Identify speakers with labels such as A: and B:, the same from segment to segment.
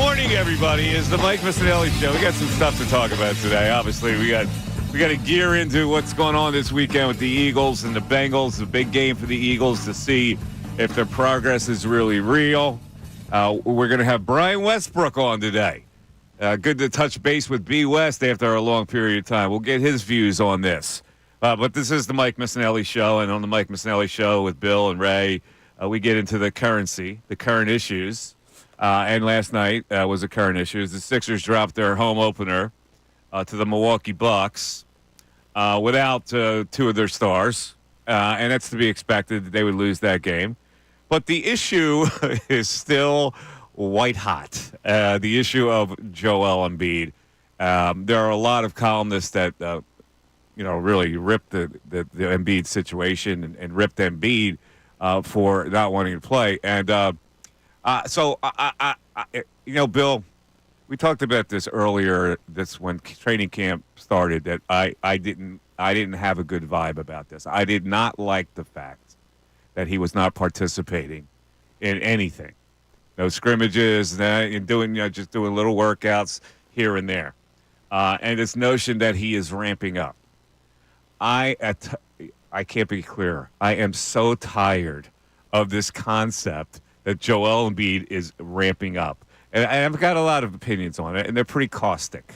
A: morning, everybody. It's the Mike Missanelli Show. We got some stuff to talk about today. Obviously, we got to gear into what's going on this weekend with the Eagles and the Bengals. The big game for the Eagles to see if their progress is really real. We're going to have Brian Westbrook on today. Good to touch base with B. West after a long period of time. We'll get his views on this. But this is the Mike Missanelli Show, and on the Mike Missanelli Show with Bill and Ray, we get into the current issues. And last night was a current issue. The Sixers dropped their home opener to the Milwaukee Bucks without two of their stars. And that's to be expected that they would lose that game. But the issue is still white hot. The issue of Joel Embiid. There are a lot of columnists that, really ripped the Embiid situation and ripped Embiid for not wanting to play. And So, Bill, we talked about this earlier. This when training camp started. That I didn't have a good vibe about this. I did not like the fact that he was not participating in anything. No scrimmages, and doing just doing little workouts here and there, and this notion that he is ramping up. I can't be clearer. I am so tired of this concept that Joel Embiid is ramping up. And I've got a lot of opinions on it, and they're pretty caustic.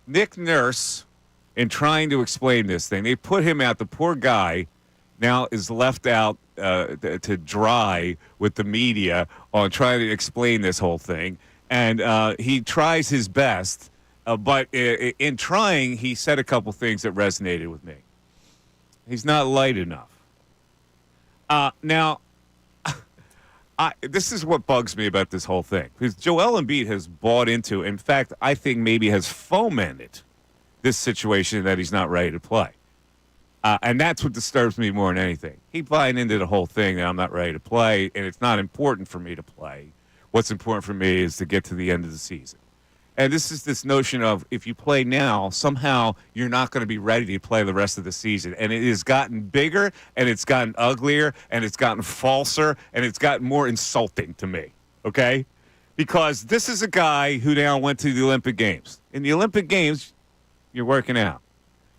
A: Nick Nurse, in trying to explain this thing, they put him out. The poor guy now is left out to dry with the media on trying to explain this whole thing. And he tries his best, but in trying, he said a couple things that resonated with me. He's not light enough. Now, this is what bugs me about this whole thing. Because Joel Embiid has bought into, in fact, I think maybe has fomented this situation that he's not ready to play. And that's what disturbs me more than anything. He buying into the whole thing that I'm not ready to play, and it's not important for me to play. What's important for me is to get to the end of the season. And this is this notion of if you play now, somehow you're not going to be ready to play the rest of the season. And it has gotten bigger, and it's gotten uglier, and it's gotten falser, and it's gotten more insulting to me, okay? Because this is a guy who now went to the Olympic Games. In the Olympic Games, you're working out.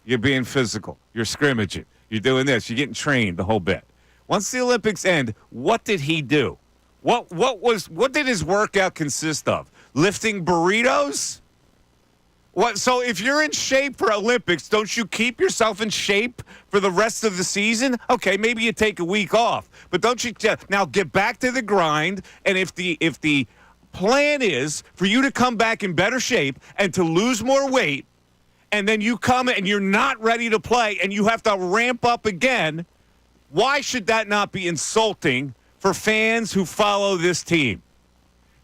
A: You're being physical. You're scrimmaging. You're doing this. You're getting trained the whole bit. Once the Olympics end, what did he do? What did his workout consist of? Lifting burritos? What? So if you're in shape for Olympics, don't you keep yourself in shape for the rest of the season? Okay, maybe you take a week off, but don't you now get back to the grind? And if the plan is for you to come back in better shape and to lose more weight, and then you come and you're not ready to play and you have to ramp up again, why should that not be insulting for fans who follow this team?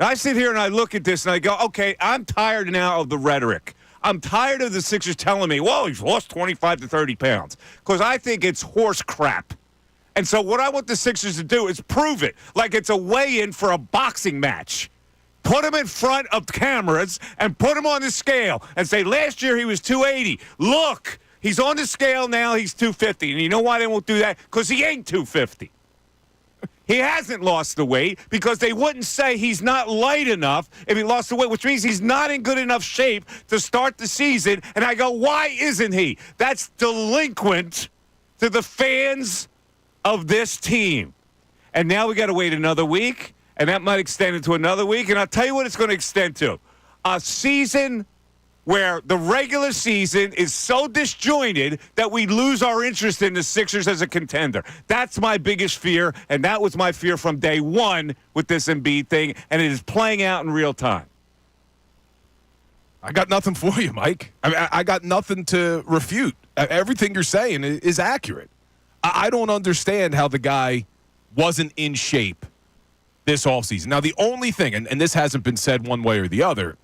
A: I sit here and I look at this and I go, okay, I'm tired now of the rhetoric. I'm tired of the Sixers telling me, well, he's lost 25 to 30 pounds. Because I think it's horse crap. And so what I want the Sixers to do is prove it like it's a weigh-in for a boxing match. Put him in front of cameras and put him on the scale and say, last year he was 280. Look, he's on the scale now, he's 250. And you know why they won't do that? Because he ain't 250. He hasn't lost the weight because they wouldn't say he's not light enough if he lost the weight, which means he's not in good enough shape to start the season. And I go, why isn't he? That's delinquent to the fans of this team. And now we got to wait another week, and that might extend into another week. And I'll tell you what it's going to extend to. A season where the regular season is so disjointed that we lose our interest in the Sixers as a contender. That's my biggest fear, and that was my fear from day one with this Embiid thing, and it is playing out in real time.
B: I got nothing for you, Mike. I got nothing to refute. Everything you're saying is accurate. I don't understand how the guy wasn't in shape this offseason. Now, the only thing, and this hasn't been said one way or the other,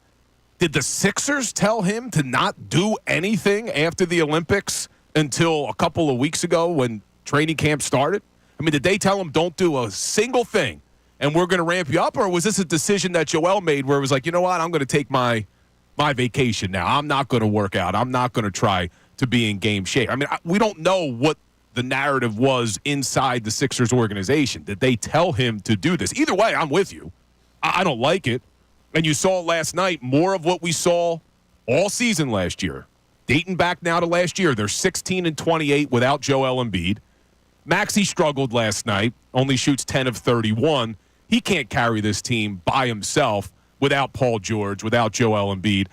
B: did the Sixers tell him to not do anything after the Olympics until a couple of weeks ago when training camp started? I mean, did they tell him don't do a single thing and we're going to ramp you up? Or was this a decision that Joel made where it was like, you know what, I'm going to take my vacation now. I'm not going to work out. I'm not going to try to be in game shape. I mean, we don't know what the narrative was inside the Sixers organization. Did they tell him to do this? Either way, I'm with you. I don't like it. And you saw last night more of what we saw all season last year. Dating back now to last year, they're 16-28 without Joel Embiid. Maxey struggled last night, only shoots 10 of 31. He can't carry this team by himself without Paul George, without Joel Embiid.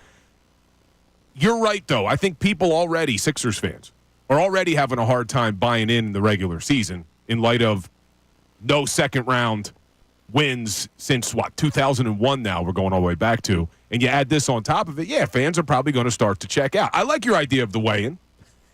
B: You're right, though. I think people already, Sixers fans, are already having a hard time buying in the regular season in light of no second-round wins since, 2001 now we're going all the way back to. And you add this on top of it, yeah, fans are probably going to start to check out. I like your idea of the weigh-in.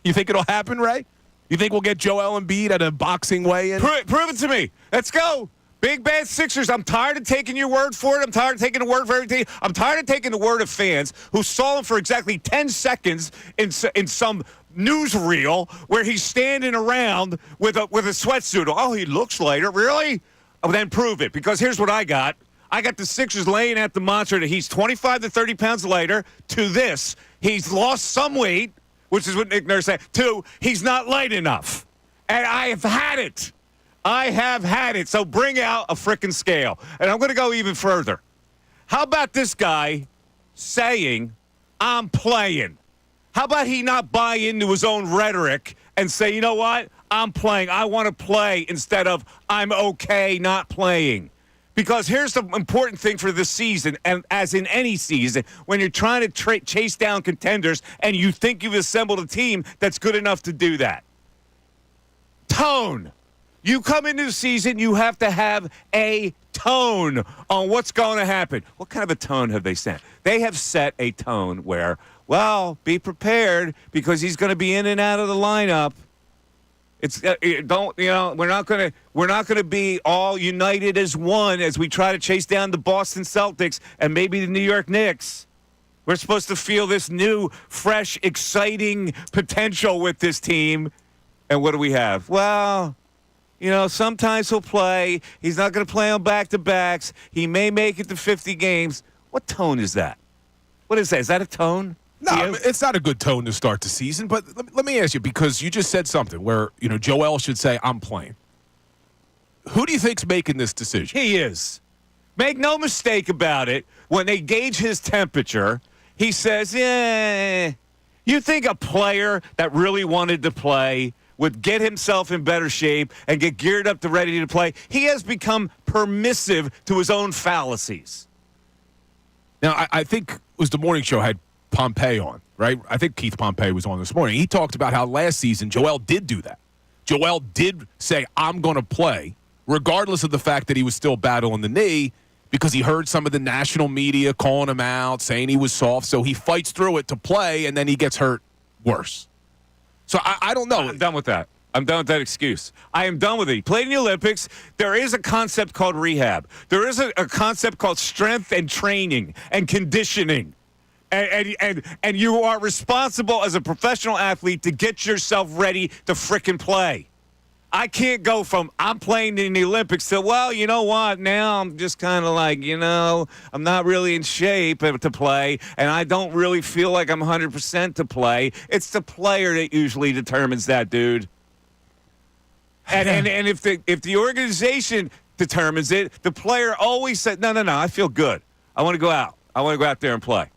B: You think it'll happen, Ray? You think we'll get Joel Embiid at a boxing weigh-in?
A: Prove it to me. Let's go. Big bad Sixers. I'm tired of taking your word for it. I'm tired of taking the word for everything. I'm tired of taking the word of fans who saw him for exactly 10 seconds in some newsreel where he's standing around with a sweatsuit. Oh, he looks lighter. Really? Oh, then prove it, because here's what I got. I got the Sixers laying at the monster that he's 25 to 30 pounds lighter to this. He's lost some weight, which is what Nick Nurse said. 2, he's not light enough. And I have had it. I have had it. So bring out a frickin' scale. And I'm going to go even further. How about this guy saying, I'm playing? How about he not buy into his own rhetoric and say, you know what? I'm playing. I want to play instead of I'm okay not playing. Because here's the important thing for this season, and as in any season, when you're trying to chase down contenders and you think you've assembled a team that's good enough to do that. Tone. You come into the season, you have to have a tone on what's going to happen. What kind of a tone have they set? They have set a tone where, well, be prepared because he's going to be in and out of the lineup. It's we're not gonna be all united as one as we try to chase down the Boston Celtics and maybe the New York Knicks. We're supposed to feel this new, fresh, exciting potential with this team. And what do we have? Well, sometimes he'll play. He's not going to play on back-to-backs. He may make it to 50 games. What tone is that? What is that? Is that a tone?
B: No, it's not a good tone to start the season, but let me ask you, because you just said something where, Joel should say, I'm playing. Who do you think's making this decision?
A: He is. Make no mistake about it. When they gauge his temperature, he says, you think a player that really wanted to play would get himself in better shape and get geared up to ready to play? He has become permissive to his own fallacies.
B: Now, I think it was the morning show had Pompey on, right? I think Keith Pompey was on this morning. He talked about how last season Joel did do that. Joel did say, I'm going to play, regardless of the fact that he was still battling the knee, because he heard some of the national media calling him out, saying he was soft. So he fights through it to play, and then he gets hurt worse. So I don't know.
A: I'm done with that. I'm done with that excuse. I am done with it. He played in the Olympics. There is a concept called rehab. There is a concept called strength and training and conditioning. And you are responsible as a professional athlete to get yourself ready to frickin' play. I can't go from I'm playing in the Olympics to, well, you know what, now I'm just kind of like, I'm not really in shape to play, and I don't really feel like I'm 100% to play. It's the player that usually determines that, dude. And if the organization determines it, the player always said, no, I feel good. I want to go out. I want to go out there and play.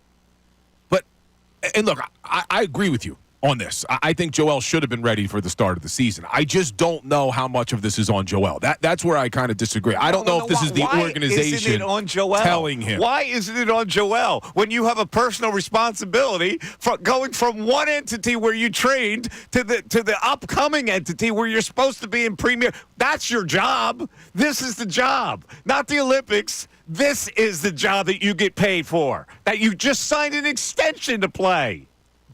B: And look, I agree with you on this. I think Joel should have been ready for the start of the season. I just don't know how much of this is on Joel. That's where I kind of disagree. I don't know if this is the organization telling him.
A: Why isn't it on Joel when you have a personal responsibility for going from one entity where you trained to the upcoming entity where you're supposed to be in premier? That's your job. This is the job, not the Olympics. This is the job that you get paid for, that you just signed an extension to play.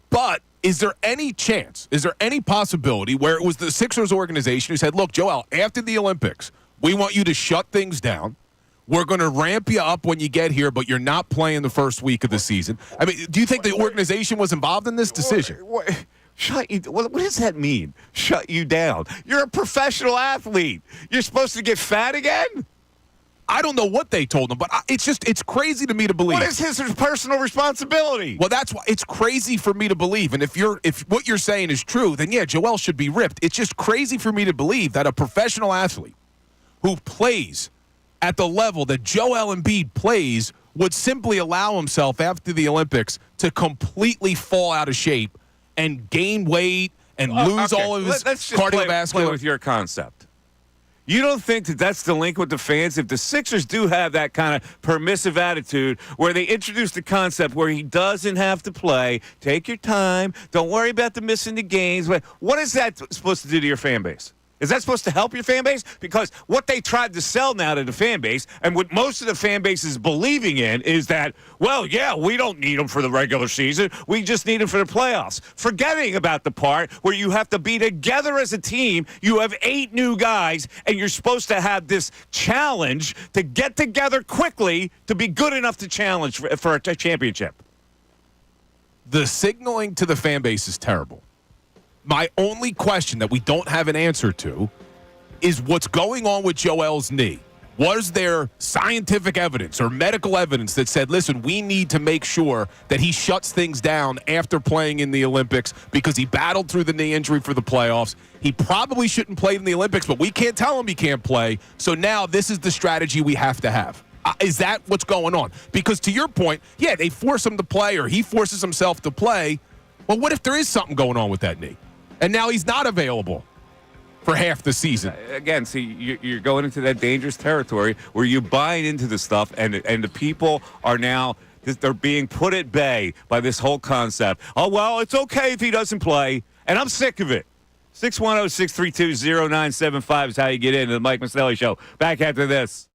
B: But is there any chance, is there any possibility where it was the Sixers organization who said, look, Joel, after the Olympics, we want you to shut things down. We're going to ramp you up when you get here, but you're not playing the first week of the season. I mean, do you think the organization was involved in this decision?
A: What does that mean? Shut you down. You're a professional athlete. You're supposed to get fat again?
B: I don't know what they told him, but it's crazy to me to believe.
A: What is his personal responsibility?
B: Well, that's why it's crazy for me to believe. And if what you're saying is true, then yeah, Joel should be ripped. It's just crazy for me to believe that a professional athlete who plays at the level that Joel Embiid plays would simply allow himself after the Olympics to completely fall out of shape and gain weight and lose all of his
A: Let's just
B: cardiovascular.
A: play with your concept. You don't think that that's the link with the fans? If the Sixers do have that kind of permissive attitude where they introduce the concept where he doesn't have to play, take your time, don't worry about the missing the games. What is that supposed to do to your fan base? Is that supposed to help your fan base? Because what they tried to sell now to the fan base, and what most of the fan base is believing in, is that, well, yeah, we don't need them for the regular season. We just need them for the playoffs. Forgetting about the part where you have to be together as a team. You have 8 new guys, and you're supposed to have this challenge to get together quickly to be good enough to challenge for a championship.
B: The signaling to the fan base is terrible. My only question that we don't have an answer to is what's going on with Joel's knee. Was there scientific evidence or medical evidence that said, listen, we need to make sure that he shuts things down after playing in the Olympics because he battled through the knee injury for the playoffs. He probably shouldn't play in the Olympics, but we can't tell him he can't play. So now this is the strategy we have to have. Is that what's going on? Because to your point, yeah, they force him to play or he forces himself to play. Well, what if there is something going on with that knee? And now he's not available for half the season.
A: Again, see, you're going into that dangerous territory where you're buying into the stuff, and the people are now, they're being put at bay by this whole concept. Oh, well, it's okay if he doesn't play, and I'm sick of it. 610-632-0975 is how you get into the Mike Missanelli Show. Back after this.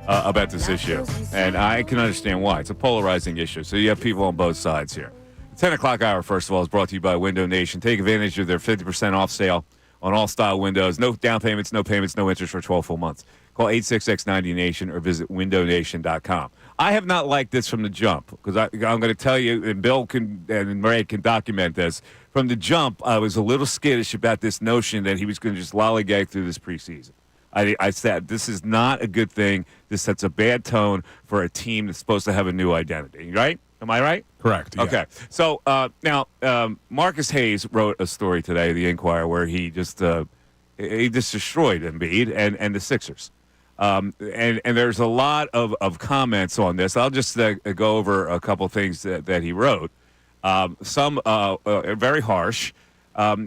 A: about this issue, and I can understand why. It's a polarizing issue, so you have people on both sides here. 10 o'clock hour, first of all, is brought to you by Window Nation. Take advantage of their 50% off sale on all style windows. No down payments, no interest for 12 full months. Call 866-90-NATION or visit windownation.com. I have not liked this from the jump because I'm going to tell you, and Bill and Ray can document this. From the jump, I was a little skittish about this notion that he was going to just lollygag through this preseason. I said, this is not a good thing. This sets a bad tone for a team that's supposed to have a new identity, right? Am I right?
B: Correct. Yeah.
A: Okay. So now Marcus Hayes wrote a story today, the Inquirer, where he just destroyed Embiid and the Sixers. And there's a lot of comments on this. I'll just go over a couple things that he wrote. Some very harsh.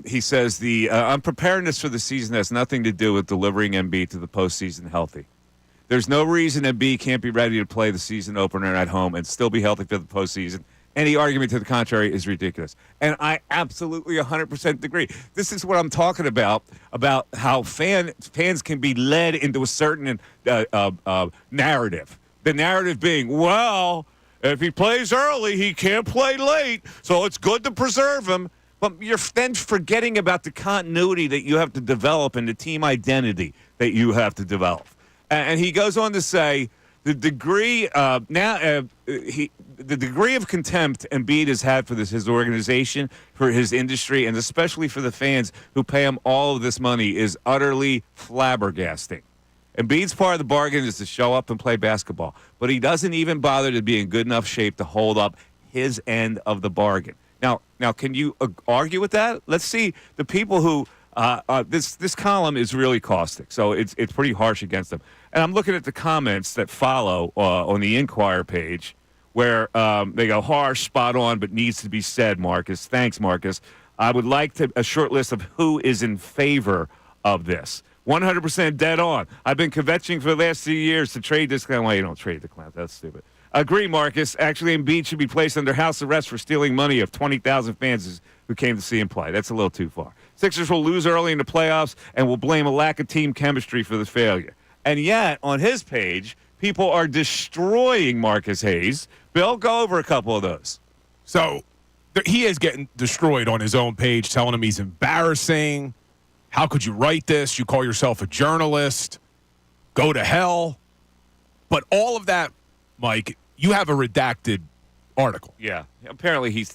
A: He says the unpreparedness for the season has nothing to do with delivering Embiid to the postseason healthy. There's no reason Embiid can't be ready to play the season opener at home and still be healthy for the postseason. Any argument to the contrary is ridiculous. And I absolutely 100% agree. This is what I'm talking about how fans can be led into a certain narrative. The narrative being, well, if he plays early, he can't play late, so it's good to preserve him. But you're then forgetting about the continuity that you have to develop and the team identity that you have to develop. And he goes on to say the degree the degree of contempt Embiid has had for his organization, for his industry, and especially for the fans who pay him all of this money is utterly flabbergasting. Embiid's part of the bargain is to show up and play basketball, but he doesn't even bother to be in good enough shape to hold up his end of the bargain. Now, can you argue with that? Let's see the people who this column is really caustic, so it's pretty harsh against them. And I'm looking at the comments that follow on the Inquirer page, where they go harsh, spot on, but needs to be said. Marcus, thanks, Marcus. I would like a short list of who is in favor of this. 100% dead on. I've been kvetching for the last 2 years to trade this clown. Well, you don't trade the clown. That's stupid. Agree, Marcus. Actually, Embiid should be placed under house arrest for stealing money of 20,000 fans who came to see him play. That's a little too far. Sixers will lose early in the playoffs and will blame a lack of team chemistry for the failure. And yet, on his page, people are destroying Marcus Hayes. Bill, go over a couple of those.
B: So he is getting destroyed on his own page, telling him he's embarrassing. How could you write this? You call yourself a journalist. Go to hell. But all of that, Mike, you have a redacted article.
A: Yeah. Apparently he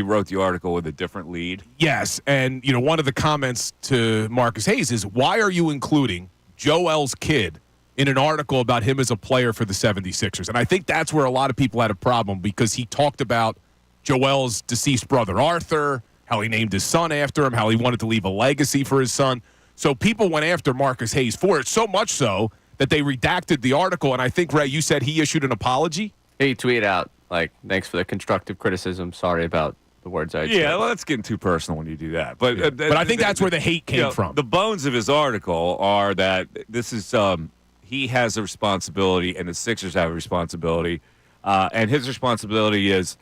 A: wrote the article with a different lead.
B: Yes. And, one of the comments to Marcus Hayes is, why are you including Joel's kid in an article about him as a player for the 76ers? And I think that's where a lot of people had a problem, because he talked about Joel's deceased brother, Arthur, how he named his son after him, how he wanted to leave a legacy for his son. So people went after Marcus Hayes for it, so much so that they redacted the article. And I think, Ray, you said he issued an apology?
C: He tweeted out, thanks for the constructive criticism. Sorry about the words I said.
A: Yeah, well, that's getting too personal when you do that. But
B: but I think that's where the hate came from.
A: The bones of his article are that this is he has a responsibility and the Sixers have a responsibility. And his responsibility is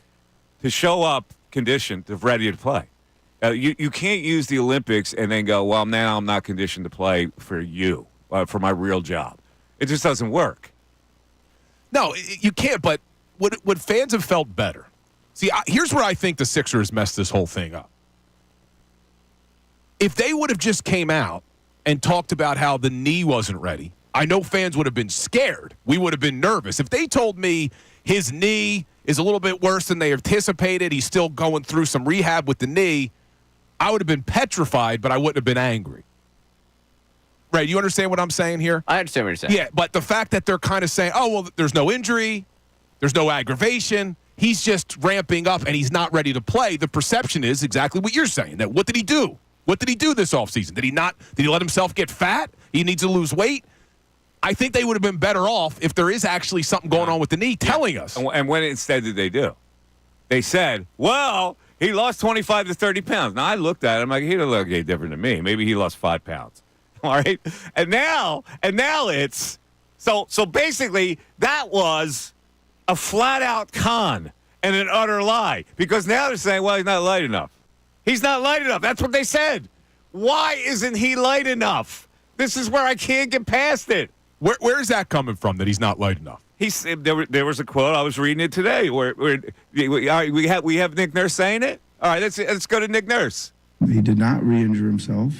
A: to show up conditioned, ready to play. You can't use the Olympics and then go, well, now I'm not conditioned to play for you, for my real job. It just doesn't work.
B: No, you can't, but would fans have felt better? See, here's where I think the Sixers messed this whole thing up. If they would have just came out and talked about how the knee wasn't ready, I know fans would have been scared. We would have been nervous. If they told me his knee is a little bit worse than they anticipated, he's still going through some rehab with the knee, I would have been petrified, but I wouldn't have been angry. Ray, do you understand what I'm saying here?
C: I understand what you're saying.
B: Yeah, but the fact that they're kind of saying, oh, well, there's no injury, there's no aggravation, he's just ramping up and he's not ready to play, the perception is exactly what you're saying. That what did he do? What did he do this offseason? Did he let himself get fat? He needs to lose weight? I think they would have been better off if there is actually something going on with the knee telling us.
A: And what instead did they do? They said, well, he lost 25 to 30 pounds. Now, I looked at him like, he didn't look any different than me. Maybe he lost 5 pounds. All right? And now it's so basically that was a flat-out con and an utter lie, because now they're saying, well, he's not light enough. He's not light enough. That's what they said. Why isn't he light enough? This is where I can't get past it.
B: Where is that coming from that he's not light enough?
A: There was a quote, I was reading it today, where we have Nick Nurse saying it. All right, let's go to Nick Nurse.
D: He did not re-injure himself,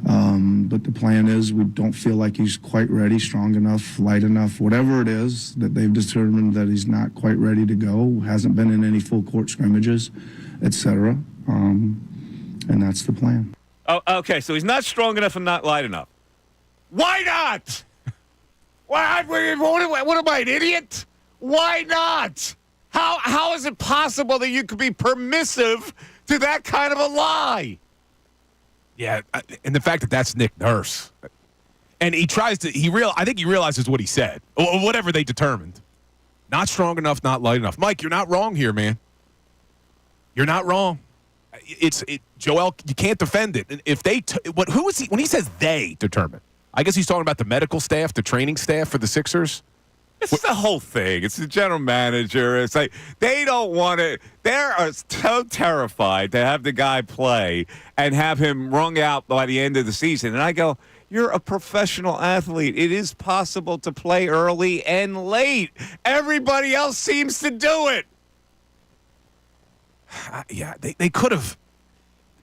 D: but the plan is we don't feel like he's quite ready, strong enough, light enough, whatever it is that they've determined that he's not quite ready to go, hasn't been in any full court scrimmages, etc. And that's the plan.
A: Oh, okay, so he's not strong enough and not light enough. Why not? What am I, an idiot? Why not? How is it possible that you could be permissive to that kind of a lie?
B: Yeah, and the fact that that's Nick Nurse. And he tries to, I think he realizes what he said, or whatever they determined. Not strong enough, not light enough. Mike, you're not wrong here, man. You're not wrong. Joel, you can't defend it. And if who is he, when he says they determine? I guess he's talking about the medical staff, the training staff for the Sixers.
A: It's the whole thing. It's the general manager. It's like they don't want to. They are so terrified to have the guy play and have him wrung out by the end of the season. And I go, you're a professional athlete. It is possible to play early and late. Everybody else seems to do it.
B: Yeah, they could have.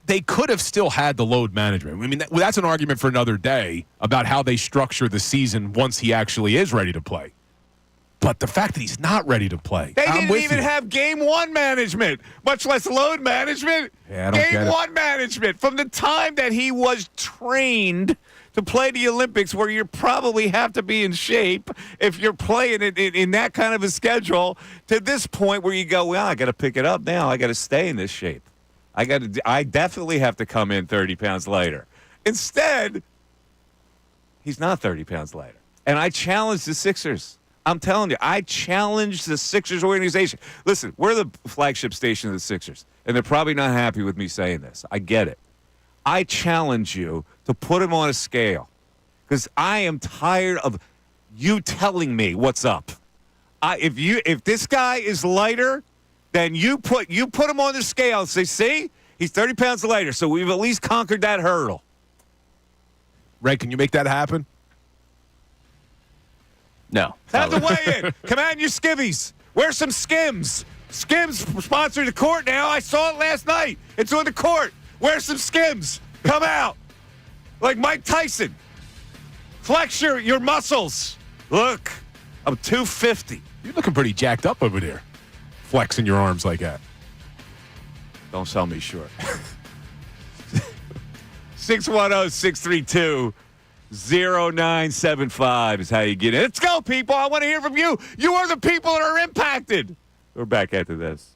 B: They could have still had the load management. I mean, that's an argument for another day about how they structure the season once he actually is ready to play. But the fact that he's not ready to play,
A: they didn't even have game one management, much less load management.
B: Yeah, I don't get it.
A: Game one management from the time that he was trained to play the Olympics, where you probably have to be in shape if you're playing it in that kind of a schedule, to this point where you go, well, I got to pick it up now. I got to stay in this shape. I definitely have to come in 30 pounds lighter. Instead, he's not 30 pounds lighter. And I challenge the Sixers. I'm telling you, I challenge the Sixers organization. Listen, we're the flagship station of the Sixers, and they're probably not happy with me saying this. I get it. I challenge you to put him on a scale, because I am tired of you telling me what's up. If this guy is lighter, then you put him on the scale and say, see, he's 30 pounds lighter, so we've at least conquered that hurdle.
B: Ray, can you make that happen?
C: No.
A: Have to weigh in. Come on, you skivvies. Wear some Skims. Skims sponsored the court now. I saw it last night. It's on the court. Wear some Skims. Come out. Like Mike Tyson. Flex your muscles. Look, I'm 250.
B: You're looking pretty jacked up over there, flexing your arms like that.
A: Don't sell me short. 610-632-0975 is how you get in. Let's go, people. I want to hear from you. You are the people that are impacted. We're back after this.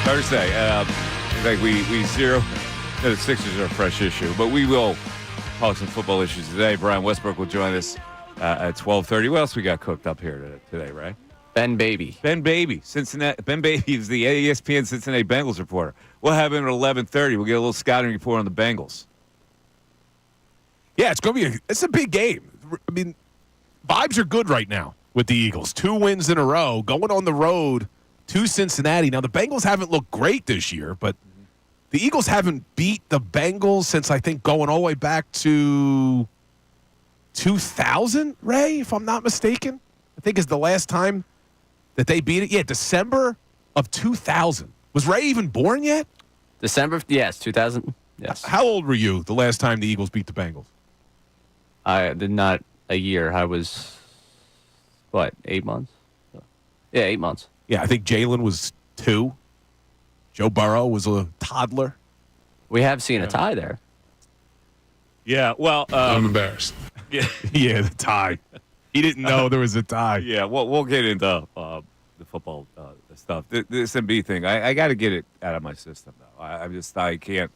A: Thursday. Like we zero. The Sixers are a fresh issue, but we will talk some football issues today. Brian Westbrook will join us at 12:30. What else we got cooked up here today, right?
C: Ben Baby,
A: Cincinnati. Ben Baby is the ESPN Cincinnati Bengals reporter. We'll have him at 11:30. We'll get a little scouting report on the Bengals.
B: Yeah, it's a big game. I mean, vibes are good right now with the Eagles. 2 wins in a row, going on the road to Cincinnati. Now, the Bengals haven't looked great this year, but the Eagles haven't beat the Bengals since, I think, going all the way back to 2000, Ray, if I'm not mistaken. I think is the last time that they beat it. Yeah, December of 2000. Was Ray even born yet?
C: December, yes, 2000. Yes.
B: How old were you the last time the Eagles beat the Bengals?
C: I did not a year. I was, 8 months? Yeah, 8 months.
B: Yeah, I think Jalen was 2. Joe Burrow was a toddler.
C: We have seen a tie there.
A: Yeah, well,
B: I'm embarrassed.
A: Yeah,
B: yeah, the tie. He didn't know there was a tie.
A: yeah. We'll get into the football stuff. This Embiid thing, I got to get it out of my system though. I can't.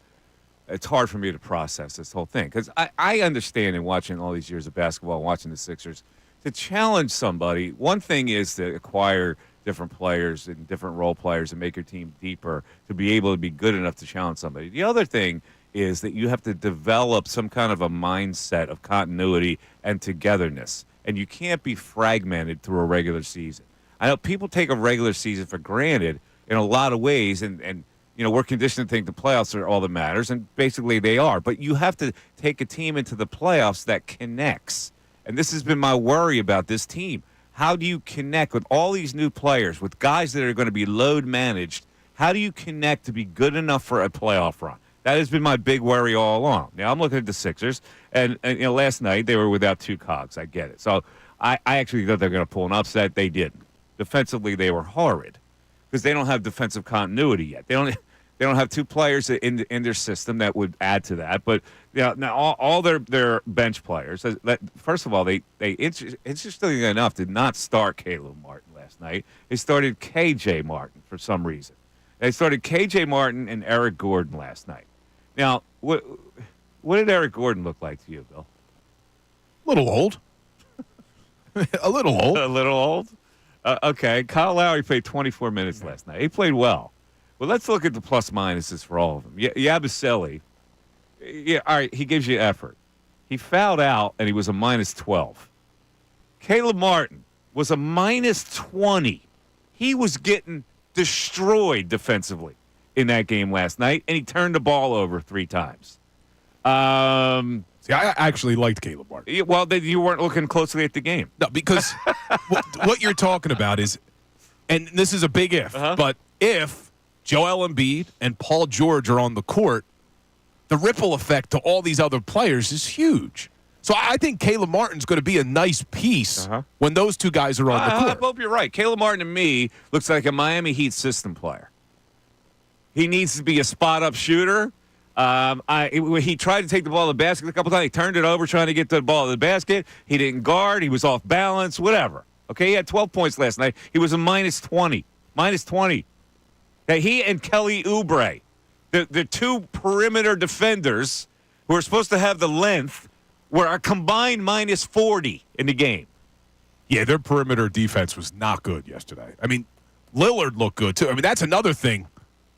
A: It's hard for me to process this whole thing because I understand in watching all these years of basketball and watching the Sixers to challenge somebody. One thing is to acquire different players and different role players and make your team deeper to be able to be good enough to challenge somebody. The other thing is that you have to develop some kind of a mindset of continuity and togetherness, and you can't be fragmented through a regular season. I know people take a regular season for granted in a lot of ways, and you know, we're conditioned to think the playoffs are all that matters, and basically they are. But you have to take a team into the playoffs that connects. And this has been my worry about this team. How do you connect with all these new players, with guys that are going to be load managed? How do you connect to be good enough for a playoff run? That has been my big worry all along. Now, I'm looking at the Sixers, and you know, last night they were without 2 cogs. I get it. So I actually thought they were going to pull an upset. They didn't. Defensively, they were horrid because they don't have defensive continuity yet. They don't have 2 players in their system that would add to that. But you know, now all their bench players. First of all, they interestingly enough did not start Caleb Martin last night. They started KJ Martin for some reason. They started KJ Martin and Eric Gordon last night. Now, what did Eric Gordon look like to you, Bill?
B: A little old. A little old.
A: A little old? Okay. Kyle Lowry played 24 minutes last night. He played well. Well, let's look at the plus minuses for all of them. Yabusele, yeah, all right, he gives you effort. He fouled out, and he was a minus 12. Caleb Martin was a minus 20. He was getting destroyed defensively in that game last night, and he turned the ball over 3 times.
B: See, I actually liked Caleb Martin.
A: Well, you weren't looking closely at the game.
B: No, because what you're talking about is, and this is a big if, but if Joel Embiid and Paul George are on the court, the ripple effect to all these other players is huge. So I think Caleb Martin's going to be a nice piece when those 2 guys are on the court.
A: I hope you're right. Caleb Martin to me looks like a Miami Heat system player. He needs to be a spot-up shooter. He tried to take the ball to the basket a couple times. He turned it over trying to get the ball to the basket. He didn't guard. He was off balance, whatever. Okay, he had 12 points last night. He was a minus 20. Minus 20. Okay, he and Kelly Oubre, the 2 perimeter defenders who are supposed to have the length, were a combined minus 40 in the game.
B: Yeah, their perimeter defense was not good yesterday. I mean, Lillard looked good, too. I mean, that's another thing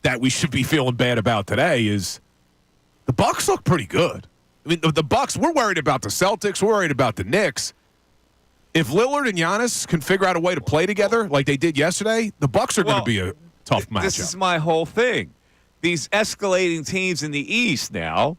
B: that we should be feeling bad about today is the Bucks look pretty good. I mean, the Bucks, we're worried about the Celtics. We're worried about the Knicks. If Lillard and Giannis can figure out a way to play together like they did yesterday, the Bucks are going to be a tough matchup.
A: This is my whole thing. These escalating teams in the East now,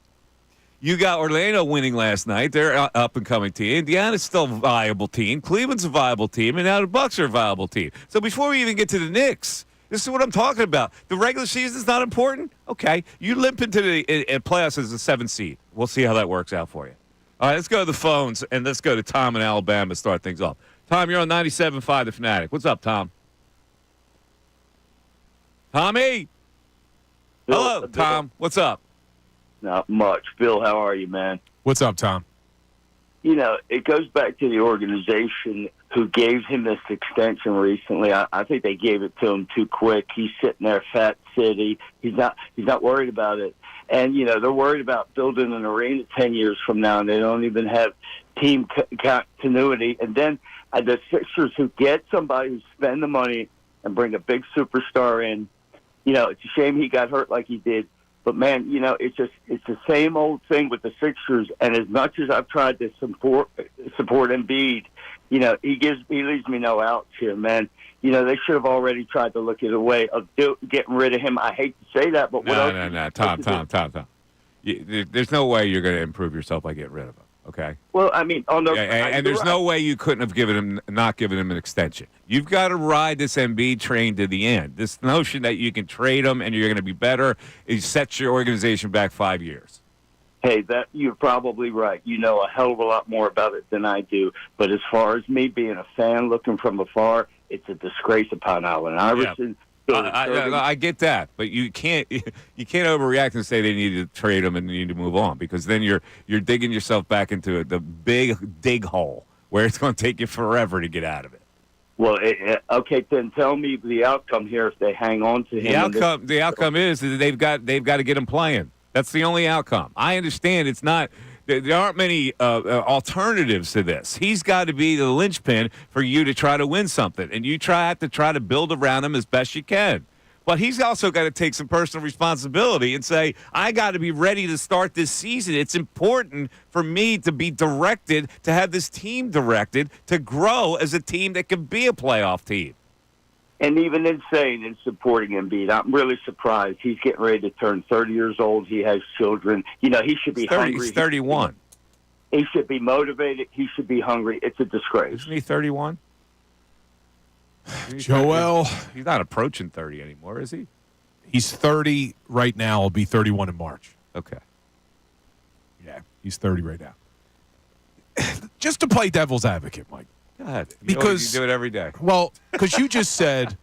A: you got Orlando winning last night. They're an up-and-coming team. Indiana's still a viable team. Cleveland's a viable team. And now the Bucks are a viable team. So before we even get to the Knicks, this is what I'm talking about. The regular season is not important? Okay. You limp into the playoffs as a 7th seed. We'll see how that works out for you. All right, let's go to the phones, and let's go to Tom in Alabama to start things off. Tom, you're on 97.5 The Fanatic. What's up, Tom? Tommy? Hello, Tom. What's up?
E: Not much. Bill, how are you, man?
B: What's up, Tom?
E: You know, it goes back to the organization. who gave him this extension recently. I think they gave it to him too quick. He's sitting there, fat city. He's not worried about it. And, they're worried about building an arena 10 years from now, and they don't even have team continuity. And then the Sixers who get somebody who spend the money and bring a big superstar in, it's a shame he got hurt like he did. But, man, it's the same old thing with the Sixers. And as much as I've tried to support Embiid, he leaves me no outs here, man. They should have already tried to look at a way of getting rid of him. I hate to say that, but what else?
A: No. Tom. There's no way you're going to improve yourself by getting rid of him. Okay.
E: Well, I mean,
A: and there's no way you couldn't have not given him an extension. You've got to ride this Embiid train to the end. This notion that you can trade him and you're going to be better, it sets your organization back 5 years.
E: Hey, that you're probably right. You know a hell of a lot more about it than I do. But as far as me being a fan looking from afar, it's a disgrace upon Allen Iverson.
A: Yeah. I get that, but you can't overreact and say they need to trade him and need to move on, because then you're digging yourself back into the big dig hole where it's going to take you forever to get out of it.
E: Well, okay, then tell me the outcome here if they hang on to him.
A: The outcome is that they've got to get him playing. Have the only outcome. I understand it's not. There aren't many alternatives to this. He's got to be the linchpin for you to try to win something, and you have to try to build around him as best you can. But he's also got to take some personal responsibility and say, I got to be ready to start this season. It's important for me to be directed, to have this team directed, to grow as a team that can be a playoff team.
E: And even in saying and supporting Embiid, I'm really surprised. He's getting ready to turn 30 years old. He has children. He should be hungry.
A: He's 31.
E: He should be motivated. He should be hungry. It's a disgrace.
A: Isn't he 31?
B: Joel.
A: He's not approaching 30 anymore, is he?
B: He's 30 right now. He'll be 31 in March.
A: Okay.
B: Yeah, he's 30 right now. Just to play devil's advocate, Mike.
A: God,
B: because
A: you do it every day.
B: Well, because you just said,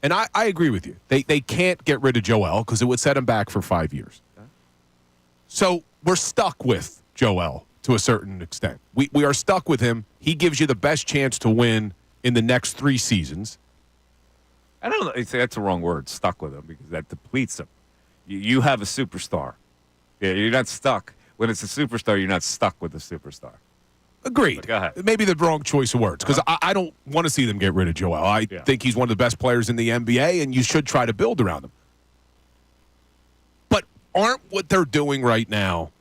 B: and I agree with you, they can't get rid of Joel because it would set him back for 5 years. Okay. So we're stuck with Joel to a certain extent. We are stuck with him. He gives you the best chance to win in the next 3 seasons.
A: I don't know. That's the wrong word, stuck with him, because that depletes him. You have a superstar. Yeah, you're not stuck. When it's a superstar, you're not stuck with the superstar.
B: Agreed.
A: Go ahead.
B: Maybe the wrong choice of words, because I don't want to see them get rid of Joel. I think he's one of the best players in the NBA, and you should try to build around him. But aren't what they're doing right now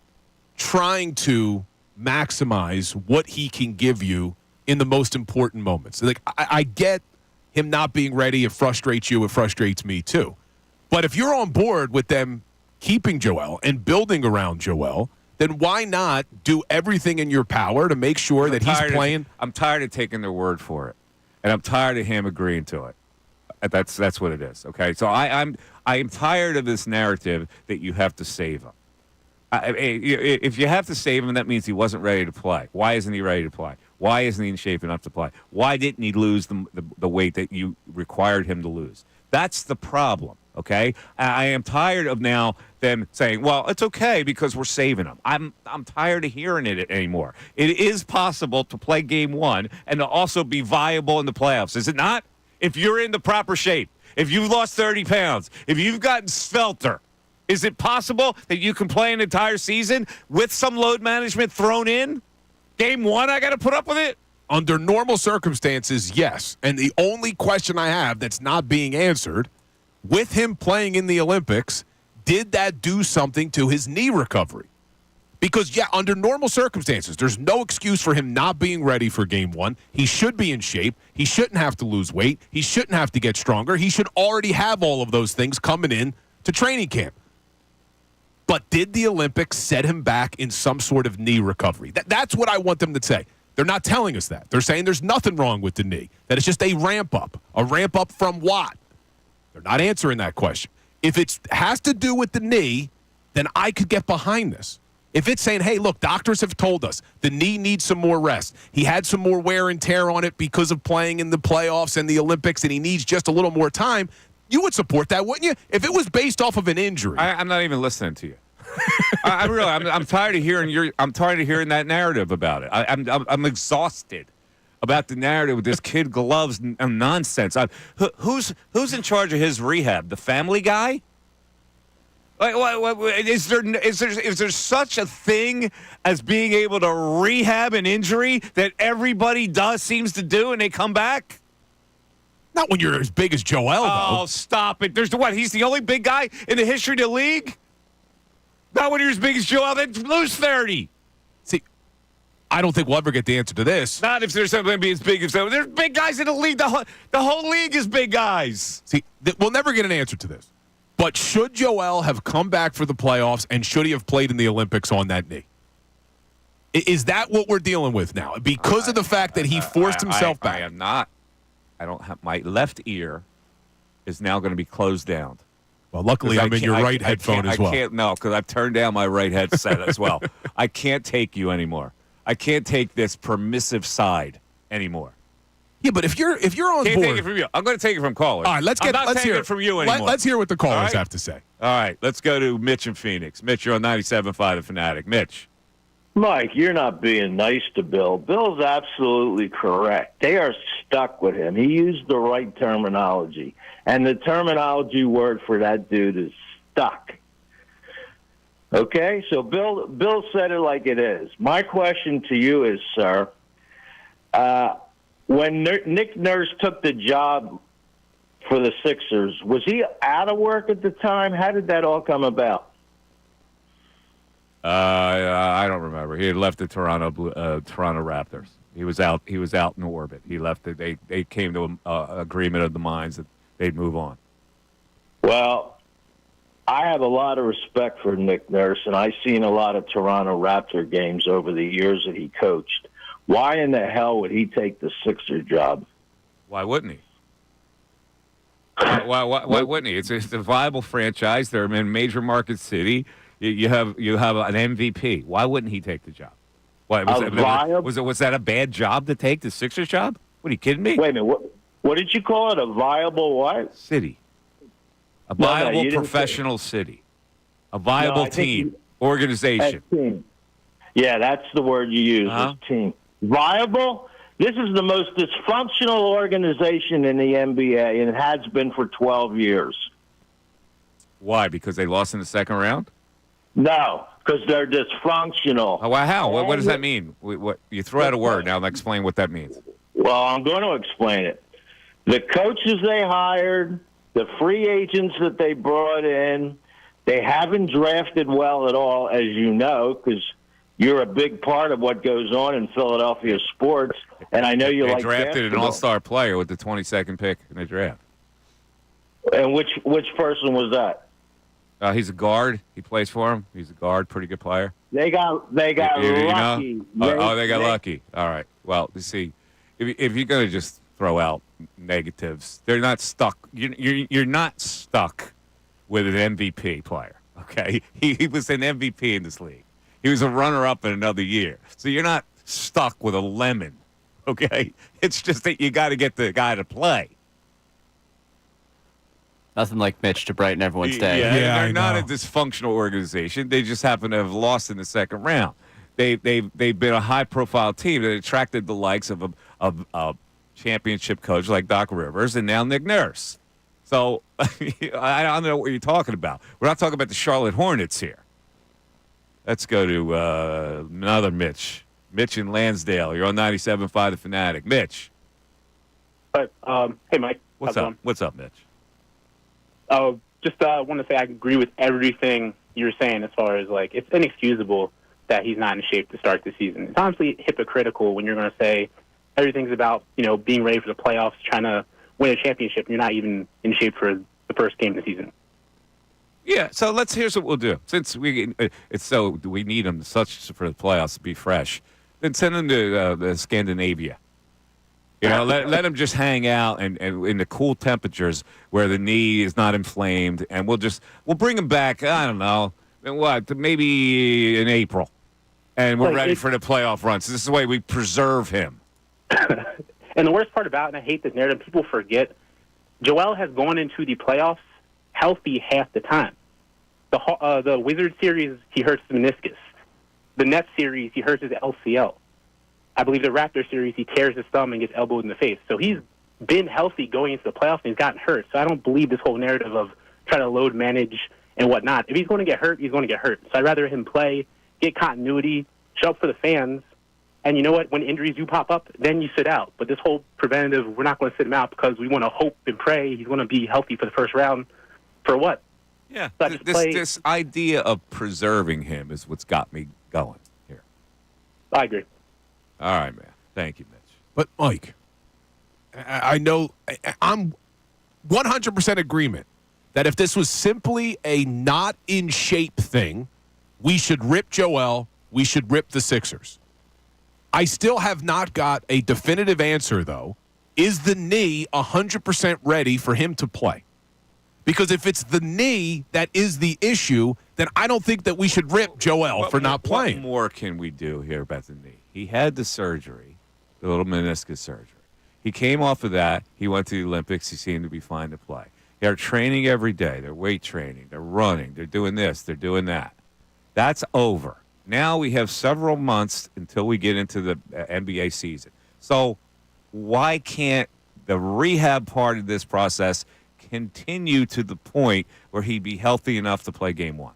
B: trying to maximize what he can give you in the most important moments? Like, I get him not being ready. It frustrates you. It frustrates me, too. But if you're on board with them keeping Joel and building around Joel, then why not do everything in your power to make sure that he's playing?
A: I'm tired of taking their word for it, and I'm tired of him agreeing to it. That's what it is. Okay, so I am tired of this narrative that you have to save him. If you have to save him, that means he wasn't ready to play. Why isn't he ready to play? Why isn't he in shape enough to play? Why didn't he lose the weight that you required him to lose? That's the problem. Okay, I am tired of now them saying, "Well, it's okay because we're saving them." I'm tired of hearing it anymore. It is possible to play Game 1 and to also be viable in the playoffs, is it not? If you're in the proper shape, if you've lost 30 pounds, if you've gotten svelter, is it possible that you can play an entire season with some load management thrown in? Game 1, I got to put up with it.
B: Under normal circumstances, yes. And the only question I have that's not being answered, with him playing in the Olympics, did that do something to his knee recovery? Because, yeah, under normal circumstances, there's no excuse for him not being ready for Game 1. He should be in shape. He shouldn't have to lose weight. He shouldn't have to get stronger. He should already have all of those things coming in to training camp. But did the Olympics set him back in some sort of knee recovery? That's what I want them to say. They're not telling us that. They're saying there's nothing wrong with the knee, that it's just a ramp up. A ramp up from what? They're not answering that question. If it has to do with the knee, then I could get behind this. If it's saying, hey, look, doctors have told us the knee needs some more rest. He had some more wear and tear on it because of playing in the playoffs and the Olympics, and he needs just a little more time, you would support that, wouldn't you? If it was based off of an injury.
A: I'm not even listening to you. I'm tired of hearing I'm tired of hearing that narrative about it. I'm exhausted about the narrative with this kid gloves and nonsense. Who's in charge of his rehab? The Family Guy? Like, is there such a thing as being able to rehab an injury that everybody seems to do, and they come back?
B: Not when you're as big as Joel, though.
A: Oh, stop it! He's the only big guy in the history of the league. Not when you're as big as Joel. Then lose 30.
B: See, I don't think we'll ever get the answer to this.
A: Not if there's something to be as big as them. There's big guys in the league. The whole league is big guys.
B: See, we'll never get an answer to this. But should Joel have come back for the playoffs, and should he have played in the Olympics on that knee? Is that what we're dealing with now? Because of the fact that he forced himself back.
A: I am not. I don't have my left ear is now going to be closed down.
B: Well, luckily I'm in your right headphone as well.
A: I can't, no, because I've turned down my right headset as well. I can't take you anymore. I can't take this permissive side anymore.
B: Yeah, but if you're on
A: Can't
B: board,
A: take it from you. I'm going to take it from callers.
B: all right, let's
A: hear
B: hear
A: it from you anymore.
B: Let's hear what the callers
A: All right?
B: have to say.
A: All right, let's go to Mitch in Phoenix. Mitch, you're on 97.5 The Fanatic. Mitch.
F: Mike, you're not being nice to Bill. Bill's absolutely correct. They are stuck with him. He used the right terminology. And the terminology word for that dude is stuck. Okay? So Bill said it like it is. My question to you is, sir, when Nick Nurse took the job for the Sixers, was he out of work at the time? How did that all come about?
A: I don't remember. He had left the Toronto Raptors. He was out in orbit. He left. They came to an agreement of the minds that they'd move on.
F: Well, I have a lot of respect for Nick Nurse, and I've seen a lot of Toronto Raptor games over the years that he coached. Why in the hell would he take the Sixer job?
A: Why wouldn't he? Why wouldn't he? It's a viable franchise. They're in a major market city. You have an MVP. Why wouldn't he take the job? Why was that a bad job to take, the Sixers job? What, are you kidding me?
F: Wait a minute. What did you call it? A viable what?
A: City. A viable professional city. A viable team. Organization.
F: Team. Yeah, that's the word you use, is team. Viable? This is the most dysfunctional organization in the NBA, and it has been for 12 years.
A: Why? Because they lost in the second round?
F: No, because they're dysfunctional.
A: Oh, well, how? What does that mean? What you throw out a word. Now explain what that means.
F: Well, I'm going to explain it. The coaches they hired, the free agents that they brought in, they haven't drafted well at all, as you know, because you're a big part of what goes on in Philadelphia sports, and I know you like
A: drafted
F: basketball.
A: an all-star player with the 22nd pick in the draft.
F: And which person was that?
A: He's a guard. He plays for him. He's a guard, pretty good player.
F: They got lucky.
A: They got lucky. All right. Well, you see, if you're going to just throw out negatives, they're not stuck. You're not stuck with an MVP player. Okay, he was an MVP in this league. He was a runner-up in another year. So you're not stuck with a lemon. Okay, it's just that you got to get the guy to play.
C: Nothing like Mitch to brighten everyone's day.
A: Yeah, they're not a dysfunctional organization. They just happen to have lost in the second round. They've been a high-profile team that attracted the likes of a championship coach like Doc Rivers and now Nick Nurse. So I don't know what you're talking about. We're not talking about the Charlotte Hornets here. Let's go to another Mitch. Mitch in Lansdale. You're on 97.5 The Fanatic. Mitch.
G: But hey, Mike.
A: What's up? What's up, Mitch?
G: Just want to say I agree with everything you're saying as far as, like, it's inexcusable that he's not in shape to start the season. It's honestly hypocritical when you're going to say everything's about, being ready for the playoffs, trying to win a championship, and you're not even in shape for the first game of the season.
A: Yeah, so here's what we'll do. Since we need him such for the playoffs to be fresh, then send him to the Scandinavia. Let him just hang out and in the cool temperatures where the knee is not inflamed, and we'll bring him back. I don't know, maybe in April, and we're ready for the playoff run. So this is the way we preserve him.
G: And the worst part about it, and I hate this narrative, people forget, Joel has gone into the playoffs healthy half the time. The Wizards series, he hurts his meniscus. The Nets series, he hurts his LCL. I believe the Raptors series, he tears his thumb and gets elbowed in the face. So he's been healthy going into the playoffs, and he's gotten hurt. So I don't believe this whole narrative of trying to load manage and whatnot. If he's going to get hurt, he's going to get hurt. So I'd rather him play, get continuity, show up for the fans, and you know what? When injuries do pop up, then you sit out. But this whole preventative, we're not going to sit him out because we want to hope and pray he's going to be healthy for the first round. For what?
A: Yeah,
G: So
A: this idea of preserving him is what's got me going here.
G: I agree.
A: All right, man. Thank you, Mitch.
B: But, Mike, I know I'm 100% agreement that if this was simply a not in shape thing, we should rip Joel, we should rip the Sixers. I still have not got a definitive answer, though. Is the knee 100% ready for him to play? Because if it's the knee that is the issue, then I don't think that we should rip Joel for not playing.
A: What more can we do here about the knee? He had the surgery, the little meniscus surgery. He came off of that. He went to the Olympics. He seemed to be fine to play. They're training every day. They're weight training. They're running. They're doing this. They're doing that. That's over. Now we have several months until we get into the NBA season. So why can't the rehab part of this process continue to the point where he'd be healthy enough to play game one?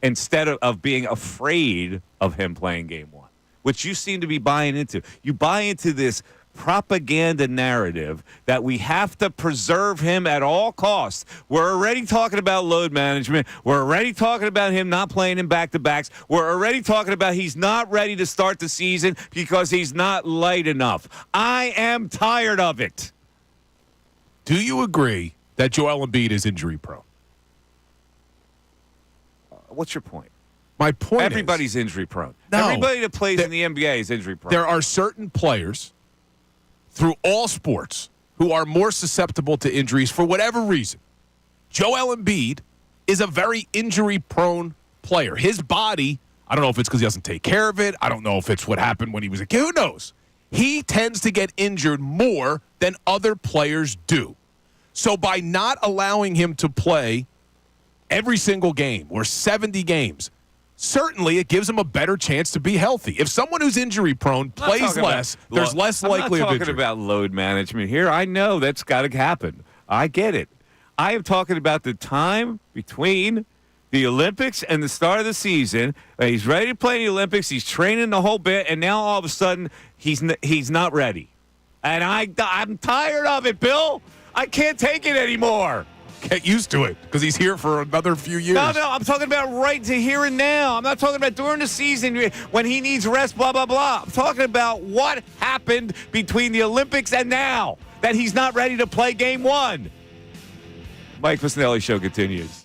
A: Instead of being afraid of him playing game one, which you seem to be buying into. You buy into this propaganda narrative that we have to preserve him at all costs. We're already talking about load management. We're already talking about him not playing in back-to-backs. We're already talking about he's not ready to start the season because he's not light enough. I am tired of it.
B: Do you agree that Joel Embiid is injury prone?
A: What's your point?
B: My point
A: Everybody's injury prone.
B: No.
A: Everybody that plays in the NBA is injury prone.
B: There are certain players through all sports who are more susceptible to injuries for whatever reason. Joel Embiid is a very injury-prone player. His body, I don't know if it's because he doesn't take care of it. I don't know if it's what happened when he was a kid. Who knows? He tends to get injured more than other players do. So by not allowing him to play every single game or 70 games, certainly it gives him a better chance to be healthy. If someone who's injury prone plays less, there's less likely of
A: I'm not
B: injury.
A: talking about load management here. I know that's got to happen. I get it. I am talking about the time between the Olympics and the start of the season. He's ready to play in the Olympics. He's training the whole bit, and now all of a sudden he's not ready. And I'm tired of it, Bill. I can't take it anymore.
B: Get used to it because he's here for another few years.
A: No, I'm talking about right to here and now. I'm not talking about during the season when he needs rest, blah, blah, blah. I'm talking about what happened between the Olympics and now, that he's not ready to play game one. Mike Missanelli Show continues.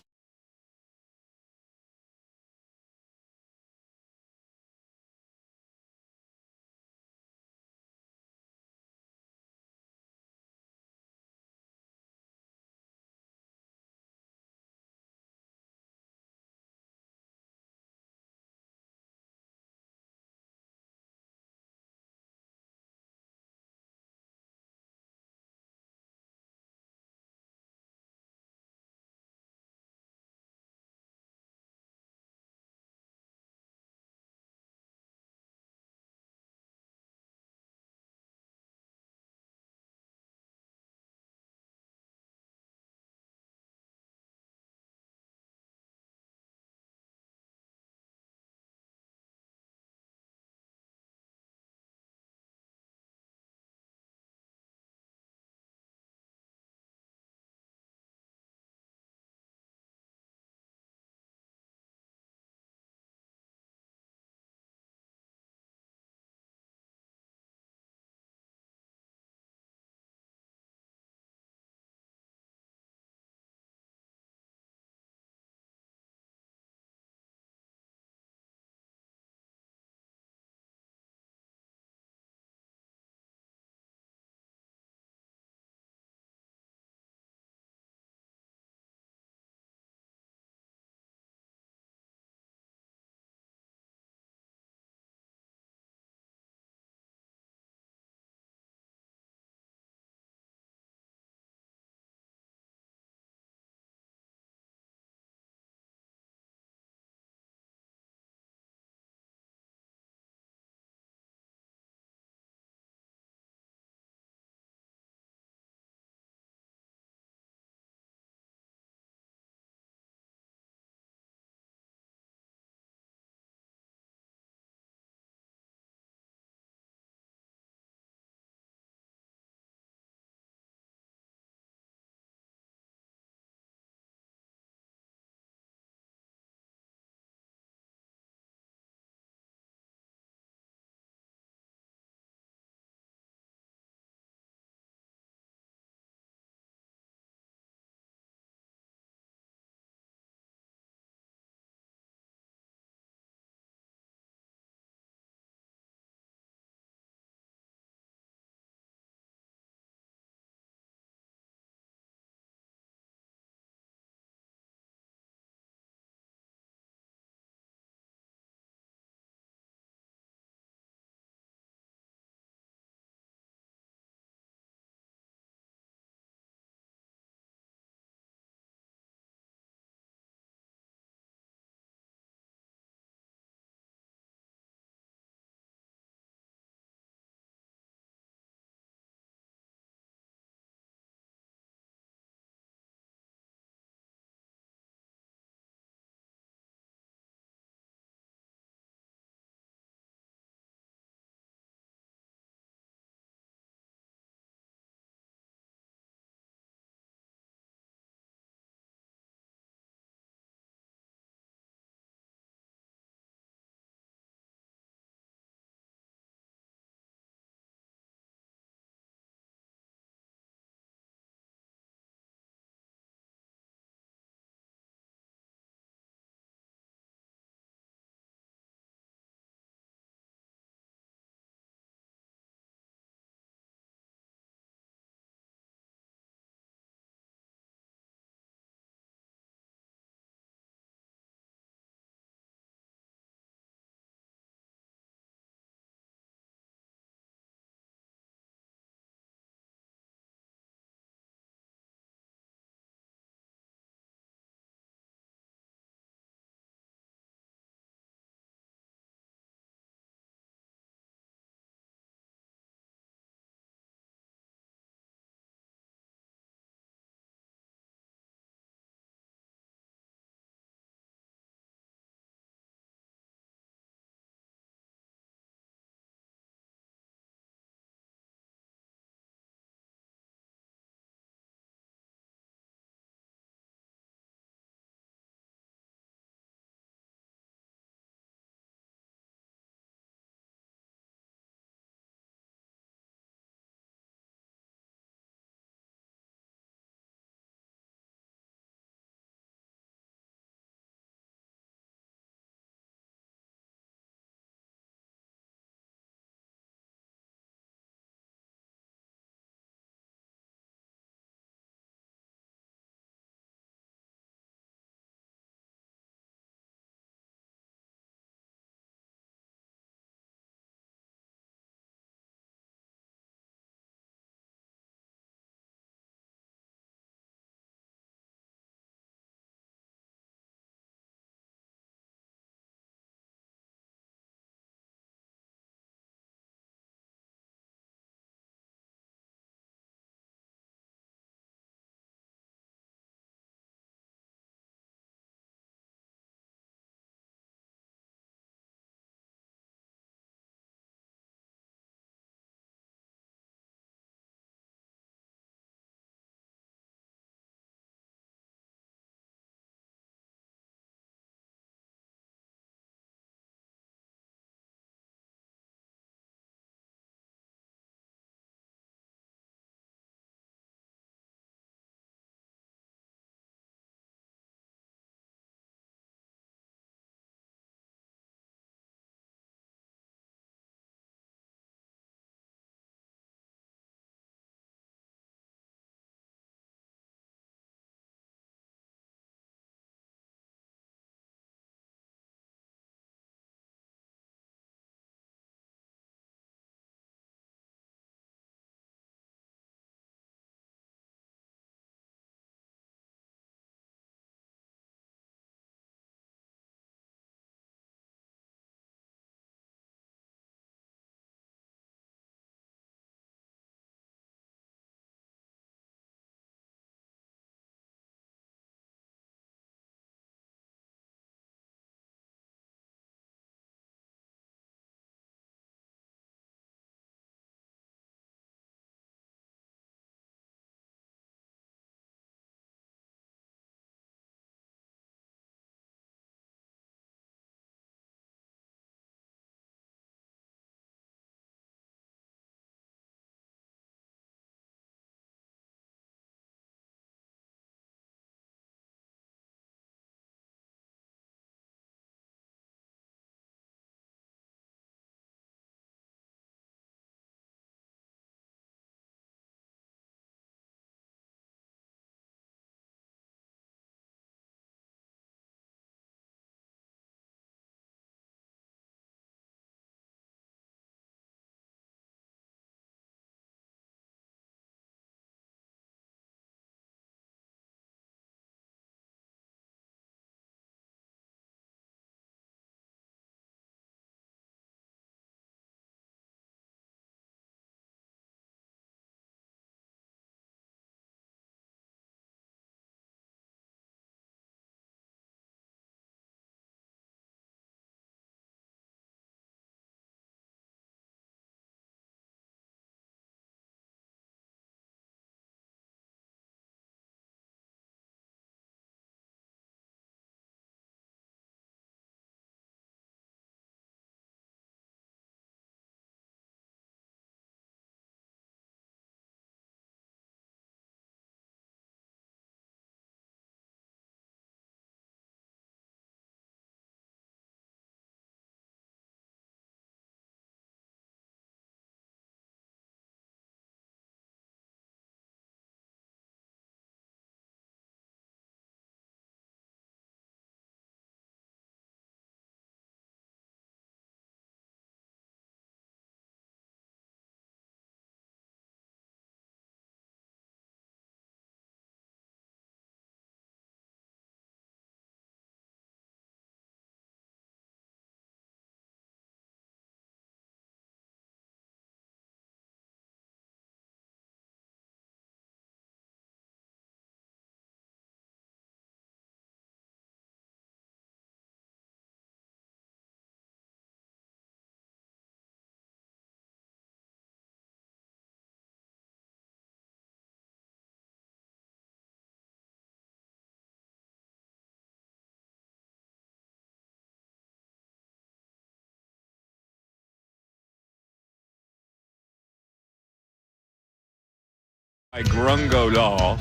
A: Grungo Law,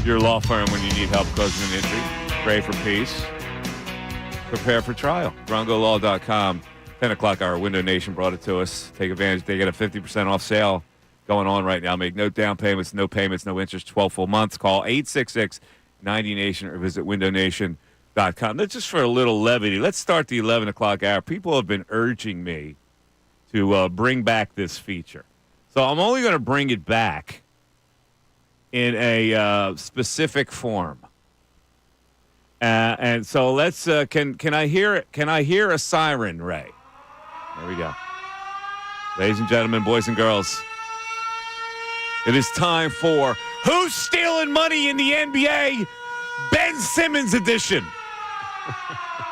A: your law firm when you need help causing an injury. Pray for peace. Prepare for trial. GrungoLaw.com. 10 o'clock hour. Window Nation brought it to us. Take advantage. They get a 50% off sale going on right now. Make no down payments, no interest, 12 full months. Call 866-90Nation or visit windownation.com. That's just for a little levity. Let's start the 11 o'clock hour. People have been urging me to bring back this feature. So I'm only going to bring it back in a specific form. And so let's can I hear it? Can I hear a siren, Ray? There we go. Ladies and gentlemen, boys and girls, it is time for Who's Stealing Money in the NBA? Ben Simmons edition.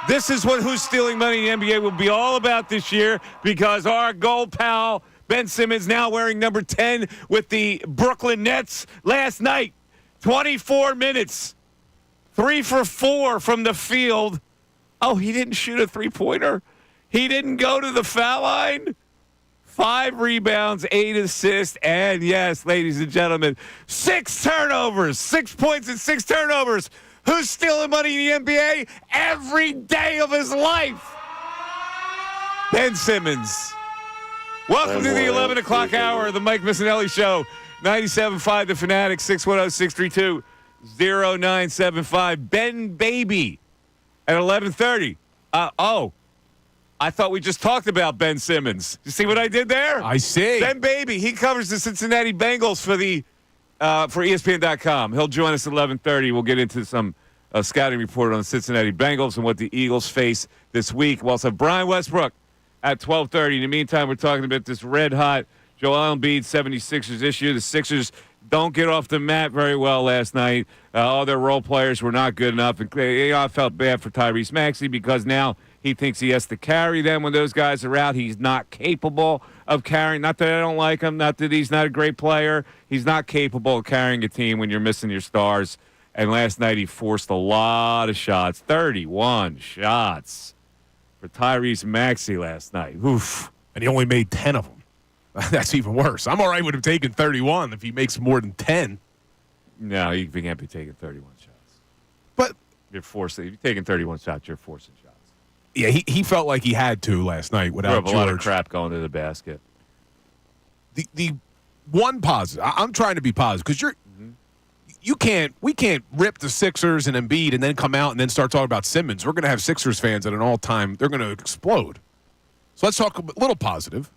A: This is what Who's Stealing Money in the NBA will be all about this year because our gold pal Ben Simmons, now wearing number 10 with the Brooklyn Nets, last night, 24 minutes, 3 for 4 from the field. Oh, he didn't shoot a three-pointer. He didn't go to the foul line. 5 rebounds, 8 assists, and yes, ladies and gentlemen, 6 turnovers, 6 points and 6 turnovers. Who's stealing money in the NBA? Every day of his life. Ben Simmons. Welcome to the 11 o'clock hour of the Mike Missanelli Show. 97.5 The Fanatic, 610-632-0975. Ben Baby at 11:30. I thought we just talked about Ben Simmons. You see what I did there?
B: I see.
A: Ben Baby, he covers the Cincinnati Bengals for ESPN.com. He'll join us at 11:30. We'll get into some scouting report on the Cincinnati Bengals and what the Eagles face this week. We'll also have Brian Westbrook at 12:30. In the meantime, we're talking about this red-hot Joel Embiid 76ers issue. The Sixers don't get off the mat very well last night. All their role players were not good enough. And I felt bad for Tyrese Maxey because now he thinks he has to carry them when those guys are out. He's not capable of carrying. Not that I don't like him. Not that he's not a great player. He's not capable of carrying a team when you're missing your stars. And last night he forced a lot of shots. 31 shots for Tyrese Maxey last night. Oof.
B: And he only made 10 of them. That's even worse. I'm all right with him taking 31 if he makes more than 10.
A: No, you can't be taking 31 shots.
B: But
A: If you're taking 31 shots, you're forcing shots.
B: yeah, he felt like he had to last night without
A: a
B: George.
A: lot of crap going to the basket.
B: The one positive, I'm trying to be positive because we can't rip the Sixers and Embiid and then come out and then start talking about Simmons. We're going to have Sixers fans at an all-time, they're going to explode. So let's talk a little positive.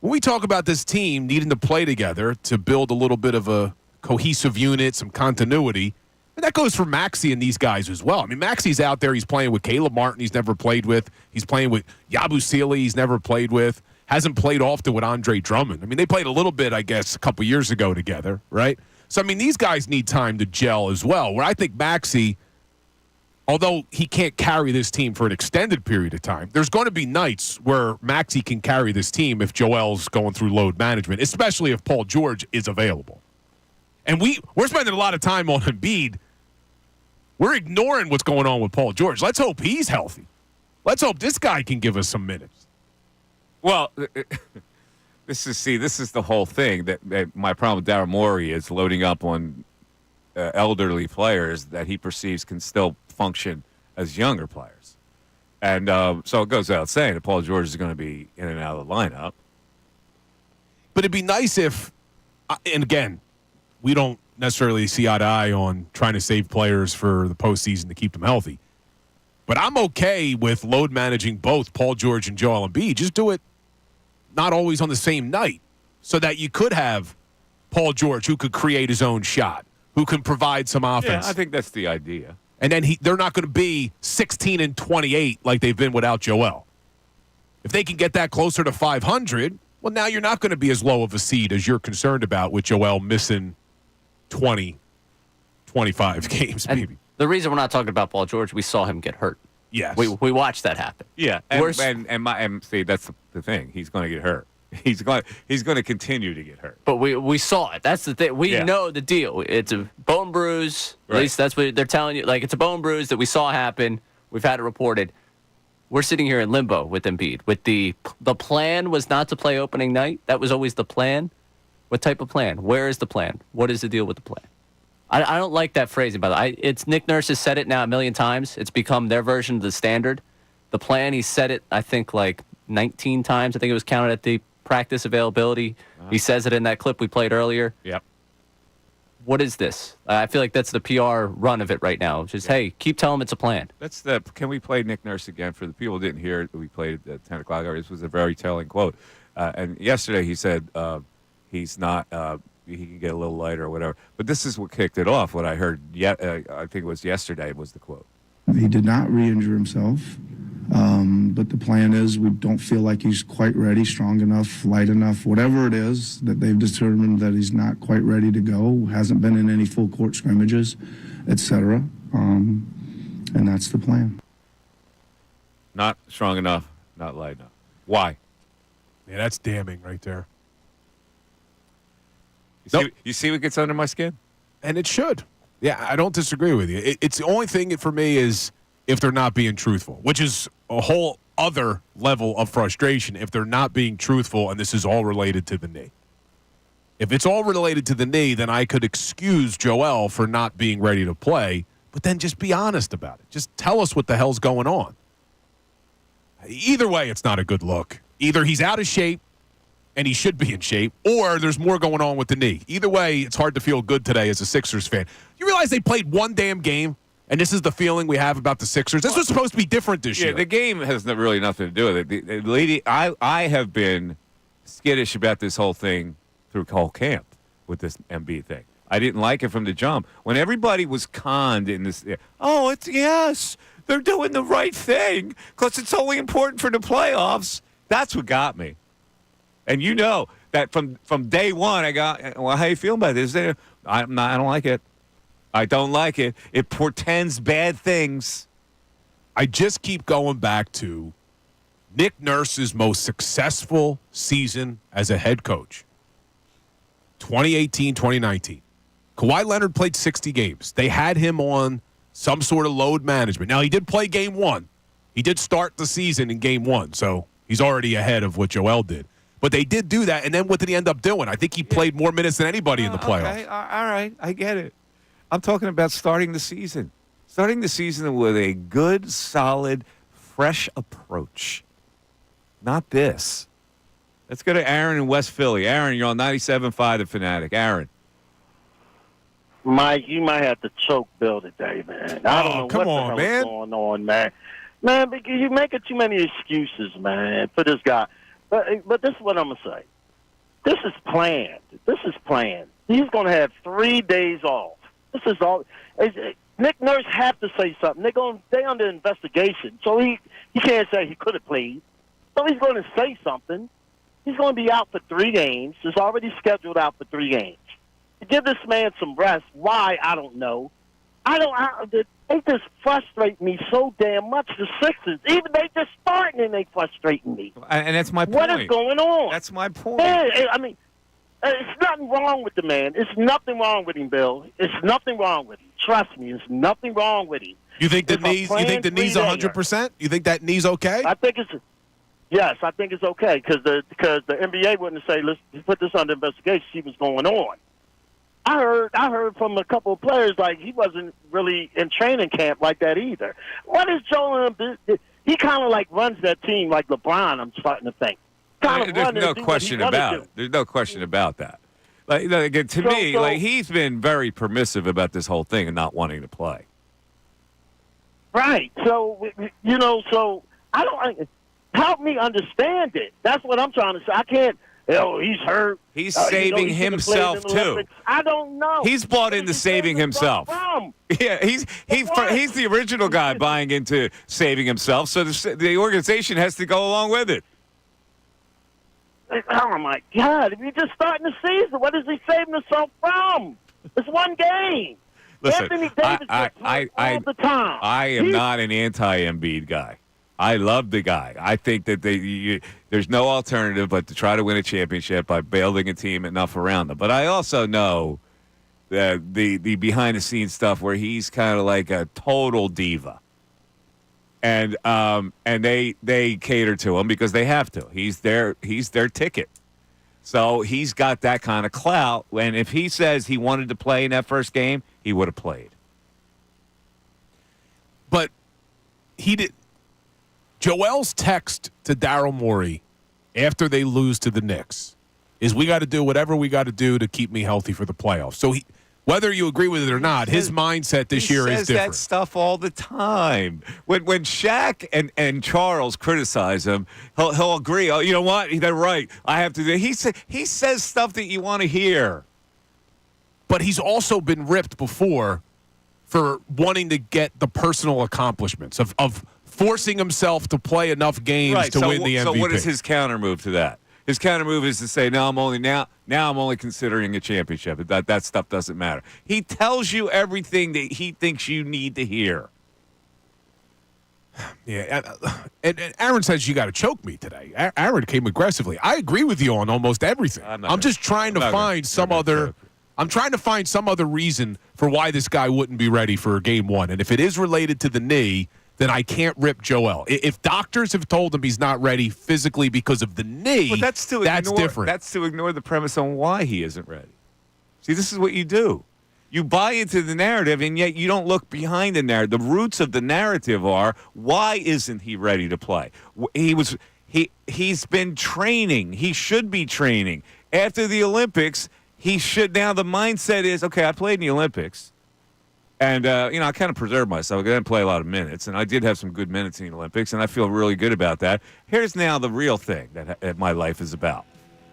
B: When we talk about this team needing to play together to build a little bit of a cohesive unit, some continuity, and that goes for Maxey and these guys as well. I mean, Maxey's out there. He's playing with Caleb Martin he's never played with. He's playing with Yabusele he's never played with. Hasn't played often with Andre Drummond. I mean, they played a little bit, I guess, a couple years ago together, right? So, I mean, these guys need time to gel as well, where I think Maxey, although he can't carry this team for an extended period of time, there's going to be nights where Maxey can carry this team if Joel's going through load management, especially if Paul George is available. And we're spending a lot of time on Embiid. We're ignoring what's going on with Paul George. Let's hope he's healthy. Let's hope this guy can give us some minutes.
A: Well, this is the whole thing. That my problem with Daryl Morey is loading up on elderly players that he perceives can still function as younger players. And so it goes without saying that Paul George is going to be in and out of the lineup.
B: But it'd be nice if, and again, we don't necessarily see eye to eye on trying to save players for the postseason to keep them healthy. But I'm okay with load managing both Paul George and Joel Embiid. Just do it not always on the same night so that you could have Paul George who could create his own shot, who can provide some offense.
A: Yeah, I think that's the idea.
B: And then they're not going to be 16 and 28 like they've been without Joel. If they can get that closer to 500, well, now you're not going to be as low of a seed as you're concerned about with Joel missing 20, 25 games,
C: And
B: maybe.
C: the reason we're not talking about Paul George, we saw him get hurt.
B: Yes.
C: We watched that happen.
A: Yeah, and see, that's the thing. He's going to get hurt. He's going to continue to get hurt.
C: But we saw it. That's the thing. We know the deal. It's a bone bruise. At least that's what they're telling you. Like, it's a bone bruise that we saw happen. We've had it reported. We're sitting here in limbo with Embiid. With the plan was not to play opening night. That was always the plan. What type of plan? Where is the plan? What is the deal with the plan? I don't like that phrasing, by the way. It's Nick Nurse has said it now a million times. It's become their version of the standard. The plan, he said it, I think, like 19 times. I think it was counted at the practice availability. He says it in that clip we played earlier.
A: Yep.
C: What is this? I feel like that's the PR run of it right now. Just, hey, keep telling them it's a plan.
A: Can we play Nick Nurse again? For the people who didn't hear it, we played it at 10 o'clock. This was a very telling quote. And yesterday he said he's not, he can get a little lighter or whatever. But this is what kicked it off. What I heard, I think it was yesterday, was the quote.
D: He did not re-injure himself, but the plan is we don't feel like he's quite ready, strong enough, light enough, whatever it is that they've determined that he's not quite ready to go, hasn't been in any full court scrimmages, etc. And that's the plan.
A: Not strong enough, not light enough. Why?
B: Yeah, that's damning right there.
A: You see what gets under my skin?
B: And it should. Yeah, I don't disagree with you. It's the only thing for me is if they're not being truthful, which is a whole other level of frustration if they're not being truthful and this is all related to the knee. If it's all related to the knee, then I could excuse Joel for not being ready to play, but then just be honest about it. Just tell us what the hell's going on. Either way, it's not a good look. Either he's out of shape and he should be in shape, or there's more going on with the knee. Either way, it's hard to feel good today as a Sixers fan. You realize they played one damn game, and this is the feeling we have about the Sixers? This was supposed to be different this year.
A: Yeah, the game has really nothing to do with it. The lady, I have been skittish about this whole thing through whole camp with this Embiid thing. I didn't like it from the jump. When everybody was conned in this, yes, they're doing the right thing because it's only important for the playoffs. That's what got me. And you know that from day one, I got, well, how you feeling about this? I don't like it. I don't like it. It portends bad things.
B: I just keep going back to Nick Nurse's most successful season as a head coach, 2018, 2019. Kawhi Leonard played 60 games. They had him on some sort of load management. Now, he did play game one. He did start the season in game one, so he's already ahead of what Joel did. But they did do that, and then what did he end up doing? I think he played more minutes than anybody in the playoffs.
A: Okay, all right, I get it. I'm talking about starting the season. Starting the season with a good, solid, fresh approach. Not this. Let's go to Aaron in West Philly. Aaron, you're on 97.5 The Fanatic. Aaron.
F: Mike, you might have to choke Bill today, man. I don't know
B: come
F: what the
B: on,
F: hell
B: man.
F: is going on, man. Man, because you're making too many excuses, man, for this guy. But this is what I'm going to say. This is planned. He's going to have 3 days off. This is all. Nick Nurse have to say something. They're under investigation, so he can't say he could have played. So he's going to say something. He's going to be out for 3 games. It's already scheduled out for 3 games. To give this man some rest, why, I don't know. They just frustrate me so damn much, the Sixers. Even they just starting and they frustrating me.
A: And that's my point.
F: What is going on?
A: That's my point.
F: Yeah, I mean, it's nothing wrong with the man. It's nothing wrong with him, Bill. It's nothing wrong with him. Trust me, it's nothing wrong with him.
B: You think the knee's 100%? You think that knee's okay?
F: Yes, I think it's okay because the NBA wouldn't say, let's put this under investigation, see what's going on. I heard from a couple of players like he wasn't really in training camp like that either. What is Joel Embiid? He kind of like runs that team like LeBron. I'm starting to think.
A: There's no question about it. There's no question about that. To me, he's been very permissive about this whole thing and not wanting to play.
F: Right. So so I don't help me understand it. That's what I'm trying to say. I can't. He's hurt.
A: He's saving himself too.
F: I don't know.
A: He's bought into saving himself. Yeah, he's the original guy buying into saving himself. So the organization has to go along with it.
F: Oh my God! If you're just starting the season, what is he saving himself from? It's one game.
A: Listen,
F: Anthony Davis all the time.
A: I am not an anti-Embiid guy. I love the guy. I think that there's no alternative but to try to win a championship by building a team enough around them. But I also know that the behind-the-scenes stuff where he's kind of like a total diva. And they cater to him because they have to. He's their ticket. So he's got that kind of clout. And if he says he wanted to play in that first game, he would have played.
B: But he did. Joel's text to Daryl Morey after they lose to the Knicks is, we got to do whatever we got to do to keep me healthy for the playoffs. So whether you agree with it or not, his mindset this year is different.
A: He says that stuff all the time. When Shaq and Charles criticize him, he'll agree. Oh, you know what? They're right. I have to do. He says stuff that you want to hear.
B: But he's also been ripped before for wanting to get the personal accomplishments of forcing himself to play enough games to win the MVP.
A: So what is his counter move to that? His counter move is to say, "No, I'm only considering a championship. That stuff doesn't matter." He tells you everything that he thinks you need to hear.
B: Yeah, and Aaron says you got to choke me today. Aaron came aggressively. I agree with you on almost everything. I'm just trying to find some other. I'm trying to find some other reason for why this guy wouldn't be ready for Game 1. And if it is related to the knee, then I can't rip Joel. If doctors have told him he's not ready physically because of the knee, that's different.
A: That's to ignore the premise on why he isn't ready. See, this is what you do. You buy into the narrative, and yet you don't look behind the narrative. The roots of the narrative are, why isn't he ready to play? He's been training. He should be training. After the Olympics, he should. Now the mindset is, okay, I played in the Olympics. And, I kind of preserved myself. I didn't play a lot of minutes, and I did have some good minutes in the Olympics, and I feel really good about that. Here's now the real thing that my life is about,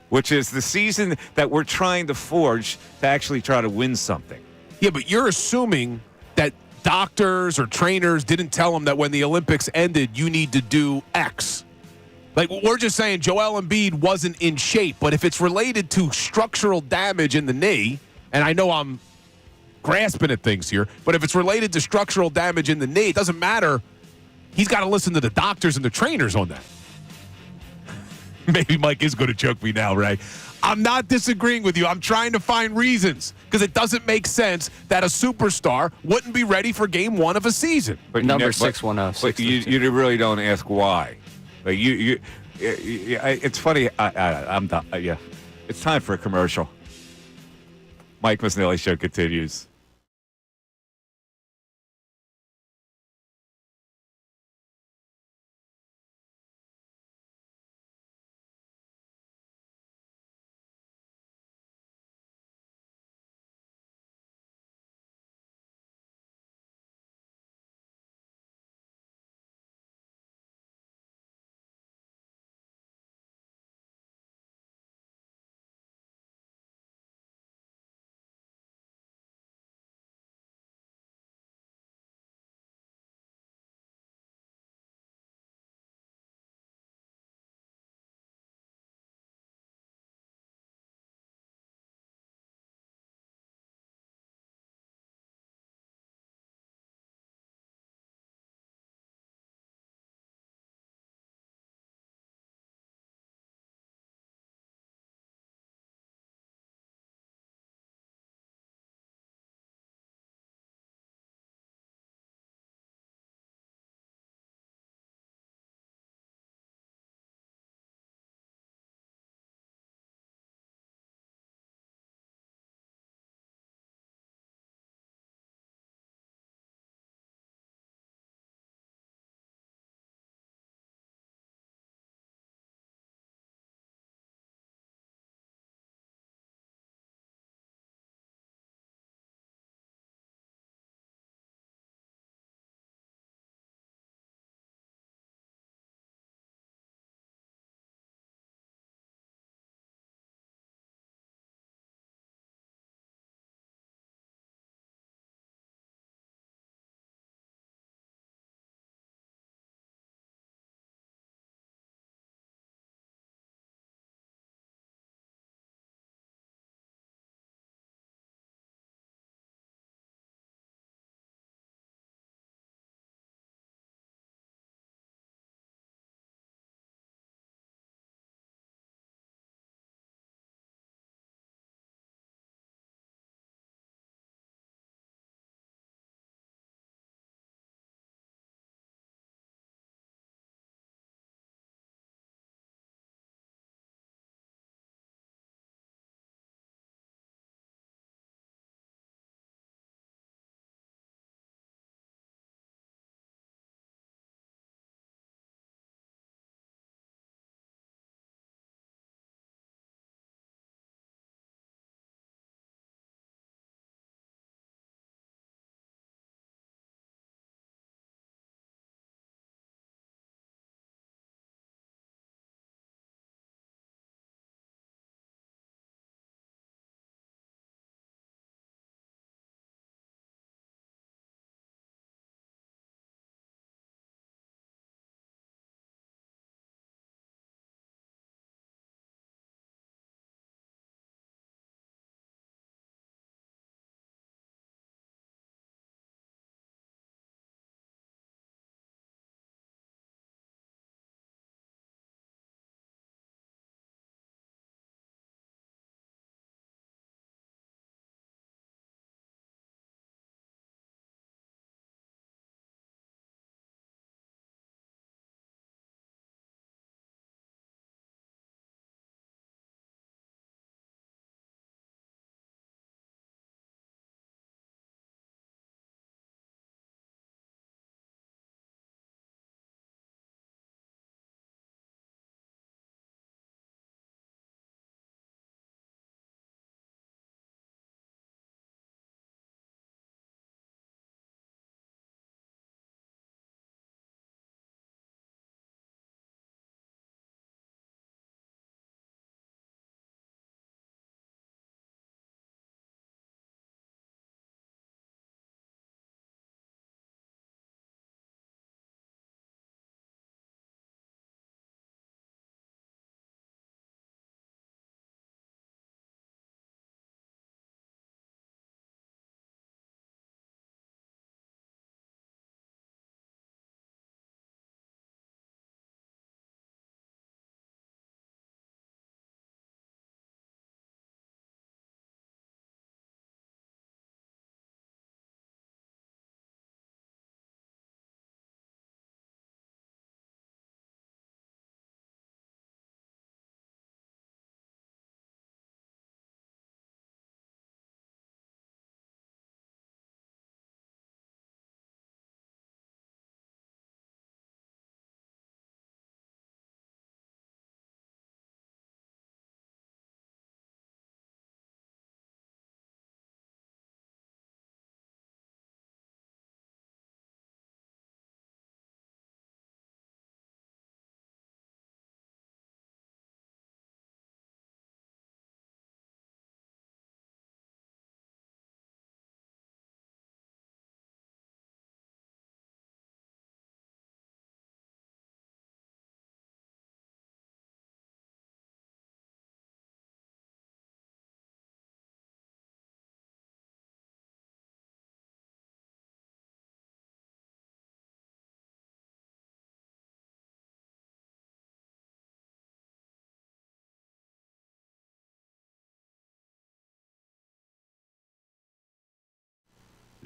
A: which is the season that we're trying to forge to actually try to win something.
B: Yeah, but you're assuming that doctors or trainers didn't tell him that when the Olympics ended, you need to do X. Like, we're just saying Joel Embiid wasn't in shape, but if it's related to structural damage in the knee, and I know I'm grasping at things here, but if it's related to structural damage in the knee, it doesn't matter. He's got to listen to the doctors and the trainers on that. Maybe Mike is going to choke me now, Ray. I'm not disagreeing with you. I'm trying to find reasons because it doesn't make sense that a superstar wouldn't be ready for Game 1 of a season.
A: But
C: number 610.
A: But you really don't ask why. Like it's funny. I'm done. Yeah, it's time for a commercial. Mike Missanelli Show continues.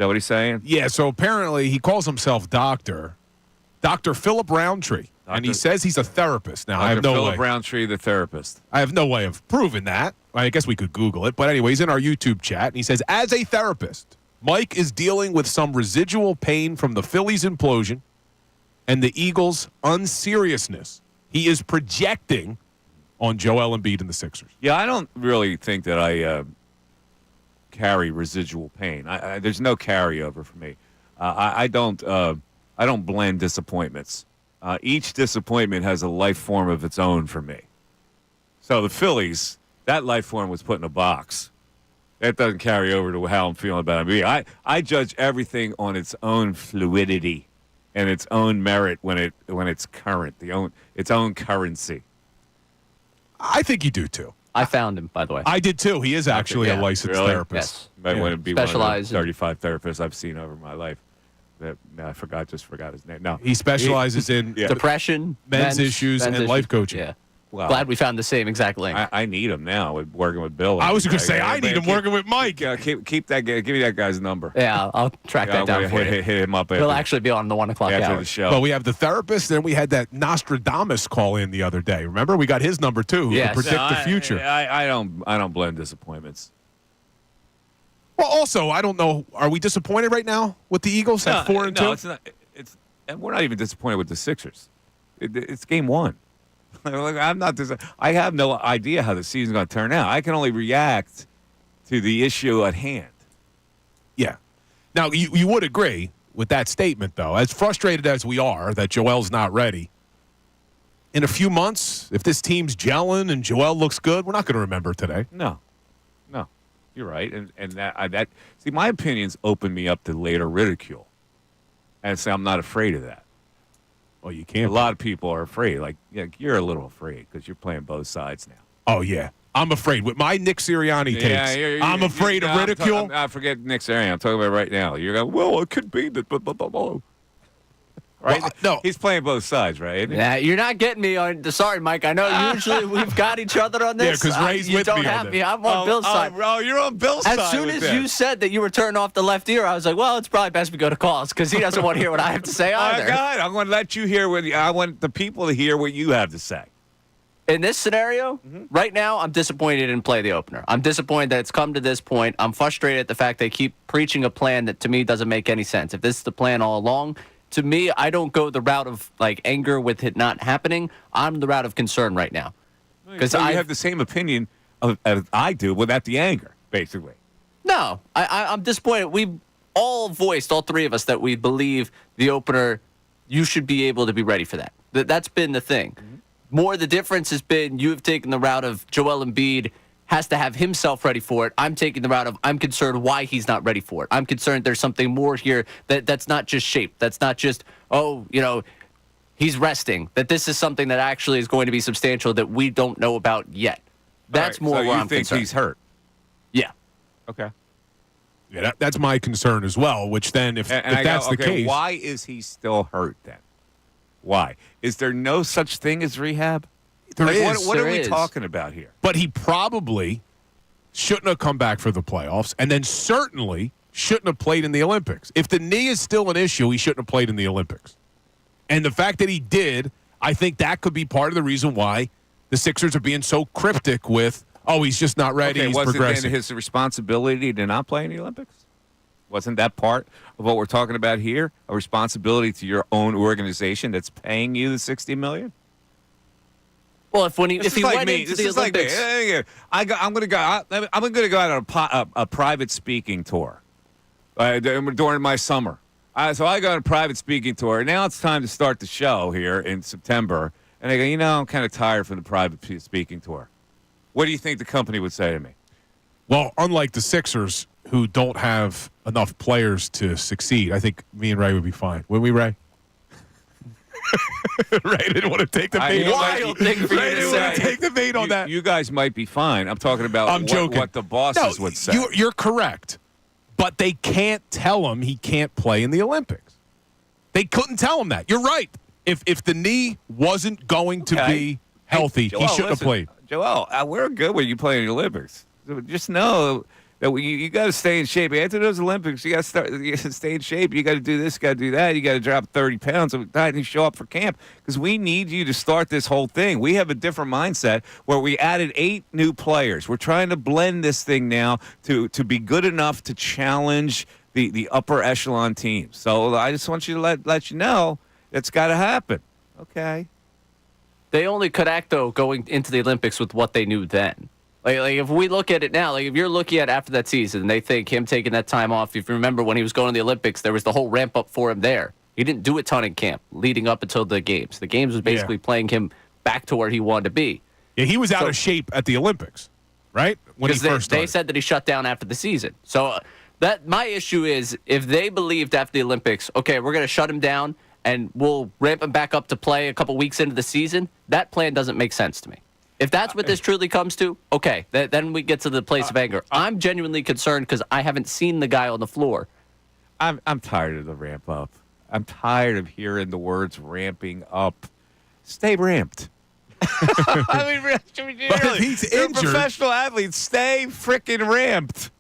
A: that what he's saying?
B: Yeah, so apparently he calls himself Dr. Philip Roundtree, and he says he's a therapist. Now, I have no
A: Philip
B: way.
A: Roundtree, the therapist.
B: I have no way of proving that. I guess we could Google it. But anyway, he's in our YouTube chat, and he says, as a therapist, Mike is dealing with some residual pain from the Phillies implosion and the Eagles' unseriousness. He is projecting on Joel Embiid and the Sixers.
A: Yeah, I don't really think that I carry residual pain. There's no carryover for me. I don't blend disappointments. Each disappointment has a life form of its own for me. So the Phillies, that life form was put in a box. That doesn't carry over to how I'm feeling about it. I judge everything on its own fluidity and its own merit when it's current, its own currency.
B: I think you do, too.
C: I found him, by the way.
B: I did, too. He is actually a licensed
A: Really?
B: therapist.
C: Yes.
A: Might want to be one of
C: Specialize
A: the
C: in-
A: 35 therapists I've seen over my life. I forgot his name. No,
B: He specializes in
A: Yeah.
C: Depression,
B: men's issues and life coaching.
C: Yeah.
A: Wow.
C: Glad we found the same exact link.
A: I need him now with working with Bill.
B: I was going to say, I need him working with Mike.
A: Yeah, keep that guy. Give me that guy's number.
C: Yeah, I'll track
A: Yeah,
C: that down
A: I'm
C: for
A: gonna
C: you.
A: hit him up
C: He'll
A: after,
C: actually be on the 1 o'clock
A: after
C: hour.
A: the show.
B: Well, we have the therapist, then we had that Nostradamus call in the other day. Remember? We got his number, too, who
C: Yes.
B: could predict the future.
A: I don't blend disappointments.
B: Well, also, I don't know. Are we disappointed right now with the Eagles at 4-2?
A: No, it's not. And we're not even disappointed with the Sixers. It's game one. I'm not. I have no idea how the season's going to turn out. I can only react to the issue at hand.
B: Yeah. Now, you would agree with that statement, though, as frustrated as we are that Joel's not ready. In a few months, if this team's gelling and Joel looks good, we're not going to remember today.
A: No, you're right. And that see, my opinions open me up to later ridicule, and so I'm not afraid of that.
B: Well, you
A: A
B: can't.
A: lot of people are afraid. Like, you're a little afraid because you're playing both sides now.
B: Oh, yeah. I'm afraid. With my Nick Sirianni takes, I'm afraid of ridicule.
A: I forget Nick Serianni. I'm talking about right now. You're going, well, it could be that. Right?
B: Well, no.
A: He's playing both sides, right?
C: Yeah, you're not getting me on. Sorry, Mike. I know usually we've got each other on this.
B: Yeah, 'cause Ray's
C: you
B: with
C: don't
B: me on
C: have
B: this.
C: me. I'm on Bill's side.
A: Oh, you're on Bill's side.
C: As soon
A: with
C: as
A: this.
C: you said that you were turning off the left ear, I was like, well, it's probably best we go to calls because he doesn't want to hear what I have to say either.
A: Oh, God, I'm going to let you hear I want the people to hear what you have to say.
C: In this scenario, right now, I'm disappointed in play the opener. I'm disappointed that it's come to this point. I'm frustrated at the fact they keep preaching a plan that to me doesn't make any sense. If this is the plan all along, to me, I don't go the route of like anger with it not happening. I'm the route of concern right now.
A: Because I have the same opinion as I do without the anger, basically.
C: No, I'm disappointed. We all voiced, all three of us, that we believe the opener, you should be able to be ready for that. That's been the thing. More the difference has been you have taken the route of Joel Embiid has to have himself ready for it. I'm taking the route of I'm concerned why he's not ready for it. I'm concerned there's something more here that's not just shape. That's not just, he's resting. That this is something that actually is going to be substantial that we don't know about yet. That's
A: All right,
C: more
A: so
C: where
A: you
C: I'm
A: think
C: concerned.
A: he's hurt?
C: Yeah.
A: Okay.
B: Yeah, that's my concern as well, which then, if
A: I
B: that's
A: go,
B: the
A: okay,
B: case.
A: why is he still hurt then? Why? Is there no such thing as rehab?
B: There
A: Like,
B: is.
A: What are
C: There
A: we
C: is.
A: talking about here?
B: But he probably shouldn't have come back for the playoffs, and then certainly shouldn't have played in the Olympics. If the knee is still an issue, he shouldn't have played in the Olympics. And the fact that he did, I think that could be part of the reason why the Sixers are being so cryptic with, oh, he's just not ready,
A: Okay,
B: he's
A: was it
B: progressing.
A: then his responsibility to not play in the Olympics? Wasn't that part of what we're talking about here? A responsibility to your own organization that's paying you the $60 million?
C: Well, if he went into the Olympics,
A: I'm going to go. I'm going to go out on a private speaking tour during my summer. So I go on a private speaking tour. Now it's time to start the show here in September, and I go. I'm kind of tired from the private speaking tour. What do you think the company would say to me?
B: Well, unlike the Sixers, who don't have enough players to succeed, I think me and Ray would be fine. Wouldn't we, Ray? Ray didn't want to take the bait.
C: wild thing for you
B: Ray
C: to
B: didn't want to
C: say.
B: take the bait on that.
A: You guys might be fine. I'm talking about
B: I'm joking.
A: what the bosses would say.
B: You're correct. But they can't tell him he can't play in the Olympics. They couldn't tell him that. You're right. If the knee wasn't going to be healthy,
A: Joel,
B: he shouldn't have
A: listen,
B: played.
A: Joel, we're good when you play in the Olympics. Just know that you got to stay in shape. After those Olympics, you got to stay in shape. You got to do this, got to do that. You got to drop 30 pounds and you show up for camp because we need you to start this whole thing. We have a different mindset where we added 8 new players. We're trying to blend this thing now to be good enough to challenge the upper echelon teams. So I just want you to let you know it's got to happen. Okay.
C: They only could act, though, going into the Olympics with what they knew then. Like if we look at it now, like if you're looking at after that season, they think him taking that time off. If you remember when he was going to the Olympics, there was the whole ramp up for him there. He didn't do a ton in camp leading up until the games. The games was basically playing him back to where he wanted to be.
B: Yeah, he was out of shape at the Olympics, right? When he first started.
C: They said that he shut down after the season. So that my issue is if they believed after the Olympics, okay, we're going to shut him down and we'll ramp him back up to play a couple weeks into the season, that plan doesn't make sense to me. If that's what this truly comes to, okay, then we get to the place of anger. I'm genuinely concerned because I haven't seen the guy on the floor.
A: I'm tired of the ramp up. I'm tired of hearing the words ramping up. Stay ramped. I mean,
B: if he's
A: you're
B: injured,
A: a professional athlete. Stay freaking ramped.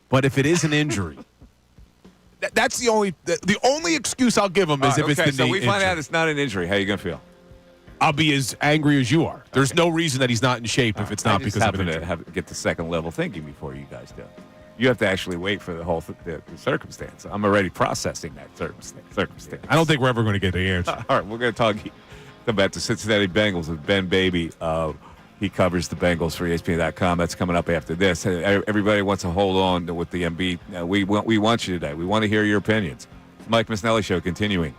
B: But if it is an injury, that's the only excuse I'll give him is if it's the knee
A: so we find
B: injury.
A: out it's not an injury. How are you gonna feel?
B: I'll be as angry as you are. There's no reason that he's not in shape if it's not because of an injury.
A: To get the second level thinking before you guys do. You have to actually wait for the whole the circumstance. I'm already processing that circumstance.
B: I don't think we're ever going to get the answer.
A: All right, we're going to come back to Cincinnati Bengals with Ben Baby. He covers the Bengals for ESPN.com. That's coming up after this. Everybody wants to hold on with the Embiid. We want you today. We want to hear your opinions. Mike Missanelli Show continuing.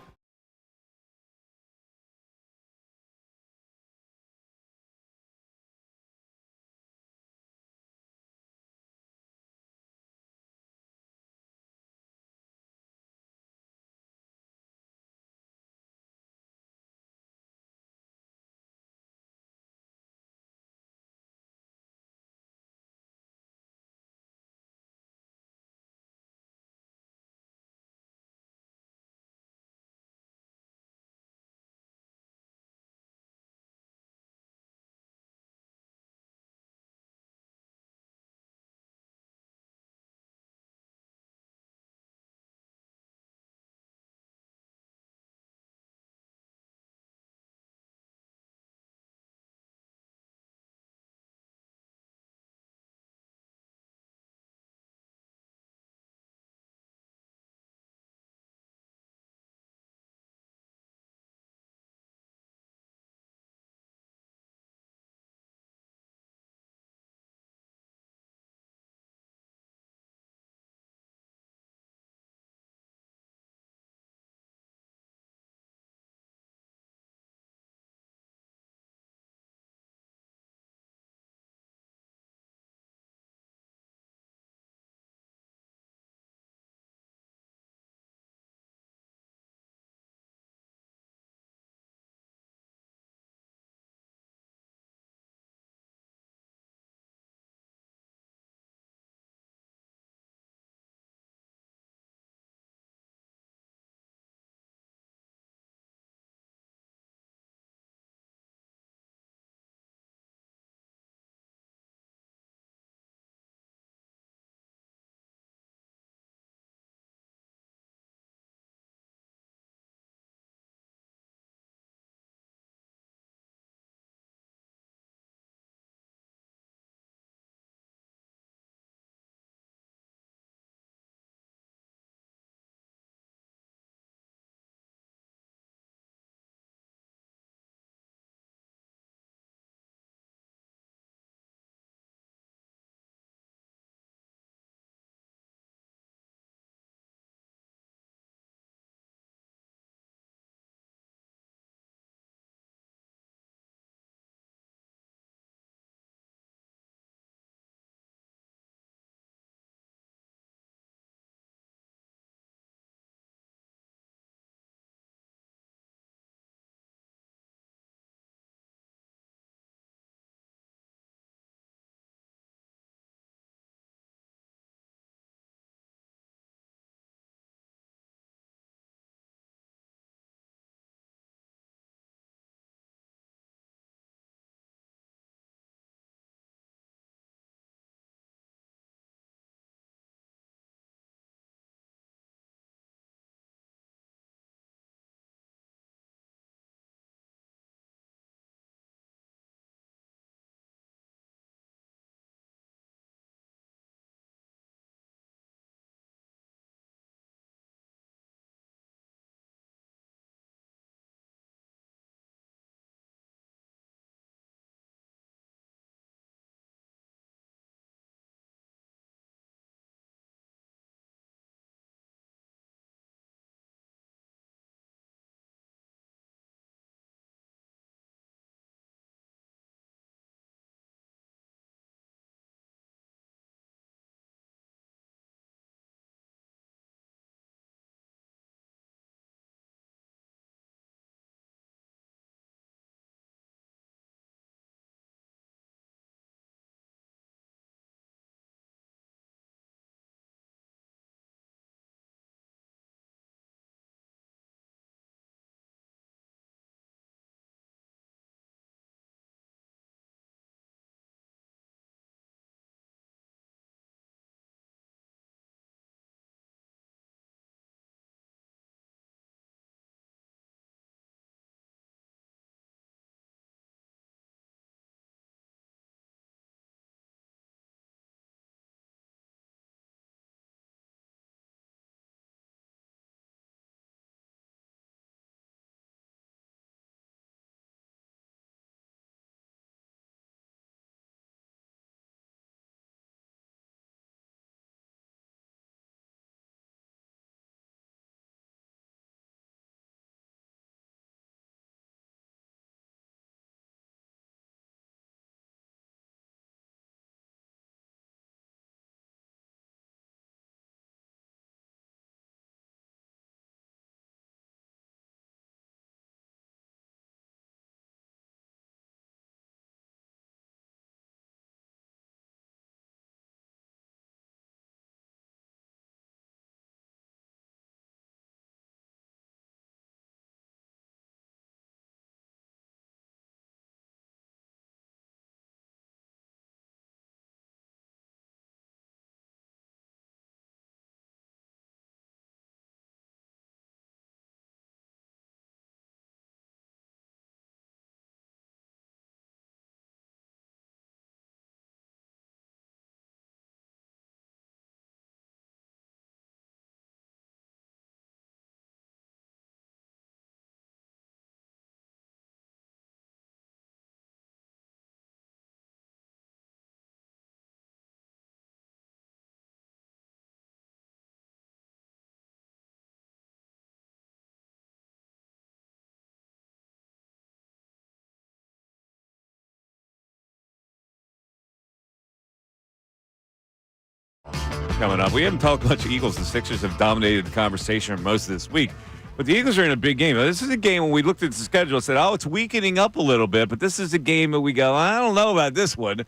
A: coming up. We haven't talked much Eagles. The Sixers have dominated the conversation most of this week. But the Eagles are in a big game. This is a game when we looked at the schedule and said, oh, it's weakening up a little bit. But this is a game that we go, I don't know about this one.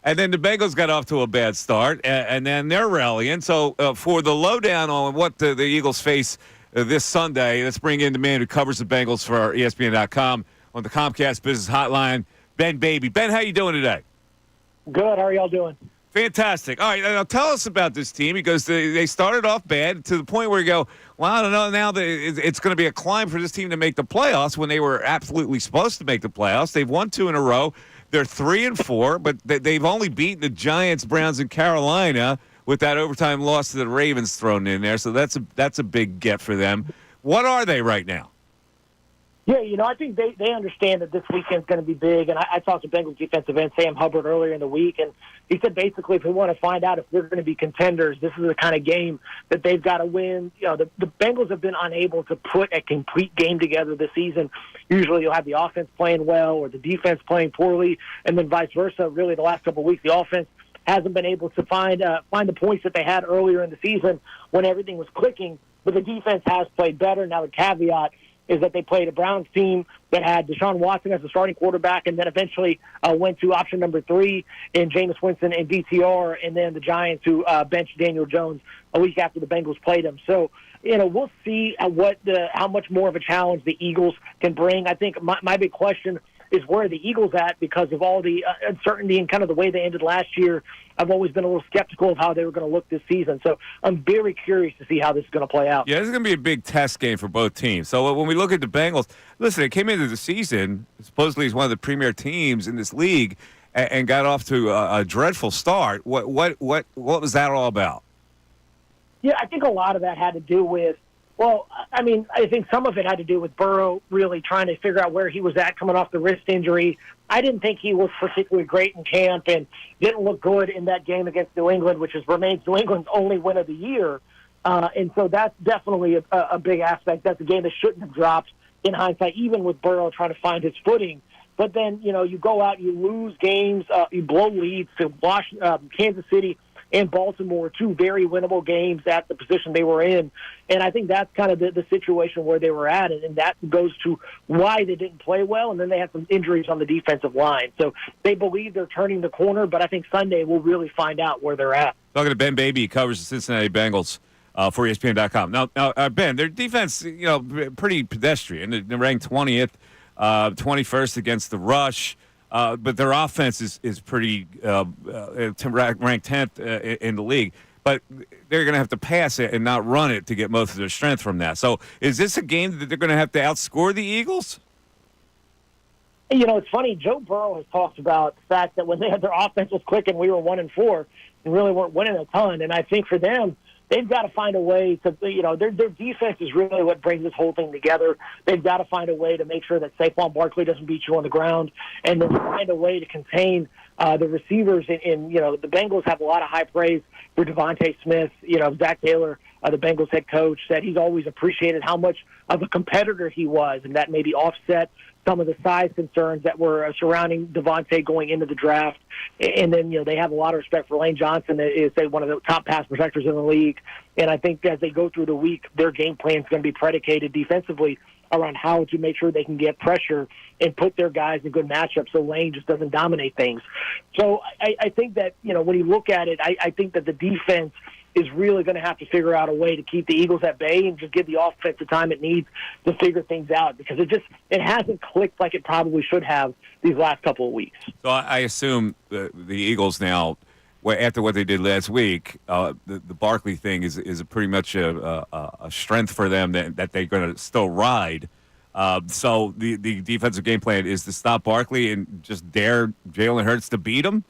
A: And then the Bengals got off to a bad start, and then they're rallying. So for the lowdown on what the Eagles face this Sunday, let's bring in the man who covers the Bengals for ESPN.com on the Comcast Business Hotline, Ben Baby. Ben, how you doing today?
H: Good. How are y'all doing?
A: Fantastic. All right, now tell us about this team because they started off bad to the point where you go, well, I don't know, now it's going to be a climb for this team to make the playoffs when they were absolutely supposed to make the playoffs. They've won 2 in a row. They're 3-4, but they've only beaten the Giants, Browns, and Carolina with that overtime loss to the Ravens thrown in there. So that's a big get for them. What are they right now?
H: Yeah, I think they understand that this weekend's going to be big. And I talked to Bengals defensive end Sam Hubbard earlier in the week, and he said basically if we want to find out if they're going to be contenders, this is the kind of game that they've got to win. The Bengals have been unable to put a complete game together this season. Usually you'll have the offense playing well or the defense playing poorly, and then vice versa. Really, the last couple of weeks, the offense hasn't been able to find the points that they had earlier in the season when everything was clicking. But the defense has played better. Now the caveat is that they played a Browns team that had Deshaun Watson as the starting quarterback and then eventually went to option number 3 in Jameis Winston and DTR, and then the Giants who benched Daniel Jones a week after the Bengals played him. So, we'll see how much more of a challenge the Eagles can bring. I think my big question is where are the Eagles at because of all the uncertainty and kind of the way they ended last year. I've always been a little skeptical of how they were going to look this season. So I'm very curious to see how this is going to play out.
A: Yeah, this is going to be a big test game for both teams. So when we look at the Bengals, listen, they came into the season supposedly as one of the premier teams in this league and got off to a dreadful start. What was that all about?
H: Yeah, I think a lot of that had to do with, I think some of it had to do with Burrow really trying to figure out where he was at coming off the wrist injury. I didn't think he was particularly great in camp and didn't look good in that game against New England, which remains New England's only win of the year. And so that's definitely a big aspect. That's a game that shouldn't have dropped in hindsight, even with Burrow trying to find his footing. But then, you go out, you lose games, you blow leads to Kansas City and Baltimore, 2 very winnable games at the position they were in. And I think that's kind of the situation where they were at, and that goes to why they didn't play well, and then they had some injuries on the defensive line. So they believe they're turning the corner, but I think Sunday we'll really find out where they're at.
A: Talking to Ben Baby, covers the Cincinnati Bengals for ESPN.com. Now, Ben, their defense, pretty pedestrian. They're ranked 20th, 21st against the rush. But their offense is pretty ranked 10th in the league. But they're going to have to pass it and not run it to get most of their strength from that. So is this a game that they're going to have to outscore the Eagles?
H: It's funny. Joe Burrow has talked about the fact that when they had their offense was clicking, we were 1-4 and really weren't winning a ton. And I think for them, they've got to find a way to, their defense is really what brings this whole thing together. They've got to find a way to make sure that Saquon Barkley doesn't beat you on the ground, and then find a way to contain the receivers. And the Bengals have a lot of high praise for Devontae Smith. Zach Taylor, the Bengals head coach, said he's always appreciated how much of a competitor he was, and that maybe offset some of the size concerns that were surrounding Devontae going into the draft. And then, they have a lot of respect for Lane Johnson, is one of the top pass protectors in the league. And I think as they go through the week, their game plan is going to be predicated defensively around how to make sure they can get pressure and put their guys in good matchups so Lane just doesn't dominate things. So I think that, when you look at it, I think that the defense is really going to have to figure out a way to keep the Eagles at bay and just give the offense the time it needs to figure things out, because it hasn't clicked like it probably should have these last couple of weeks.
A: So I assume the Eagles now, after what they did last week, the Barkley thing is pretty much a strength for them that they're going to still ride. So the defensive game plan is to stop Barkley and just dare Jalen Hurts to beat him?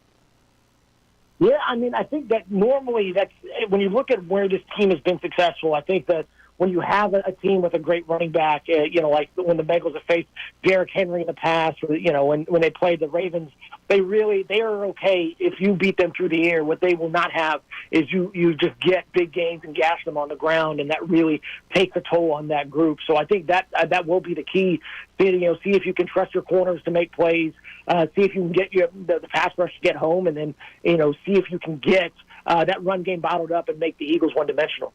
H: Yeah, I think that normally that's when you look at where this team has been successful. I think that when you have a team with a great running back, like when the Bengals have faced Derrick Henry in the past, or, when they played the Ravens, they are okay if you beat them through the air. What they will not have is you just get big gains and gash them on the ground, and that really takes a toll on that group. So I think that will be the key. See if you can trust your corners to make plays. See if you can get the pass rush to get home, and then see if you can get that run game bottled up and make the Eagles one-dimensional.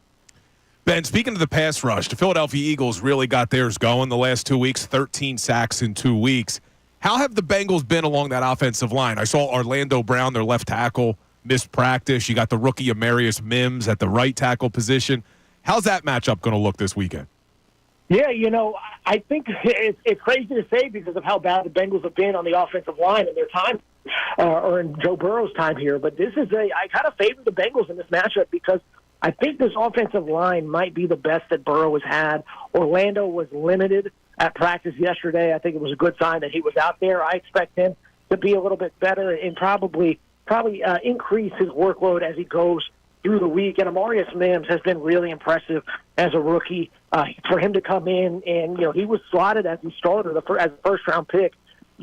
B: Ben, speaking of the pass rush, the Philadelphia Eagles really got theirs going the last 2 weeks, 13 sacks in 2 weeks. How have the Bengals been along that offensive line? I saw Orlando Brown, their left tackle, missed practice. You got the rookie Amarius Mims at the right tackle position. How's that matchup going to look this weekend?
H: Yeah, I think it's crazy to say because of how bad the Bengals have been on the offensive line in their time, or in Joe Burrow's time here. But I kind of favor the Bengals in this matchup because I think this offensive line might be the best that Burrow has had. Orlando was limited at practice yesterday. I think it was a good sign that he was out there. I expect him to be a little bit better and probably increase his workload as he goes through the week. And Amarius Mims has been really impressive as a rookie. For him to come in and, he was slotted as the starter, as a first-round pick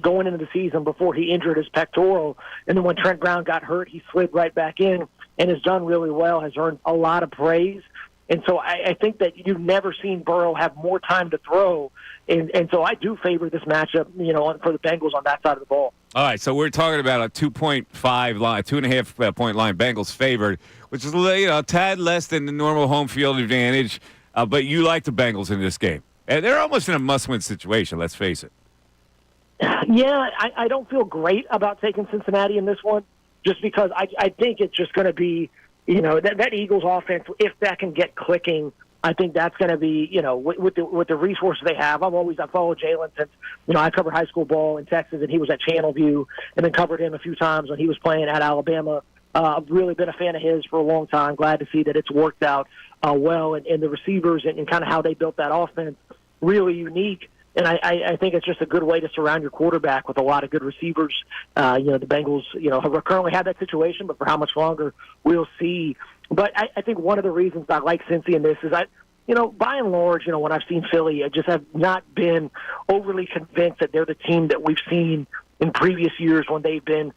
H: going into the season before he injured his pectoral. And then when Trent Brown got hurt, he slid right back in and has done really well, has earned a lot of praise. And so I think that you've never seen Burrow have more time to throw. And so I do favor this matchup, for the Bengals on that side of the ball.
A: All right, so we're talking about a 2.5 line, 2.5 point line, Bengals favored, which is a tad less than the normal home field advantage. But you like the Bengals in this game. And they're almost in a must-win situation, let's face it.
H: Yeah, I don't feel great about taking Cincinnati in this one just because I think it's just going to be, that Eagles offense, if that can get clicking, I think that's going to be, with the resources they have. I've followed Jalen since, I covered high school ball in Texas, and he was at Channelview, and then covered him a few times when he was playing at Alabama. I've really been a fan of his for a long time. Glad to see that it's worked out well, and the receivers and kind of how they built that offense, really unique. And I think it's just a good way to surround your quarterback with a lot of good receivers. The Bengals, have currently had that situation, but for how much longer, we'll see. But I think one of the reasons I like Cincy in this is by and large, when I've seen Philly, I just have not been overly convinced that they're the team that we've seen in previous years when they've been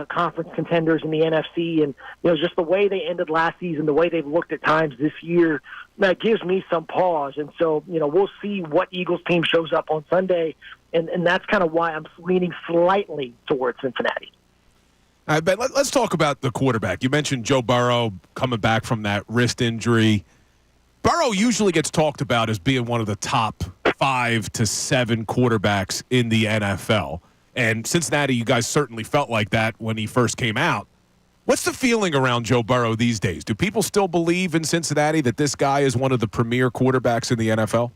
H: conference contenders in the NFC. And, just the way they ended last season, the way they've looked at times this year, that gives me some pause. And so, we'll see what Eagles team shows up on Sunday. And that's kind of why I'm leaning slightly towards Cincinnati.
B: All right, Ben, let's talk about the quarterback. You mentioned Joe Burrow coming back from that wrist injury. Burrow usually gets talked about as being one of the top 5 to 7 quarterbacks in the NFL. And Cincinnati, you guys certainly felt like that when he first came out. What's the feeling around Joe Burrow these days? Do people still believe in Cincinnati that this guy is one of the premier quarterbacks in the NFL?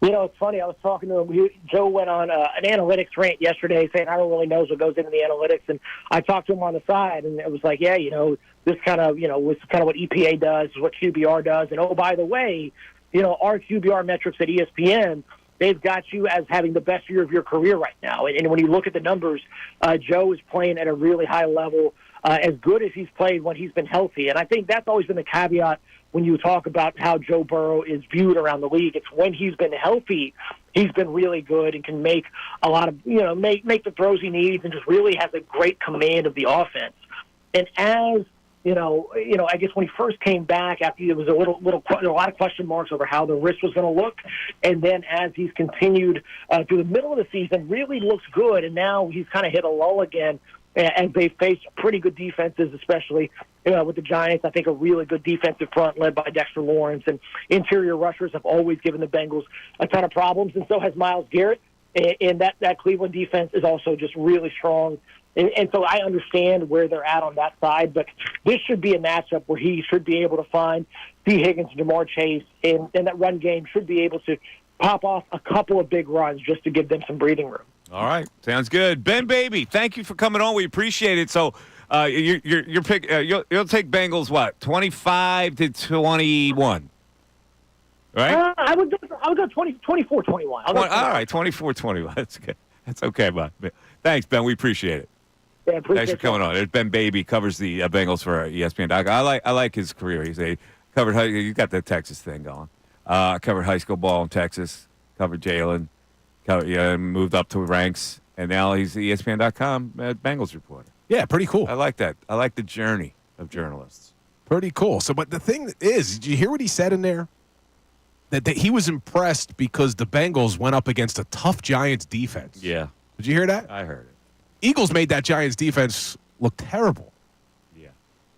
H: It's funny. I was talking to him. Joe went on an analytics rant yesterday saying, I don't really know what goes into the analytics. And I talked to him on the side, and it was like, yeah, this kind of, was kind of what EPA does, what QBR does. And, oh, by the way, our QBR metrics at ESPN, they've got you as having the best year of your career right now. And when you look at the numbers, Joe is playing at a really high level, as good as he's played when he's been healthy. And I think that's always been the caveat when you talk about how Joe Burrow is viewed around the league. It's when he's been healthy, he's been really good and can make a lot of, make the throws he needs and just really has a great command of the offense. And as, I guess when he first came back after there was a lot of question marks over how the wrist was going to look. And then as he's continued through the middle of the season, really looks good. And now he's kind of hit a lull again. And they faced pretty good defenses, especially with the Giants. I think a really good defensive front led by Dexter Lawrence, and interior rushers have always given the Bengals a ton of problems, and so has Myles Garrett. And that Cleveland defense is also just really strong. And so I understand where they're at on that side, but this should be a matchup where he should be able to find T. Higgins, Jamar Chase, and that run game should be able to pop off a couple of big runs just to give them some breathing room.
A: All right, sounds good. Ben Baby, thank you for coming on. We appreciate it. So your pick, you'll take Bengals what, 25-21, right?
H: I would go 24-21.
A: All right, 24-21. That's good. That's okay, bud. Thanks, Ben. We appreciate it.
H: Yeah,
A: thanks for coming on. There's Ben Baby, covers the Bengals for ESPN. I like his career. He's got the Texas thing going. Covered high school ball in Texas. Covered Jalen. Moved up to ranks, and now he's the ESPN.com Bengals reporter.
B: Yeah, pretty cool.
A: I like that. I like the journey of journalists.
B: Pretty cool. So, but the thing is, did you hear what he said in there? That he was impressed because the Bengals went up against a tough Giants defense.
A: Yeah.
B: Did you hear that?
A: I heard it.
B: Eagles made that Giants defense look terrible.
A: Yeah.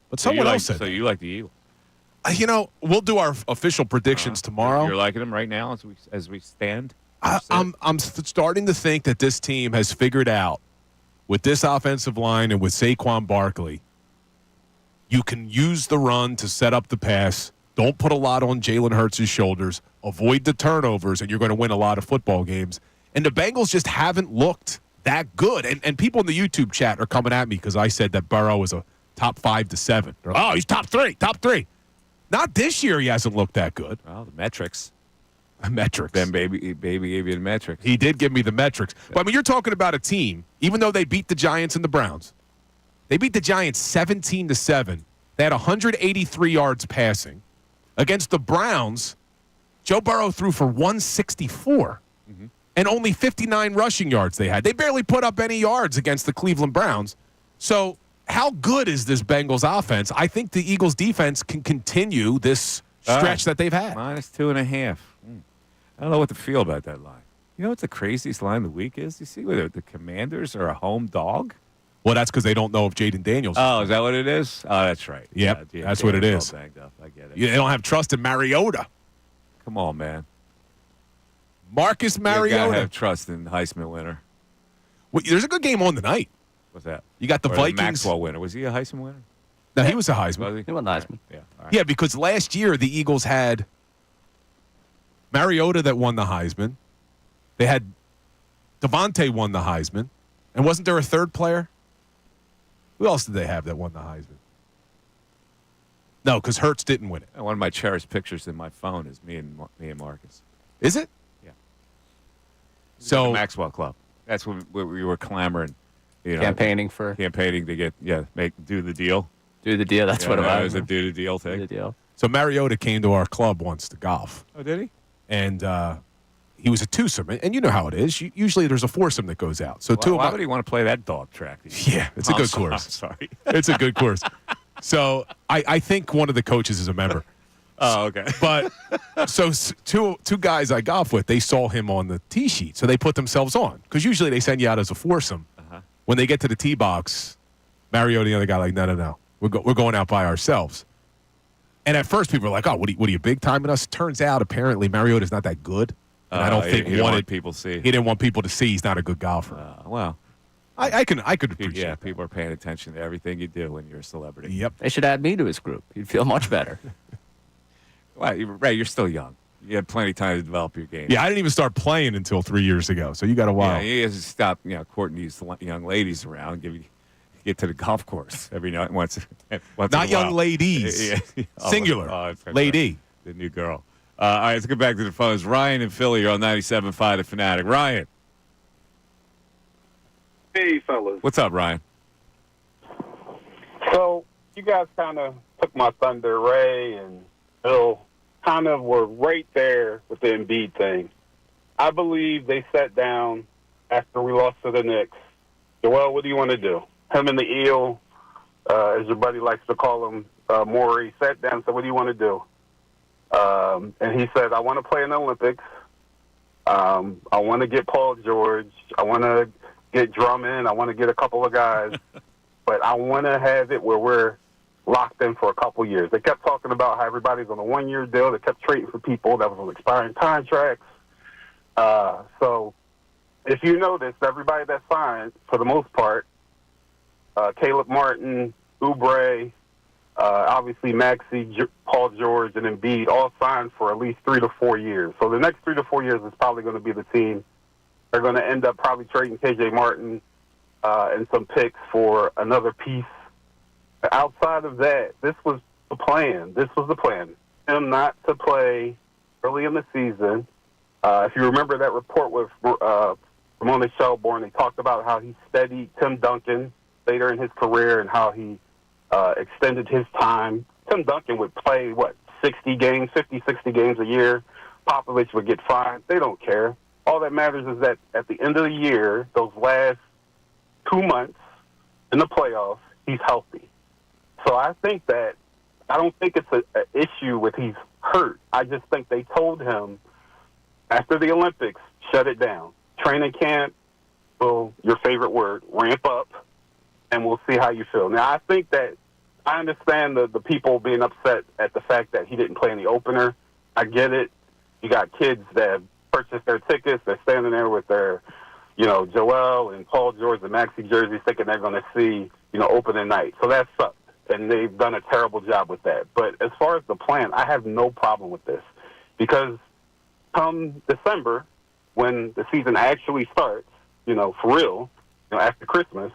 B: But someone else said
A: So you like the Eagles?
B: We'll do our official predictions tomorrow.
A: You're liking them right now as we stand?
B: I'm starting to think that this team has figured out, with this offensive line and with Saquon Barkley, you can use the run to set up the pass. Don't put a lot on Jalen Hurts' shoulders. Avoid the turnovers, and you're going to win a lot of football games. And the Bengals just haven't looked that good. And people in the YouTube chat are coming at me because I said that Burrow is a top 5 to 7. They're like, he's top 3. Not this year he hasn't looked that good.
A: Well, the metrics.
B: Metrics.
A: Ben baby gave you the metrics.
B: He did give me the metrics. But, I mean, you're talking about a team, even though they beat the Giants and the Browns, they beat the Giants 17-7. They had 183 yards passing. Against the Browns, Joe Burrow threw for 164 and only 59 rushing yards they had. They barely put up any yards against the Cleveland Browns. So how good is this Bengals offense? I think the Eagles defense can continue this stretch that they've had.
A: -2.5. I don't know what to feel about that line. You know what the craziest line of the week is? You see where the Commanders are a home dog?
B: Well, that's because they don't know if Jaden Daniels.
A: Oh, is that what it is? Oh, that's right.
B: Yep, that's what it is.
A: All banged up. I get it.
B: They don't have trust in Mariota.
A: Come on, man.
B: Marcus Mariota.
A: You gotta have trust in Heisman winner.
B: Well, there's a good game on tonight.
A: What's that?
B: You got the
A: Or
B: Vikings.
A: Maxwell winner. Was he a Heisman winner?
B: No, he was a Heisman.
A: Was
C: He won the Heisman.
A: Yeah. All right.
B: Yeah, because last year the Eagles had Mariota that won the Heisman. They had Devontae won the Heisman. And wasn't there a third player? Who else did they have that won the Heisman? No, because Hurts didn't win it.
A: One of my cherished pictures in my phone is me and Marcus.
B: Is it?
A: Yeah.
B: So
A: The Maxwell Club. That's when we were clamoring,
C: Campaigning
A: to get do the deal.
C: do the deal. That's what it
A: was
C: was.
A: a do the deal
C: Do
A: thing.
C: the deal.
B: So Mariota came to our club once to golf.
A: Oh, did he?
B: And he was a twosome. And you know how it is. Usually there's a foursome that goes out. So
A: Why would he want to play that dog track?
B: Yeah, it's a good course.
A: I'm sorry.
B: It's a good course. So I think one of the coaches is a member.
A: Oh, okay.
B: But so two guys I golf with, they saw him on the tee sheet, so they put themselves on because usually they send you out as a foursome. When they get to the tee box, Mario and the other guy like, no, we're going out by ourselves. And at first people were like, oh, what are you big timing us? Turns out apparently Mariota's not that good. And I don't think
A: he didn't want people to see.
B: He didn't want people to see he's not a good golfer.
A: Well,
B: I could appreciate.
A: yeah,
B: that.
A: people are paying attention to everything you do when you're a celebrity.
B: Yep.
C: They should add me to his group. You'd feel much better.
A: Well, you're still young. You had plenty of time to develop your game.
B: Yeah, I didn't even start playing until 3 years ago, so you got a while.
A: Yeah, he has to stop, courting these young ladies around. Get to the golf course every night once in a
B: Not young
A: while.
B: ladies.
A: Yeah.
B: Singular.
A: that's right.
B: Lady.
A: The new girl. All right, let's get back to the phones. Ryan in Philly, you're on 97.5 The Fanatic. Ryan.
I: Hey, fellas.
A: What's up, Ryan?
I: So you guys kind of took my thunder. Ray and Bill kind of were right there with the Embiid thing. I believe they sat down after we lost to the Knicks. Joel, what do you want to do? Him and the eel, as your buddy likes to call him, Maury, sat down and said, what do you want to do? And he said, I want to play in the Olympics. I want to get Paul George. I want to get Drummond. I want to get a couple of guys. But I want to have it where we're locked in for a couple years. They kept talking about how everybody's on a one-year deal. They kept trading for people that was on expiring contracts. So if you notice, everybody that signed, for the most part, Caleb Martin, Oubre, obviously Maxey, Paul George, and Embiid all signed for at least 3 to 4 years. So the next 3 to 4 years is probably going to be the team. They're going to end up probably trading KJ Martin and some picks for another piece. Outside of that, this was the plan. Him not to play early in the season. If you remember that report with Ramona Shelburne, they talked about how he studied Tim Duncan later in his career and how he extended his time. Tim Duncan would play, 60 games a year. Popovich would get fined. They don't care. All that matters is that at the end of the year, those last 2 months in the playoffs, he's healthy. So I don't think it's an issue with he's hurt. I just think they told him after the Olympics, shut it down. Training camp, well, your favorite word, ramp up, and we'll see how you feel. Now, I think that I understand the people being upset at the fact that he didn't play in the opener. I get it. You got kids that have purchased their tickets. They're standing there with their, Joel and Paul George and Maxey jerseys thinking they're going to see, opening night. So that sucked. And they've done a terrible job with that. But as far as the plan, I have no problem with this. Because come December, when the season actually starts, for real, after Christmas,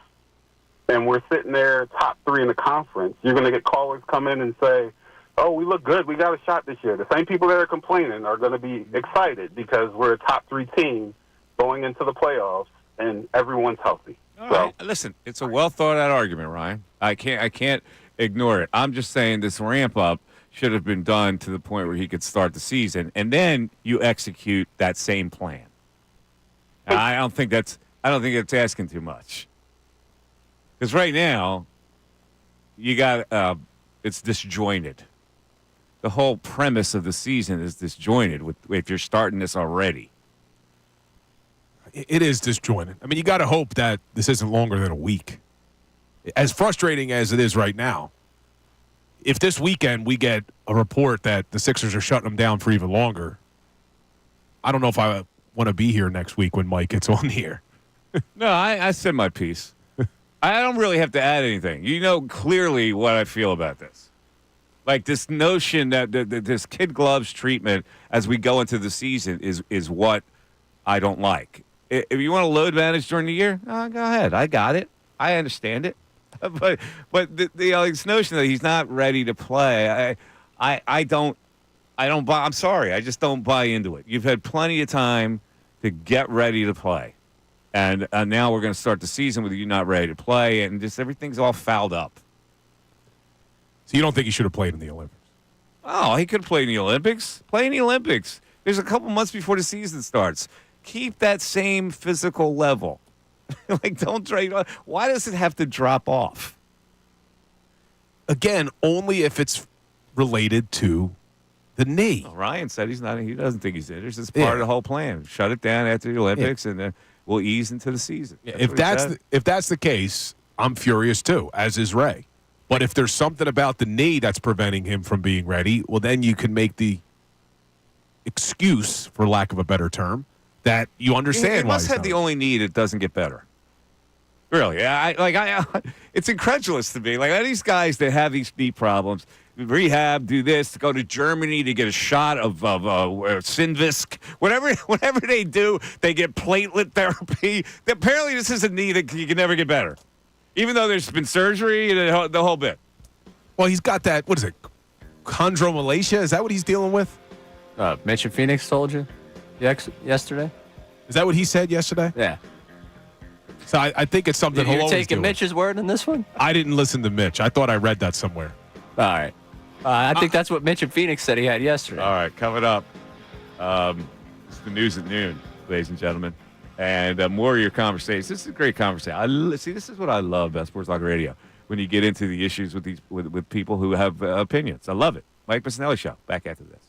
I: and we're sitting there top 3 in the conference, you're going to get callers come in and say, oh, we look good. We got a shot this year. The same people that are complaining are going to be excited because we're a top 3 team going into the playoffs, and everyone's healthy.
A: All right. Listen, it's a well thought out argument, Ryan. I can't ignore it. I'm just saying this ramp up should have been done to the point where he could start the season, and then you execute that same plan. I don't think it's asking too much. Because right now, you got it's disjointed. The whole premise of the season is disjointed if you're starting this already.
B: It is disjointed. I mean, you got to hope that this isn't longer than a week. As frustrating as it is right now, if this weekend we get a report that the Sixers are shutting them down for even longer, I don't know if I want to be here next week when Mike gets on the air.
A: No, I said my piece. I don't really have to add anything. You know clearly what I feel about this. Like this notion that this kid gloves treatment as we go into the season is what I don't like. If you want to load manage during the year, go ahead. I got it. I understand it. But this notion that he's not ready to play, I don't buy. I'm sorry. I just don't buy into it. You've had plenty of time to get ready to play. And now we're going to start the season with you not ready to play, and just everything's all fouled up.
B: So you don't think he should have played in the Olympics?
A: Oh, he could play in the Olympics. Play in the Olympics. There's a couple months before the season starts. Keep that same physical level. Don't try. Why does it have to drop off?
B: Again, only if it's related to the knee.
A: Well, Ryan said he doesn't think he's injured. It's part of the whole plan. Shut it down after the Olympics, and then we'll ease into the season.
B: If that's the case, I'm furious too, as is Ray. But if there's something about the knee that's preventing him from being ready, well, then you can make the excuse, for lack of a better term, that you understand.
A: It must have the only need. It doesn't get better. Really, it's incredulous to me. Like these guys that have these knee problems, rehab, do this, to go to Germany to get a shot of Synvisc, whatever they do, they get platelet therapy. Apparently, this is a knee that you can never get better, even though there's been surgery and the whole bit.
B: Well, he's got that. What is it? Chondromalacia? Is that what he's dealing with?
C: Mitch and Phoenix told you yesterday.
B: Is that what he said yesterday?
C: Yeah.
B: So I think it's something.
C: You're taking Mitch's word in this one?
B: I didn't listen to Mitch. I thought I read that somewhere.
C: All right. I think that's what Mitch and Phoenix said he had yesterday.
A: All right, coming up. It's the news at noon, ladies and gentlemen. And more of your conversations. This is a great conversation. This is what I love about Sports Talk Radio, when you get into the issues with people who have opinions. I love it. Mike Missanelli Show. Back after this.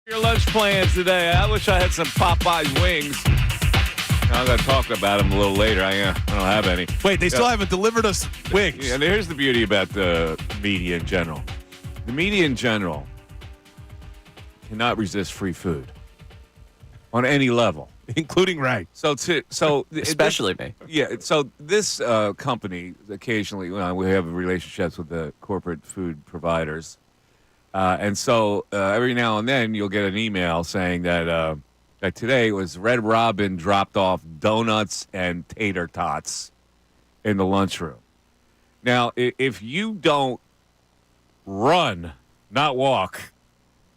A: Your lunch plans today. I wish I had some Popeyes wings. I'm going to talk about them a little later. I don't have any.
B: Wait, they still haven't delivered us wings.
A: Yeah, and here's the beauty about the media in general. The media in general cannot resist free food on any level,
B: including Ray.
C: Especially me.
A: Yeah. So this company occasionally we have relationships with the corporate food providers, and so every now and then you'll get an email saying that that today was Red Robin dropped off donuts and tater tots in the lunchroom. Now, if you don't run, not walk,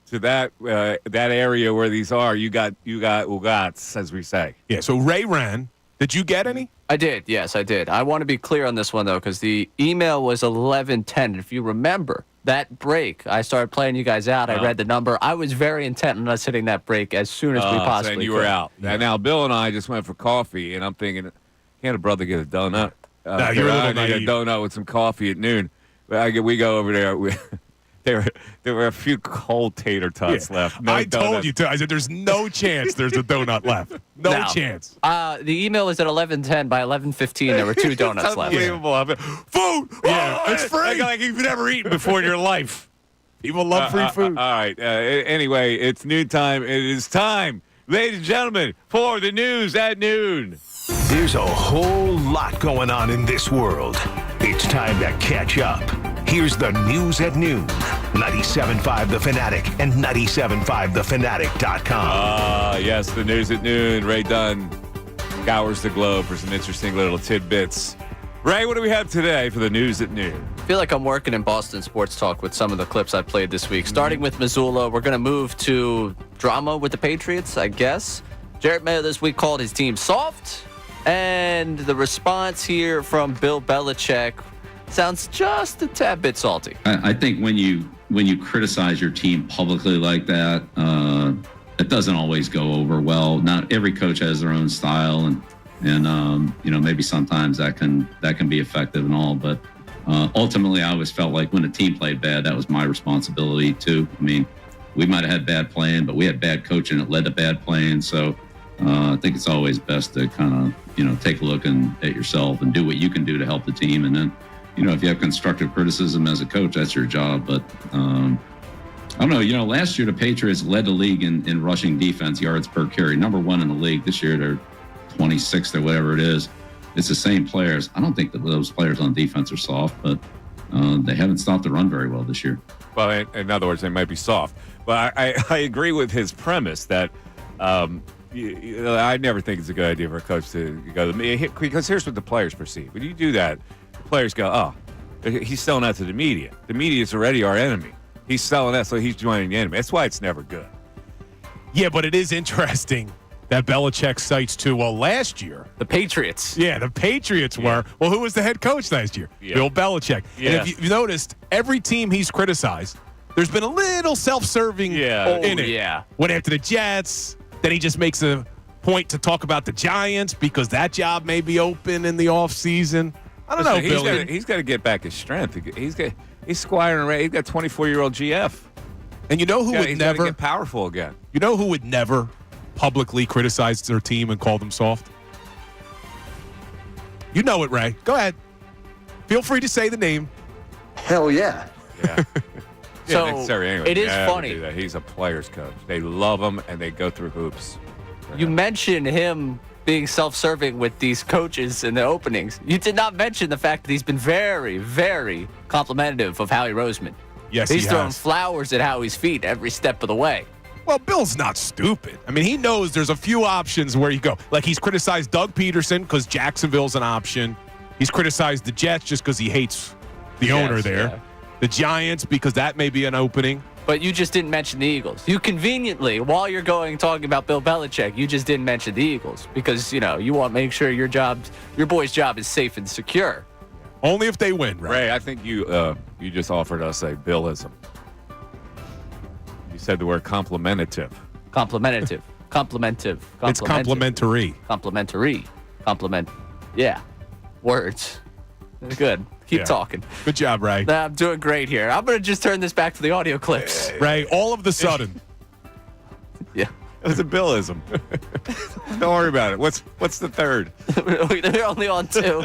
A: to that area where these are, you got ugats, as we say.
B: Yeah, so Ray ran. Did you get any?
C: I did. Yes, I did. I want to be clear on this one, though, because the email was 11:10. If you remember that break, I started playing you guys out. I read the number. I was very intent on us hitting that break as soon as we possibly
A: and you
C: could.
A: were out. Yeah. Now, Bill and I just went for coffee, and I'm thinking, can't a brother get a donut?
B: No, you're a little
A: I need a
B: naive.
A: donut with some coffee at noon. We go over there. There were a few cold tater tots left. No
B: I
A: donuts.
B: told you to. I said there's no chance there's a donut left. No
C: Now,
B: chance.
C: The email was at 11:10. By 11:15, there were 2 donuts
A: It's
C: left.
A: unbelievable. Food!
B: Yeah, it's free.
A: Like you've never eaten before in your life.
B: People love free food.
A: All right. Anyway, it's noon time. It is time, ladies and gentlemen, for the news at noon.
J: There's a whole lot going on in this world. It's time to catch up. Here's the news at noon. 97.5 The Fanatic and 97.5thefanatic.com.
A: Yes, the news at noon. Ray Dunn scours the globe for some interesting little tidbits. Ray, what do we have today for the news at noon?
C: I feel like I'm working in Boston sports talk with some of the clips I played this week. Starting with Missoula, we're going to move to drama with the Patriots, I guess. Jarrett Mayo this week called his team soft. And the response here from Bill Belichick sounds just a tad bit salty.
K: I think when you criticize your team publicly like that, it doesn't always go over well. Not every coach has their own style, and maybe sometimes that can be effective and all. But ultimately, I always felt like when a team played bad, that was my responsibility too. I mean, we might have had bad playing, but we had bad coaching that led to bad playing. So I think it's always best to kind of take a look at yourself and do what you can do to help the team, and then. If you have constructive criticism as a coach, that's your job. But I don't know. Last year the Patriots led the league in rushing defense yards per carry, number 1 in the league. This year they're 26th or whatever it is. It's the same players. I don't think that those players on defense are soft, but they haven't stopped the run very well this year.
A: Well, in other words, they might be soft. But I agree with his premise that I never think it's a good idea for a coach to go to me, because here's what the players perceive. When you do that, players go, oh, he's selling out to the media. The media is already our enemy. He's selling that, so he's joining the enemy. That's why it's never good.
B: Yeah, but it is interesting that Belichick cites too. Well, last year.
C: The Patriots.
B: Yeah, the Patriots were. Well, who was the head coach last year?
A: Yeah.
B: Bill Belichick.
A: Yeah.
B: And if you noticed, every team he's criticized, there's been a little self-serving in it.
C: Yeah.
B: Went after the Jets. Then he just makes a point to talk about the Giants because that job may be open in the offseason. I don't know, Billy.
A: He's got to get back his strength. He's squiring around. He's got 24-year-old GF.
B: And you know who would
A: he's
B: never
A: get powerful again?
B: You know who would never publicly criticize their team and call them soft? You know it, Ray. Go ahead. Feel free to say the name.
L: Hell yeah.
A: Yeah.
C: So,
A: Serianni
C: it is
A: never
C: funny.
A: do that. He's a player's coach. They love him, and they go through hoops.
C: You mentioned him being self-serving with these coaches in the openings. You did not mention the fact that he's been very, very complimentary of Howie Roseman.
B: Yes,
C: he's
B: he
C: throwing
B: has.
C: flowers at Howie's feet every step of the way.
B: Well, Bill's not stupid. I mean, he knows there's a few options where you go. Like, he's criticized Doug Peterson because Jacksonville's an option. He's criticized the Jets just because he hates the owner there.
C: Yeah.
B: The Giants because that may be an opening.
C: But you just didn't mention the Eagles. You conveniently, while you're talking about Bill Belichick, you just didn't mention the Eagles because, you want to make sure your boy's job is safe and secure.
B: Only if they win, right?
A: Ray, I think you just offered us a Billism. You said the word complimentative.
C: Complimentative.
B: It's complimentary.
C: Compliment. Yeah. Words. Good. Keep talking.
B: Good job, Ray.
C: Nah, I'm doing great here. I'm going to just turn this back to the audio clips.
B: Ray, all of the sudden,
A: That's a Billism. Don't worry about it. What's the third?
C: We're only on 2.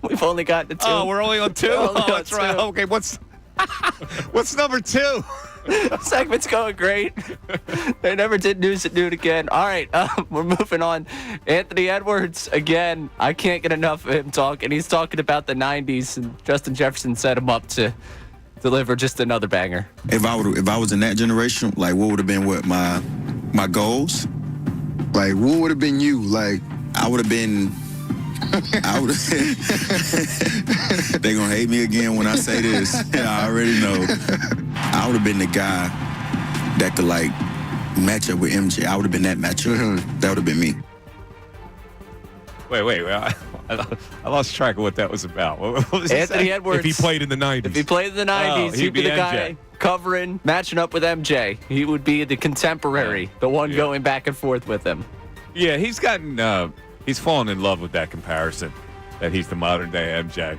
C: We've only gotten to 2.
A: Oh, we're only on 2?
C: Only on
A: That's right.
C: 2.
A: Okay, what's number 2?
C: Segment's going great. They never did news at noon again. All right, we're moving on. Anthony Edwards, again, I can't get enough of him talking. He's talking about the 90s, and Justin Jefferson set him up to deliver just another banger.
L: If I was in that generation, like, what would have been my goals?
M: Like, what would have been you? Like,
L: I would have been. They gonna hate me again when I say this. Yeah, I already know. I would have been the guy that could like match up with MJ. I would have been that matchup.
M: Mm-hmm.
L: That would have been me.
A: Wait. I lost track of what that was about. What was
C: Anthony Edwards.
B: If he played in the 90s.
C: If he played in the 90s, he'd be the
A: MJ.
C: guy covering, matching up with MJ. He would be the contemporary, the one going back and forth with him.
A: Yeah, he's gotten. He's fallen in love with that comparison. That he's the modern day MJ.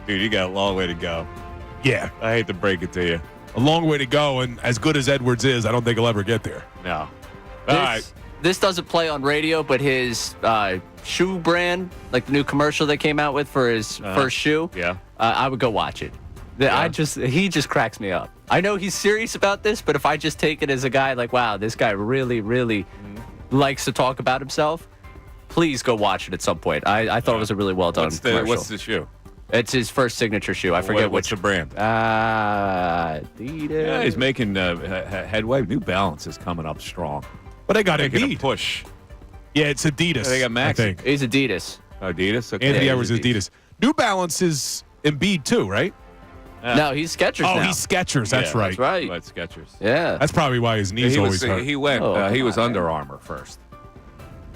A: Dude, you got a long way to go.
B: Yeah.
A: I hate to break it to you.
B: A long way to go, and as good as Edwards is, I don't think he'll ever get there.
A: No. All right.
C: This doesn't play on radio, but his shoe brand, like the new commercial they came out with for his first shoe, I would go watch it. He just cracks me up. I know he's serious about this, but if I just take it as a guy like, wow, this guy really, really likes to talk about himself, please go watch it at some point. I thought it was a really well done commercial.
A: What's the shoe?
C: It's his first signature shoe. I forget
A: what's the brand.
C: Adidas.
A: Yeah, he's making headway. New Balance is coming up strong.
B: But they got
A: Making a
B: Embiid.
A: push.
B: Yeah, it's Adidas.
A: They got Max.
B: I think.
C: He's Adidas.
A: Adidas? Okay.
B: Anthony
C: Yeah,
B: Edwards is Adidas. New Balance is Embiid too, right?
C: No, he's Skechers now.
B: Oh, he's Skechers. That's
A: Yeah,
B: right.
C: That's right.
A: But Skechers.
C: Yeah.
B: That's probably why his knees always hurt.
A: He went.
C: Oh,
A: he was
C: come on,
A: Under
C: man.
A: Armour first.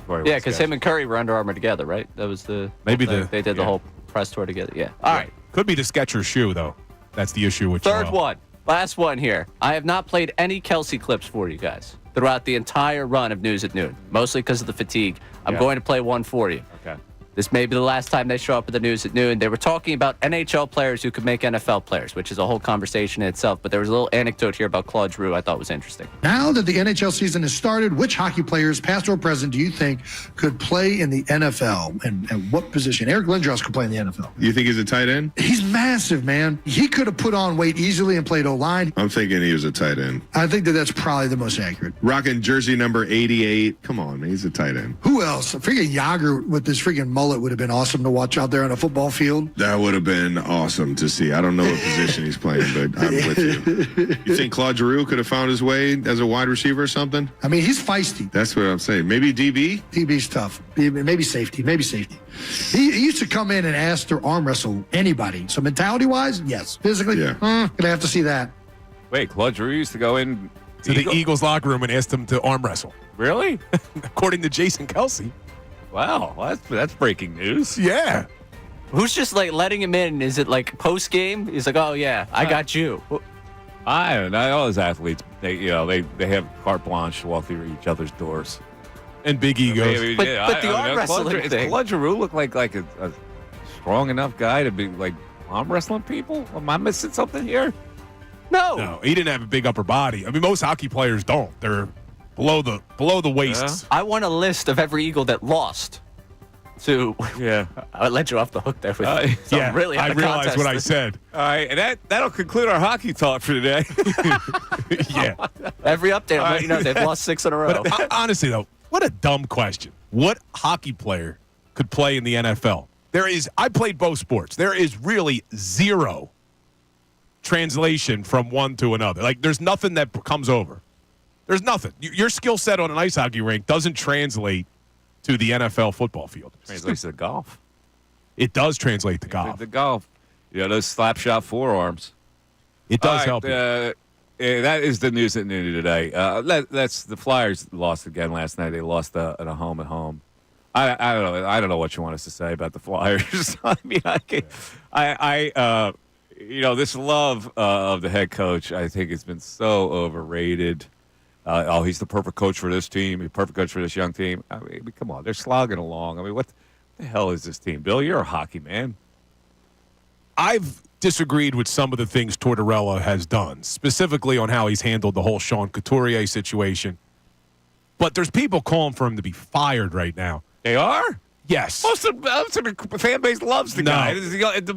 C: Yeah, because him and Curry were Under Armour together, right? That was the
B: Maybe
C: they did the whole press tour together. Yeah. All right.
B: Could be the Skechers shoe though. That's the issue with
C: Third
B: Joel.
C: one. Last one here. I have not played any Kelsey clips for you guys throughout the entire run of News at Noon, mostly because of the fatigue. I'm going to play one for you.
A: Okay.
C: This may be the last time they show up at the News at Noon. They were talking about NHL players who could make NFL players, which is a whole conversation in itself. But there was a little anecdote here about Claude Giroux I thought was interesting.
N: Now that the NHL season has started, which hockey players, past or present, do you think could play in the NFL? And what position? Eric Lindros could play in the NFL.
O: You think he's a tight end?
N: He's massive, man. He could have put on weight easily and played O-line.
O: I'm thinking he was a tight end.
N: I think that's probably the most accurate.
O: Rocking jersey number 88. Come on, man. He's a tight end.
N: Who else? Freaking Yager with this freaking mullet would have been awesome to watch out there on a football field.
O: That would have been awesome to see. I don't know what position he's playing, but I'm with you. You think Claude Giroux could have found his way as a wide receiver or something?
N: I mean, he's feisty.
O: That's what I'm saying. Maybe DB?
N: DB's tough. Maybe safety. He used to come in and ask to arm wrestle anybody. So mentality-wise, yes. Physically, gonna have to see that.
A: Wait, Claude Giroux used to go in
B: to the Eagles locker room and asked them to arm wrestle.
A: Really?
B: According to Jason Kelsey.
A: Wow, that's breaking news.
B: Yeah.
C: Who's just like letting him in? Is it like post game? He's like, oh yeah, I got you.
A: I don't know. All those athletes, they have carte blanche to walk through each other's doors.
B: And big egos.
C: But the arm wrestling thing.
A: Does Claude Giroux look like a strong enough guy to be like arm wrestling people? Am I missing something here?
C: No,
B: he didn't have a big upper body. I mean, most hockey players don't. They're below the waist.
C: I want a list of every Eagle that lost. To I let you off the hook there. With really
B: I realized what I said.
A: All right, and that'll conclude our hockey talk for today.
B: Yeah.
C: Every update, I'm letting you know they've lost 6 in a row.
B: But honestly, though, what a dumb question. What hockey player could play in the NFL? I played both sports. There is really zero translation from one to another. Like, there's nothing that comes over. There's nothing. Your skill set on an ice hockey rink doesn't translate to the NFL football field.
A: Translates to golf.
B: It does translate to golf.
A: The golf. Those slap shot forearms.
B: It does
A: help.
B: you.
A: That is the news at noon today. That's the Flyers lost again last night. They lost at a home at home. I don't know. I don't know what you want us to say about the Flyers. I mean, this love of the head coach, I think, has been so overrated. He's the perfect coach for this team. He's the perfect coach for this young team. I mean, come on. They're slogging along. I mean, what the hell is this team? Bill, you're a hockey man.
B: I've disagreed with some of the things Tortorella has done, specifically on how he's handled the whole Sean Couturier situation. But there's people calling for him to be fired right now.
A: They are?
B: Yes.
A: Most of the fan base loves the guy.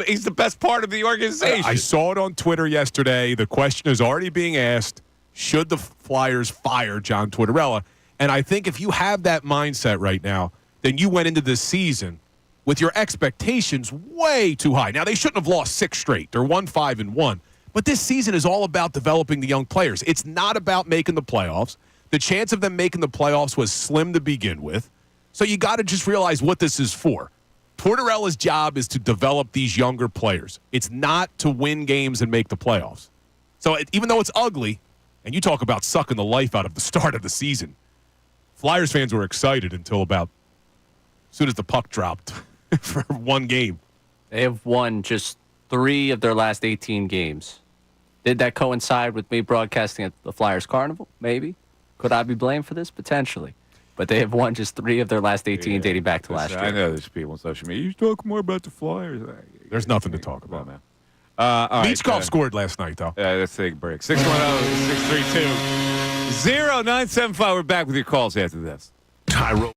A: He's the best part of the organization.
B: I saw it on Twitter yesterday. The question is already being asked, should the Flyers fire John Tortorella? And I think if you have that mindset right now, then you went into this season with your expectations way too high. Now, they shouldn't have lost 6 straight. They're 1-5-1. But this season is all about developing the young players. It's not about making the playoffs. The chance of them making the playoffs was slim to begin with. So you got to just realize what this is for. Tortorella's job is to develop these younger players. It's not to win games and make the playoffs. So even though it's ugly, and you talk about sucking the life out of the start of the season, Flyers fans were excited until about as soon as the puck dropped for one game.
C: They have won just 3 of their last 18 games. Did that coincide with me broadcasting at the Flyers Carnival? Maybe. Could I be blamed for this? Potentially. But they have won just 3 of their last 18 dating back to last year.
A: I know there's people on social media. You talk more about the Flyers.
B: There's nothing to talk about,
A: man.
B: Beachcroft scored last night, though.
A: Let's take a break. 610-632-0975. We're back with your calls after this.
J: Tyro.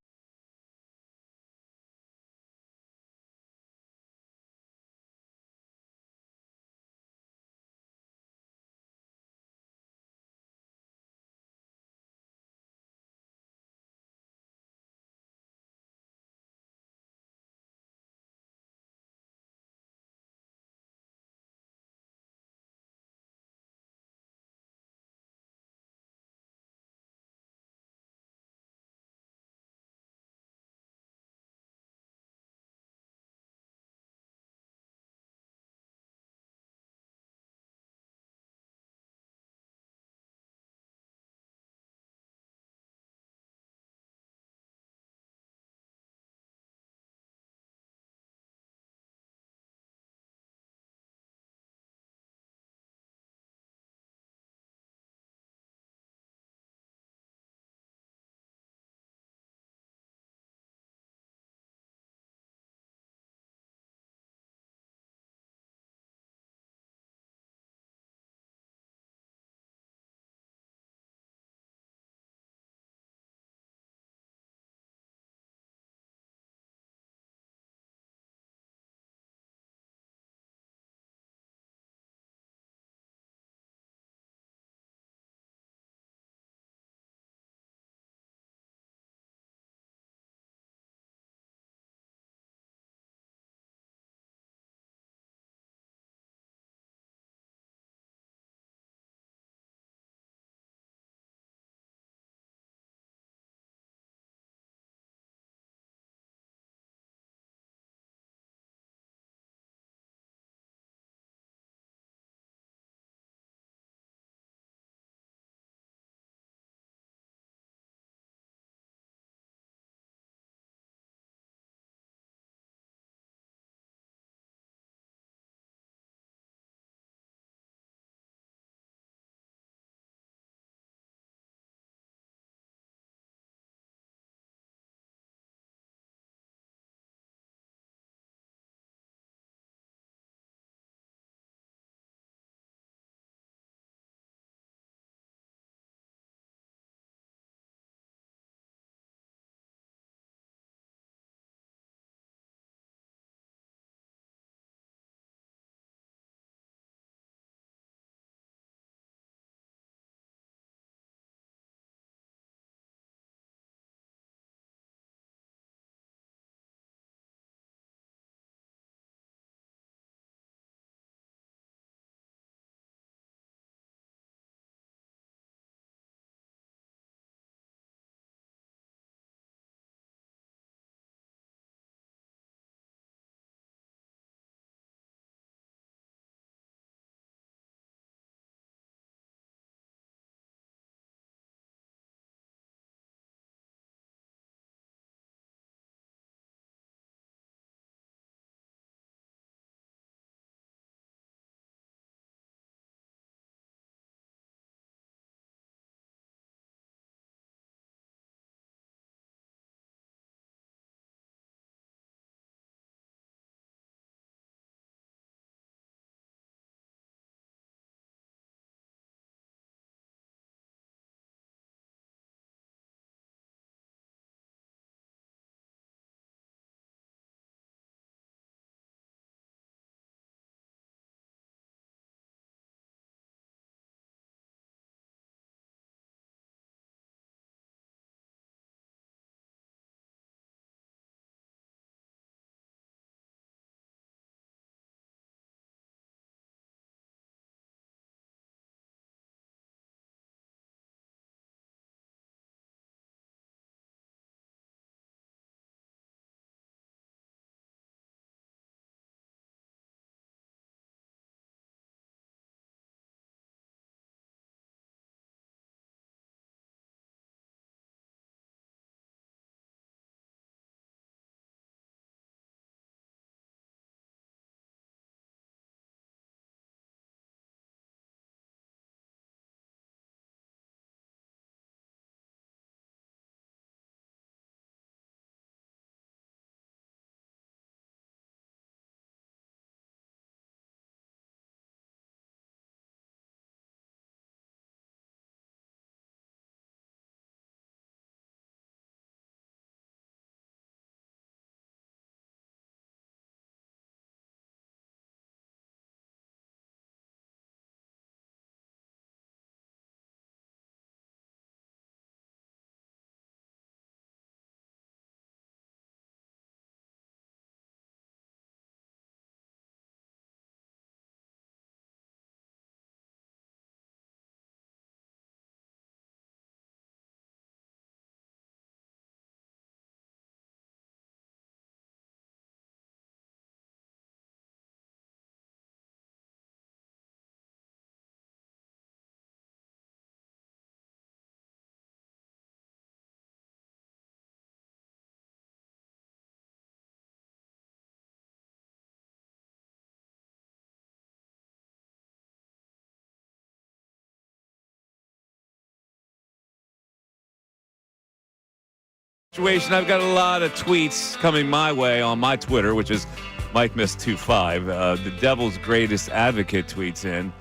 A: Situation. I've got a lot of tweets coming my way on my Twitter, which is MikeMiss25. The Devil's Greatest Advocate tweets in.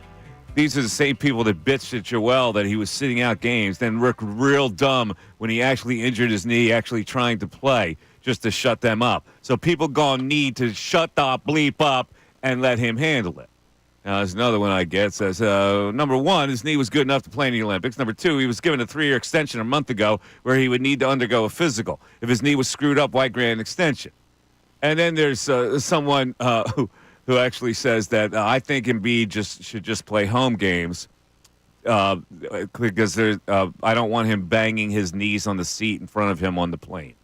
A: These are the same people that bitched at Joel that he was sitting out games, then looked real dumb when he actually injured his knee, actually trying to play just to shut them up. So people gonna need to shut the bleep up and let him handle it. Now, there's another one I get. Says, number one, his knee was good enough to play in the Olympics. Number two, he was given a 3-year extension a month ago where he would need to undergo a physical. If his knee was screwed up, why grant an extension? And then there's someone who actually says that I think Embiid should just play home games because I don't want him banging his knees on the seat in front of him on the plane.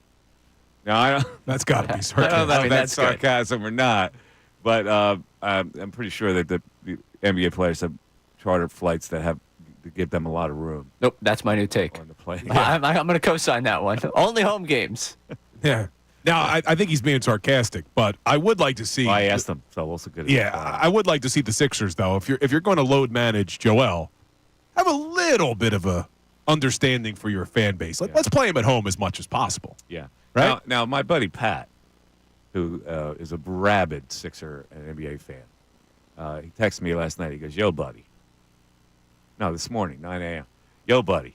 A: Now, I don't,
B: That's got to be sarcasm.
A: I don't know if that's
C: that's good.
A: sarcasm or not, but I'm pretty sure that the NBA players have chartered flights that have to give them a lot of room
C: Nope, that's my new take.
A: on the plane.
C: I'm going to co-sign that one. Only home games.
B: Yeah. Now, I think he's being sarcastic, but I would like to see.
A: Well, I asked them, so also good.
B: Yeah, I would like to see the Sixers, though. If you're going to load manage Joel, have a little bit of a understanding for your fan base. Let's play him at home as much as possible.
A: Yeah.
B: Right?
A: Now, my buddy Pat, who is a rabid Sixer and NBA fan, he texted me last night. He goes, "Yo, buddy." No, this morning, 9 a.m. "Yo, buddy.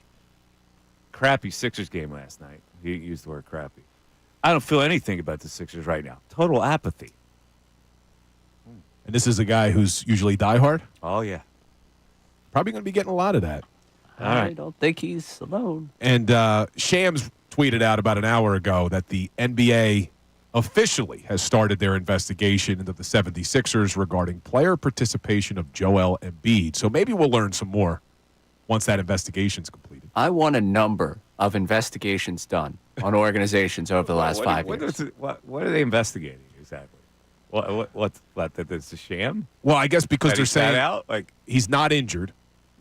A: Crappy Sixers game last night." He used the word crappy. "I don't feel anything about the Sixers right now. Total apathy."
B: And this is a guy who's usually diehard.
A: Oh, yeah.
B: Probably going to be getting a lot of that.
A: All
C: I
A: right.
C: don't think he's alone.
B: And Shams tweeted out about an hour ago that the NBA officially has started their investigation into the 76ers regarding player participation of Joel Embiid. So maybe we'll learn some more once that investigation's completed.
C: I want a number of investigations done on organizations over the last 5 years.
A: What are they investigating exactly? What's that? That's a sham?
B: Well, I guess because
A: That
B: they're
A: he sat
B: saying
A: out? Like,
B: he's not injured.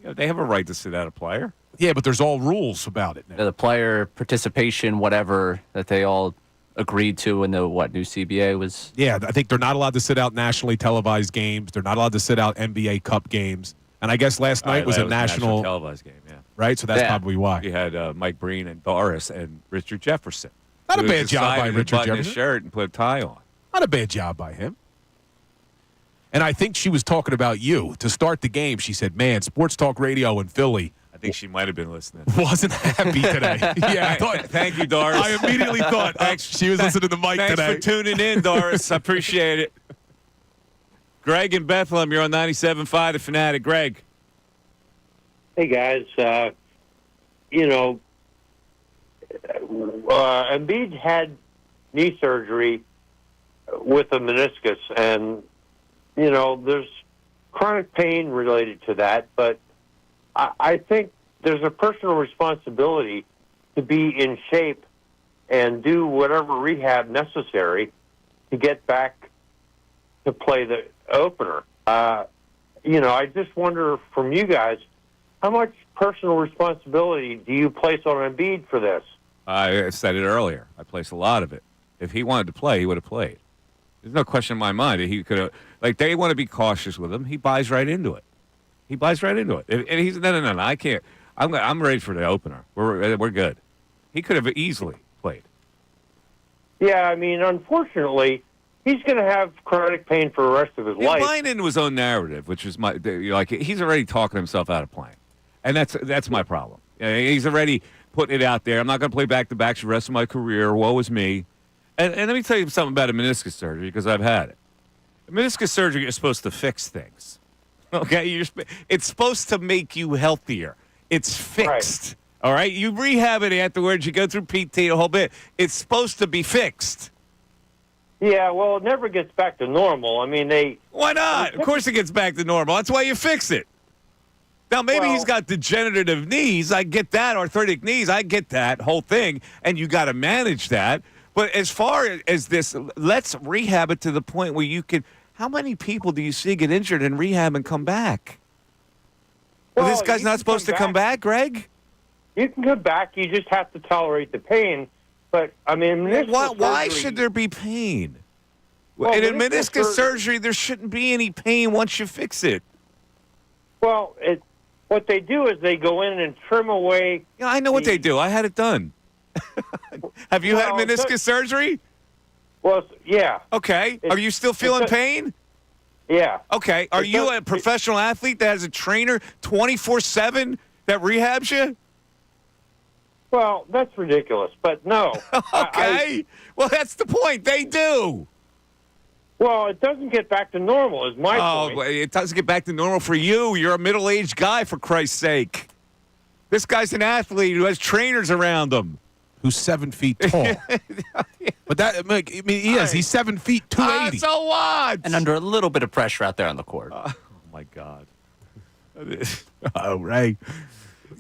A: you know, they have a right to sit out a player.
B: Yeah, but there's all rules about it now.
C: The player participation, whatever, that they all agreed to in the, new CBA was.
B: Yeah, I think they're not allowed to sit out nationally televised games. They're not allowed to sit out NBA Cup games. And I guess last night was a national
A: televised game, yeah.
B: right? So that's probably why.
A: You had Mike Breen and Doris and Richard Jefferson.
B: Not a
A: who
B: bad job by
A: decided to
B: Richard
A: button his
B: Jefferson.
A: shirt and put a tie on.
B: Not a bad job by him. And I think she was talking about you. To start the game, she said, man, sports talk radio in Philly
A: I think she might have been listening.
B: wasn't happy today. Yeah, I thought.
A: Thank you, Doris.
B: I immediately thought she was listening to Mike
A: Thanks
B: today.
A: for tuning in, Doris. I appreciate it. Greg in Bethlehem, you're on 97.5 The Fanatic. Greg.
F: Hey, guys. Embiid had knee surgery with a meniscus, and, there's chronic pain related to that, but I think there's a personal responsibility to be in shape and do whatever rehab necessary to get back to play the opener. I just wonder from you guys, how much personal responsibility do you place on Embiid for this?
A: I said it earlier. I place a lot of it. If he wanted to play, he would have played. There's no question in my mind that he could have. Like, they want to be cautious with him. He buys right into it. And he's no. I can't. I'm ready for the opener. We're good. He could have easily played.
F: Yeah, I mean, unfortunately, he's going to have chronic pain for the rest of his life.
A: He's buying into his own narrative, which is he's already talking himself out of playing, and that's my problem. He's already putting it out there. I'm not going to play back-to-backs the rest of my career. Woe is me. And let me tell you something about a meniscus surgery, because I've had it. A meniscus surgery is supposed to fix things. Okay? It's supposed to make you healthier. It's fixed. Right. All right? You rehab it afterwards. You go through PT a whole bit. It's supposed to be fixed.
F: Yeah, well, it never gets back to normal. I mean,
A: Why not? Of course it gets back to normal. That's why you fix it. Now, maybe he's got degenerative knees. I get that. Arthritic knees. I get that whole thing. And you got to manage that. But as far as this, let's rehab it to the point where you can. How many people do you see get injured in rehab and come back? Well, this guy's not supposed to come back, Greg?
F: You can come back. You just have to tolerate the pain. But, I mean,
A: why should there be pain?
F: Well,
A: in a meniscus surgery, there shouldn't be any pain once you fix it.
F: Well, what they do is they go in and trim away.
A: Yeah, I know what they do. I had it done. Have you had meniscus surgery?
F: Well, yeah.
A: Okay. Are you still feeling pain?
F: Yeah.
A: Okay. Are you a professional athlete that has a trainer 24/7 that rehabs you?
F: Well, that's ridiculous, but no.
A: Okay. Well, that's the point. They do.
F: Well, it doesn't get back to normal, is my point.
A: Oh, it doesn't get back to normal for you. You're a middle-aged guy, for Christ's sake. This guy's an athlete who has trainers around him.
B: Who's 7 feet tall. But that, I mean, he is. He's 7 feet, 280.
A: So what?
C: And under a little bit of pressure out there on the court.
A: Oh, my God.
B: Oh, Ray.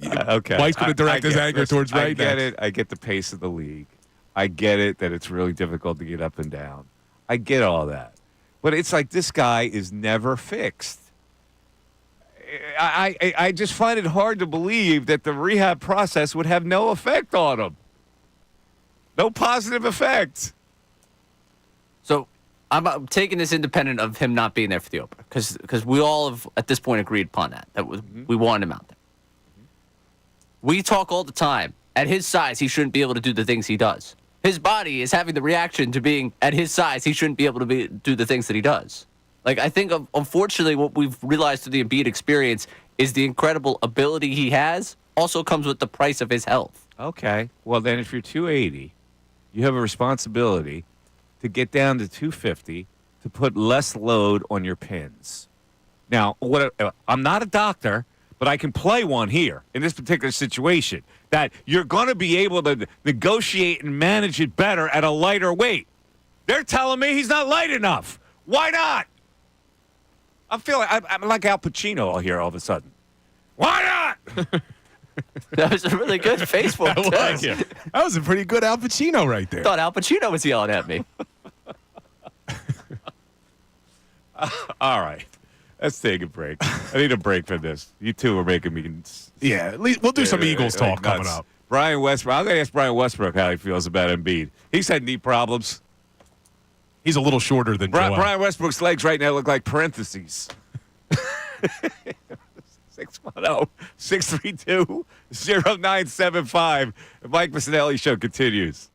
A: Okay.
B: Mike's going to direct his anger towards Ray.
A: I get it. I get the pace of the league. I get it that it's really difficult to get up and down. I get all that. But it's like this guy is never fixed. I just find it hard to believe that the rehab process would have no effect on him. No positive effect.
C: So I'm taking this independent of him not being there for the opener, because we all have at this point agreed upon that we want him out there. We talk all the time. At his size, he shouldn't be able to do the things he does. His body is having the reaction to being at his size. He shouldn't be able to do the things that he does. Like, I think, unfortunately, what we've realized through the Embiid experience is the incredible ability he has also comes with the price of his health.
A: Okay. Well, then if you're 280, you have a responsibility to get down to 250 to put less load on your pins. Now, I'm not a doctor, but I can play one here in this particular situation, that you're going to be able to negotiate and manage it better at a lighter weight. They're telling me he's not light enough. Why not? I'm like Al Pacino here all of a sudden. Why not?
C: That was a really good Facebook test.
B: That was a pretty good Al Pacino right there.
C: Thought Al Pacino was yelling at me.
A: All right. Let's take a break. I need a break for this. You two are making me.
B: Yeah, at least we'll do some Eagles talk coming up.
A: Brian Westbrook. I'm going to ask Brian Westbrook how he feels about Embiid. He's had knee problems.
B: He's a little shorter than Joel.
A: Brian Westbrook's legs right now look like parentheses. 610-632-0975. The Mike Missanelli Show continues.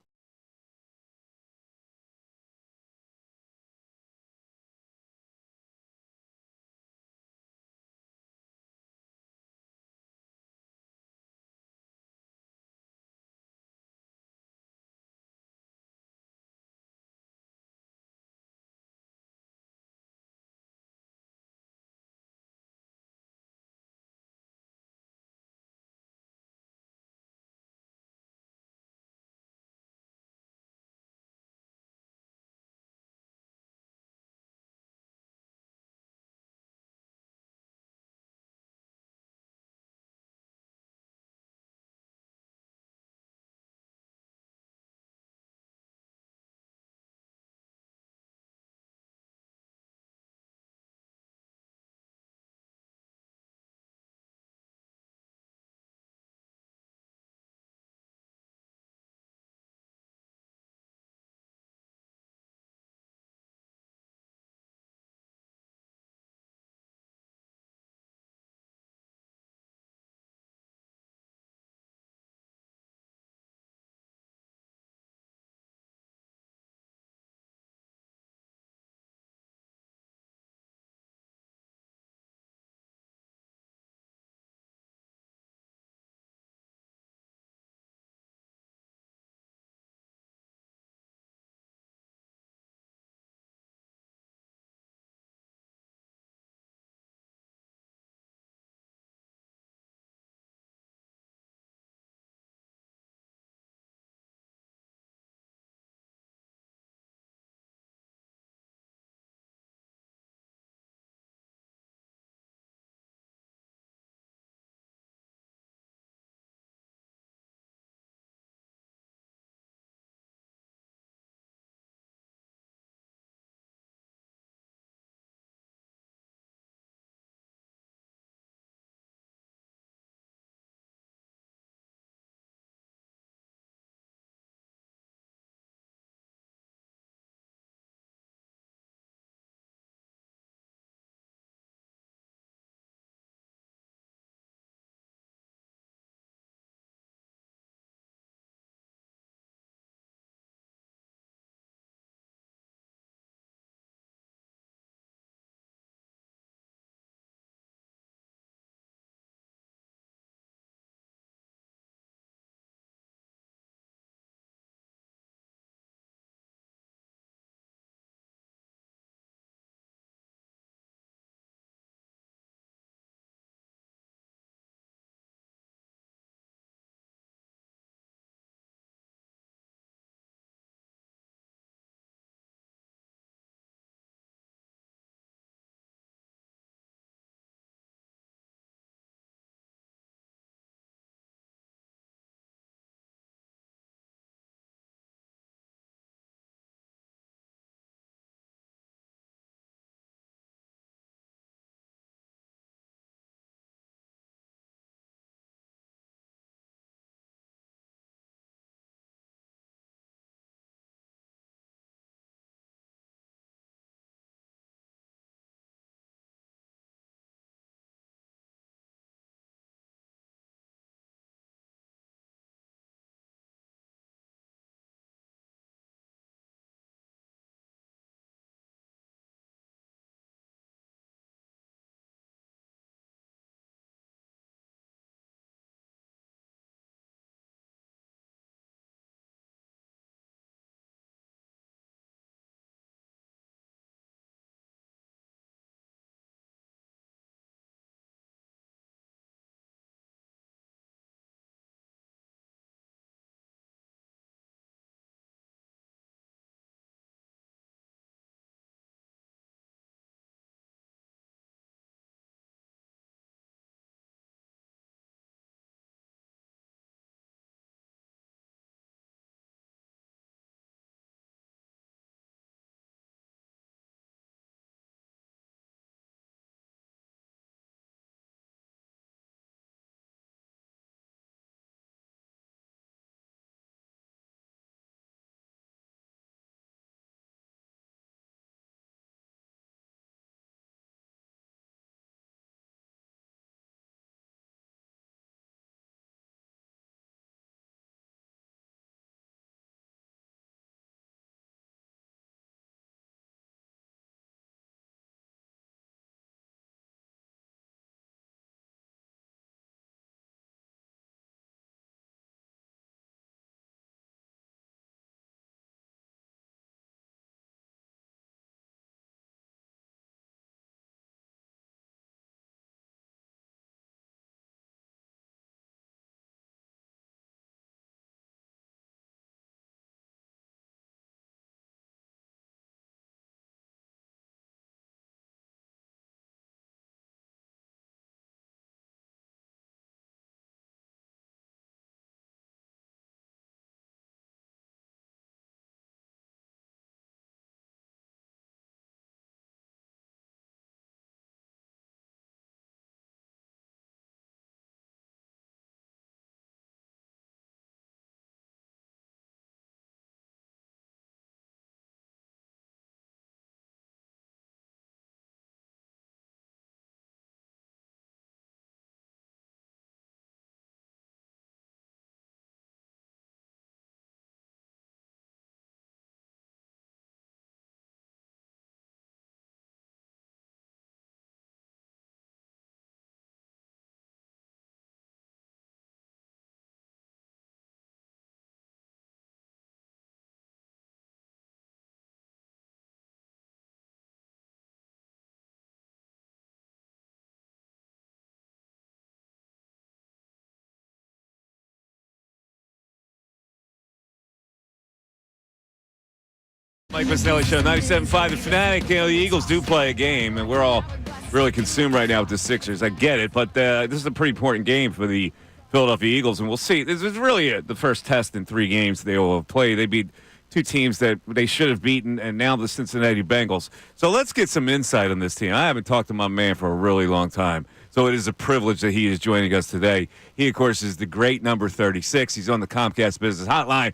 A: Mike Missanelli Show, 97.5 The Fanatic. The Eagles do play a game, and we're all really consumed right now with the Sixers. I get it, but this is a pretty important game for the Philadelphia Eagles, and we'll see. This is really the first test in 3 games they will have played. They beat 2 teams that they should have beaten, and now the Cincinnati Bengals. So let's get some insight on this team. I haven't talked to my man for a really long time, so it is a privilege that he is joining us today. He, of course, is the great number 36. He's on the Comcast Business Hotline.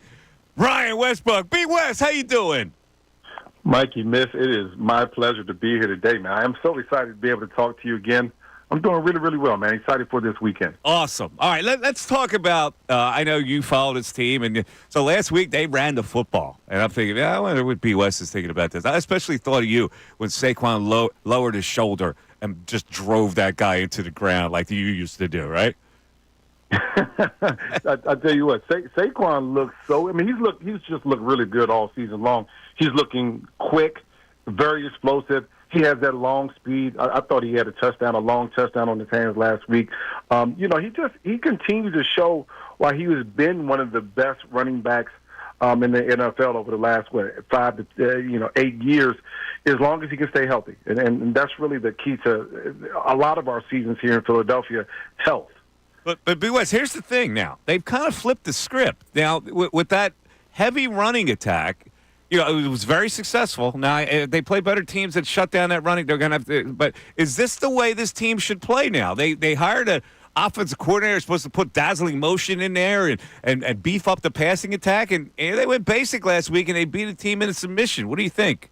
A: Brian Westbrook. B. West, how you doing?
P: Mikey, Miss, it is my pleasure to be here today, man. I am so excited to be able to talk to you again. I'm doing really, really well, man. Excited for this weekend.
A: Awesome. All right, let's talk about, I know you follow this team, and so last week they ran the football. And I'm thinking, I wonder what B. West is thinking about this. I especially thought of you when Saquon lowered his shoulder and just drove that guy into the ground like you used to do, right?
P: I tell you what, Saquon looks so. I mean, he's just looked really good all season long. He's looking quick, very explosive. He has that long speed. I thought he had a long touchdown on his hands last week. He continued to show why he has been one of the best running backs in the NFL over the last 5 to 8 years, as long as he can stay healthy. And that's really the key to a lot of our seasons here in Philadelphia: health.
A: But B. West, here's the thing now. They've kind of flipped the script. Now, with that heavy running attack, it was very successful. Now, they play better teams that shut down that running. They're going to have to. But is this the way this team should play now? They hired an offensive coordinator supposed to put dazzling motion in there and beef up the passing attack. And they went basic last week, and they beat a team in a submission. What do you think?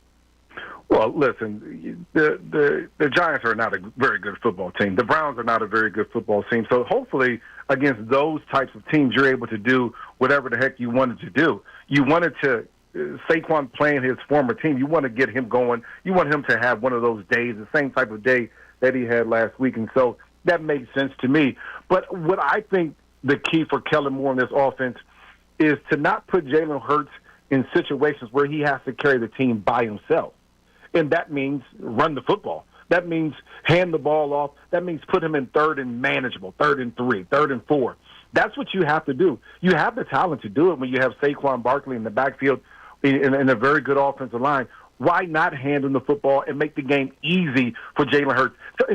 P: Well, listen, the Giants are not a very good football team. The Browns are not a very good football team. So hopefully against those types of teams, you're able to do whatever the heck you wanted to do. You wanted to Saquon playing his former team. You want to get him going. You want him to have one of those days, the same type of day that he had last week. And so that makes sense to me. But what I think the key for Kellen Moore in this offense is to not put Jalen Hurts in situations where he has to carry the team by himself. And that means run the football. That means hand the ball off. That means put him in third and manageable, 3rd and 3, 3rd and 4. That's what you have to do. You have the talent to do it when you have Saquon Barkley in the backfield in a very good offensive line. Why not hand him the football and make the game easy for Jalen Hurts?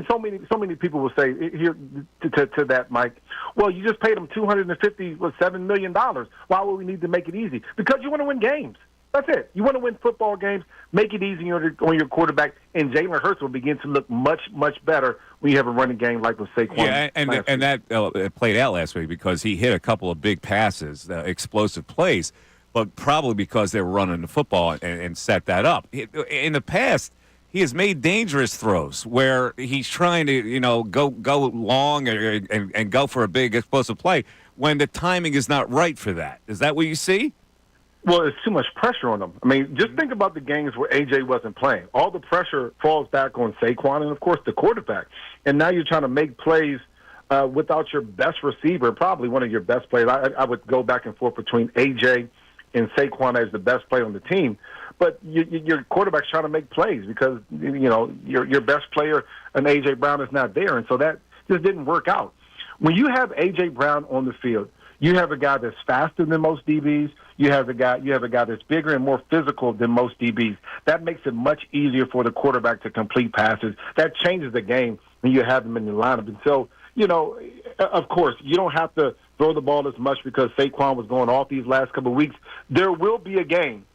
P: So many people will say here to that, Mike, well, you just paid him $257 million. Why would we need to make it easy? Because you want to win games. That's it. You want to win football games, make it easy on your quarterback, and Jalen Hurts will begin to look much, much better when you have a running game like with Saquon.
A: Yeah, and that played out last week because he hit a couple of big passes, explosive plays, but probably because they were running the football and set that up. In the past, he has made dangerous throws where he's trying to, go long and go for a big explosive play when the timing is not right for that. Is that what you see?
P: Well, it's too much pressure on them. I mean, just think about the games where A.J. wasn't playing. All the pressure falls back on Saquon and, of course, the quarterback. And now you're trying to make plays without your best receiver, probably one of your best players. I would go back and forth between A.J. and Saquon as the best player on the team. But your quarterback's trying to make plays because, your best player, and A.J. Brown, is not there. And so that just didn't work out. When you have A.J. Brown on the field, you have a guy that's faster than most DBs. You have a guy that's bigger and more physical than most DBs. That makes it much easier for the quarterback to complete passes. That changes the game when you have them in the lineup. And so, of course, you don't have to throw the ball as much because Saquon was going off these last couple of weeks. There will be a game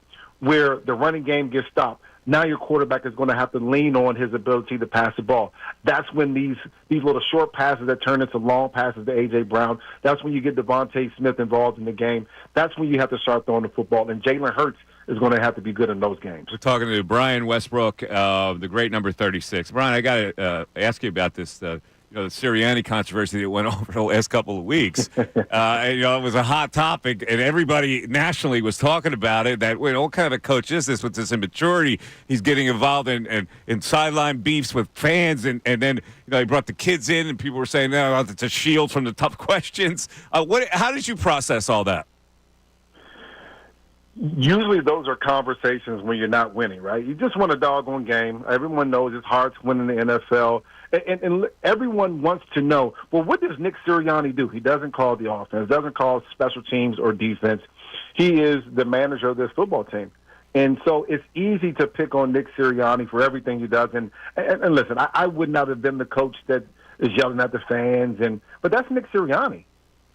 P: where the running game gets stopped. Now your quarterback is going to have to lean on his ability to pass the ball. That's when these little short passes that turn into long passes to A.J. Brown, that's when you get Devontae Smith involved in the game. That's when you have to start throwing the football. And Jalen Hurts is going to have to be good in those games.
A: We're talking to Brian Westbrook, the great number 36. Brian, I got to ask you about this the Serianni controversy that went over the last couple of weeks. It was a hot topic, and everybody nationally was talking about it, that what kind of a coach is this with this immaturity? He's getting involved in sideline beefs with fans, and then he brought the kids in, and people were saying, no, it's a shield from the tough questions. How did you process all that?
P: Usually those are conversations when you're not winning, right? You just want a doggone game. Everyone knows it's hard to win in the NFL. And everyone wants to know, well, what does Nick Serianni do? He doesn't call the offense, doesn't call special teams or defense. He is the manager of this football team. And so it's easy to pick on Nick Sirianni for everything he does. And listen, I would not have been the coach that is yelling at the fans, but that's Nick Sirianni.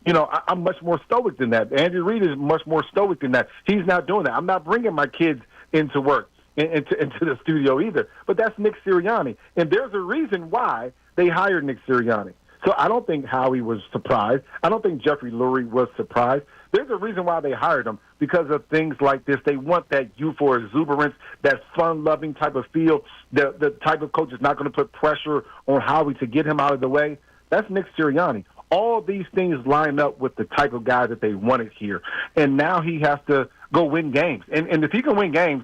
P: You know, I'm much more stoic than that. Andy Reid is much more stoic than that. He's not doing that. I'm not bringing my kids into work, into the studio either. But that's Nick Sirianni. And there's a reason why they hired Nick Sirianni. So I don't think Howie was surprised. I don't think Jeffrey Lurie was surprised. There's a reason why they hired him, because of things like this. They want that youthful exuberance, that fun-loving type of feel, the type of coach that's not going to put pressure on Howie to get him out of the way. That's Nick Sirianni. All these things line up with the type of guy that they wanted here. And now he has to go win games. And if he can win games,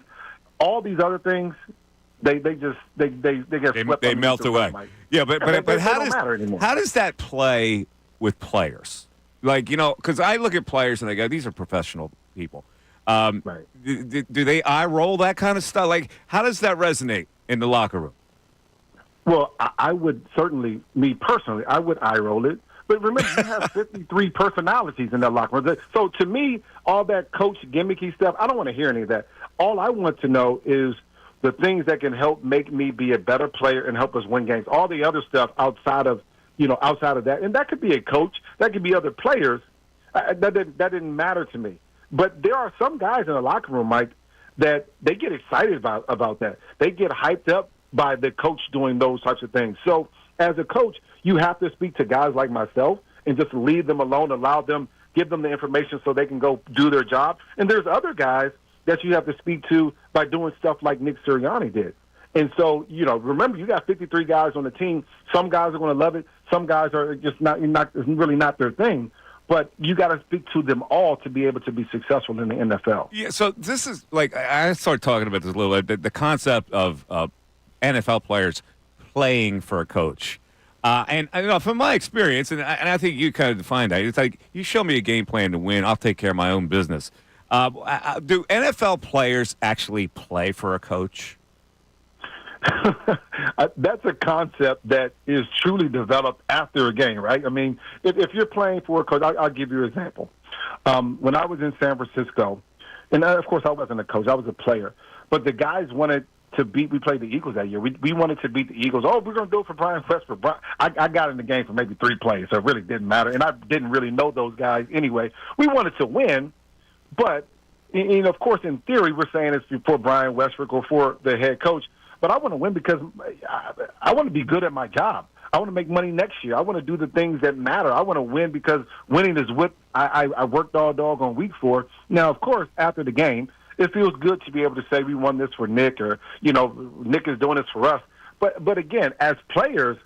P: all these other things, they get swept.
A: They melt away. Yeah, but how does that play with players? Like, you know, because I look at players and they go, these are professional people.
P: Right.
A: Do they eye roll that kind of stuff? Like, how does that resonate in the locker room?
P: Well, I would certainly, me personally, I would eye roll it. But remember, you have 53 personalities in that locker room. So to me, all that coach gimmicky stuff, I don't want to hear any of that. All I want to know is the things that can help make me be a better player and help us win games. All the other stuff outside of that, and that could be a coach, that could be other players. That didn't matter to me. But there are some guys in the locker room, Mike, that they get excited about that. They get hyped up by the coach doing those types of things. So as a coach, you have to speak to guys like myself and just leave them alone, give them the information so they can go do their job. And there's other guys that you have to speak to by doing stuff like Nick Sirianni did. And so, you know, remember, you got 53 guys on the team. Some guys are going to love it. Some guys are just it's really not their thing. But you got to speak to them all to be able to be successful in the NFL.
A: Yeah, so this is like, I started talking about this a little bit, the concept of NFL players playing for a coach. And you know, from my experience, and I think you kind of defined that, it's like, you show me a game plan to win, I'll take care of my own business. Do NFL players actually play for a coach?
P: That's a concept that is truly developed after a game, right? I mean, if you're playing for a coach, I'll give you an example. When I was in San Francisco, and of course I wasn't a coach, I was a player, but the guys wanted to beat, we played the Eagles that year. We wanted to beat the Eagles. Oh, we're going to do it for Brian Westbrook. I got in the game for maybe 3 plays, so it really didn't matter. And I didn't really know those guys anyway. We wanted to win, but, you know, of course, in theory, we're saying it's for Brian Westbrook or for the head coach. But I want to win because I want to be good at my job. I want to make money next year. I want to do the things that matter. I want to win because winning is what I worked all doggone week for. Now, of course, after the game, it feels good to be able to say we won this for Nick, or, you know, Nick is doing this for us. But again, as players,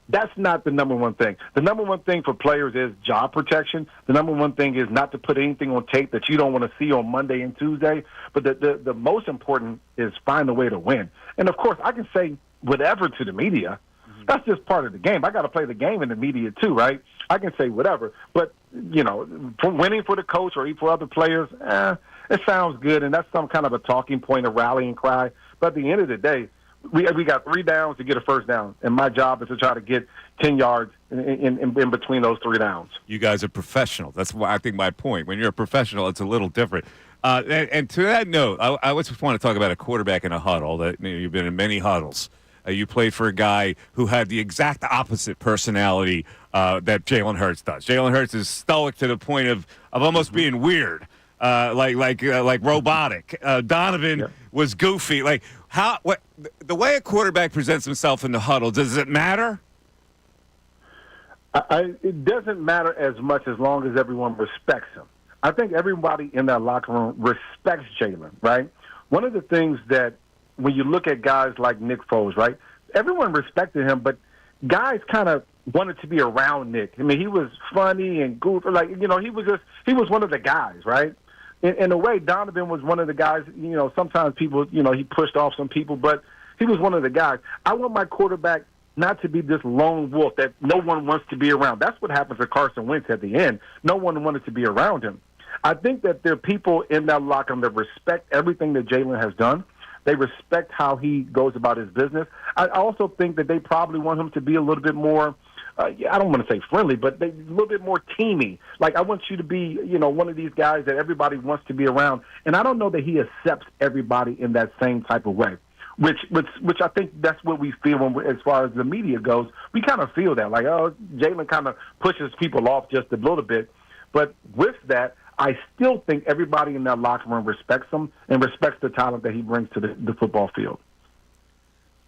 P: that's not the number one thing. The number one thing for players is job protection. The number one thing is not to put anything on tape that you don't want to see on Monday and Tuesday. But the most important is find a way to win. And, of course, I can say whatever to the media. That's just part of the game. I got to play the game in the media too, right? I can say whatever. But, you know, for winning for the coach or for other players, it sounds good, and that's some kind of a talking point, a rallying cry. But at the end of the day, we got 3 downs to get a first down, and my job is to try to get 10 yards in between those 3 downs.
A: You guys are professional. That's why I think my point. When you're a professional, it's a little different. And to that note, I just want to talk about a quarterback in a huddle. That, you know, you've been in many huddles. You played for a guy who had the exact opposite personality that Jalen Hurts does. Jalen Hurts is stoic to the point of almost being weird, like robotic. Donovan was goofy. Like the way a quarterback presents himself in the huddle, does it matter?
P: It doesn't matter as much as long as everyone respects him. I think everybody in that locker room respects Jalen, right? One of the things that when you look at guys like Nick Foles, right, everyone respected him, but guys kind of wanted to be around Nick. I mean, he was funny and goofy. Like, you know, he was one of the guys, right? In a way, Donovan was one of the guys, you know, sometimes people, you know, he pushed off some people, but he was one of the guys. I want my quarterback not to be this lone wolf that no one wants to be around. That's what happened to Carson Wentz at the end. No one wanted to be around him. I think that there are people in that locker room that respect everything that Jalen has done. They respect how he goes about his business. I also think that they probably want him to be a little bit more I don't want to say friendly, but they a little bit more teamy. Like, I want you to be, one of these guys that everybody wants to be around. And I don't know that he accepts everybody in that same type of way. Which I think that's what we feel as far as the media goes. We kind of feel that, like, oh, Jalen kind of pushes people off just a little bit. But with that, I still think everybody in that locker room respects him and respects the talent that he brings to the football field.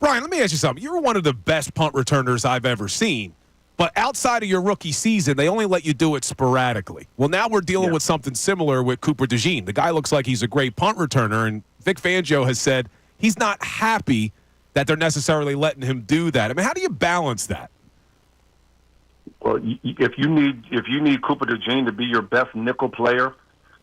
B: Brian, let me ask you something. You're one of the best punt returners I've ever seen. But outside of your rookie season, they only let you do it sporadically. Well, now we're dealing with something similar with Cooper DeJean. The guy looks like he's a great punt returner, and Vic Fangio has said he's not happy that they're necessarily letting him do that. I mean, how do you balance that?
P: Well, if you need Cooper DeJean to be your best nickel player,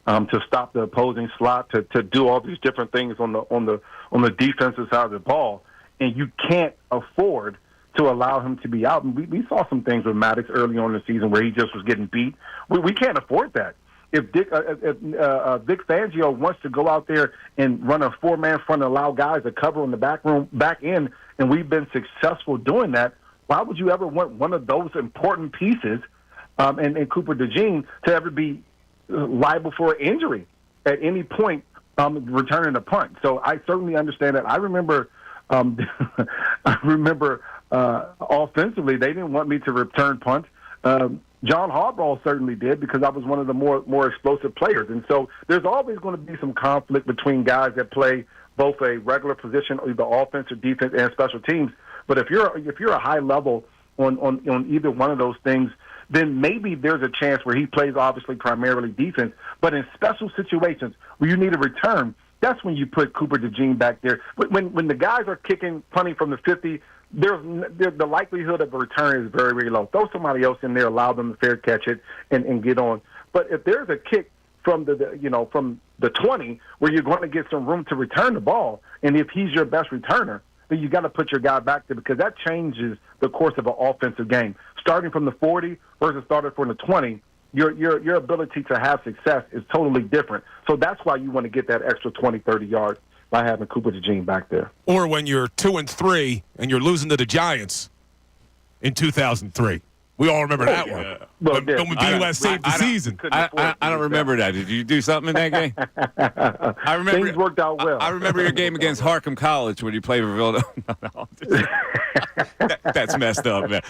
P: to stop the opposing slot, to do all these different things on the defensive side of the ball, and you can't afford to allow him to be out. And we saw some things with Maddox early on in the season where he just was getting beat. We can't afford that. If Vic Fangio wants to go out there and run a four-man front and allow guys to cover on the back end, and we've been successful doing that, why would you ever want one of those important pieces and Cooper DeJean to ever be liable for injury at any point returning a punt? So I certainly understand that. I remember offensively, they didn't want me to return punts. John Harbaugh certainly did, because I was one of the more explosive players. And so there's always going to be some conflict between guys that play both a regular position, either offense or defense, and special teams. But if you're a high level on either one of those things, then maybe there's a chance where he plays obviously primarily defense. But in special situations where you need a return, that's when you put Cooper DeJean back there. When the guys are punting from the 50, the likelihood of a return is very, very low. Throw somebody else in there, allow them to fair catch it, and get on. But if there's a kick from the 20 where you're going to get some room to return the ball, and if he's your best returner, then you got to put your guy back there, because that changes the course of an offensive game. Starting from the 40 versus starting from the 20, your ability to have success is totally different. So that's why you want to get that extra 20, 30 yards by having Cooper DeJean back there.
B: Or when you're 2-3 and you're losing to the Giants in 2003. We all remember that one.
P: Well,
B: when BUS saved the season.
A: I don't remember that. Did you do something in that game? I remember
P: things worked out well.
A: I remember your game against Harcum College when you played for Villanova. That's messed up, man.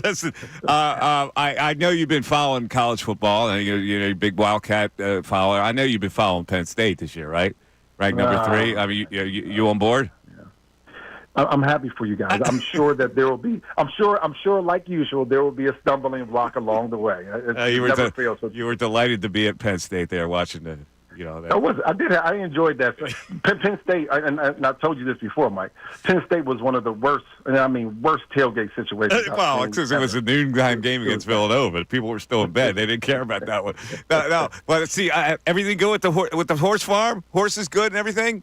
A: Listen, I know you've been following college football, and you're a big Wildcat follower. I know you've been following Penn State this year, right? Ranked number 3. I mean, you on board?
P: I'm happy for you guys. I'm sure that there will be. I'm sure, like usual, there will be a stumbling block along the way.
A: You were delighted to be at Penn State there, watching the. That.
P: I enjoyed that. Penn State, and I told you this before, Mike. Penn State was one of the worst tailgate situations.
A: Well, because it was a noontime game against Villanova, but people were still in bed. They didn't care about that one. No. But see, everything good with the horse farm. Horses good and everything.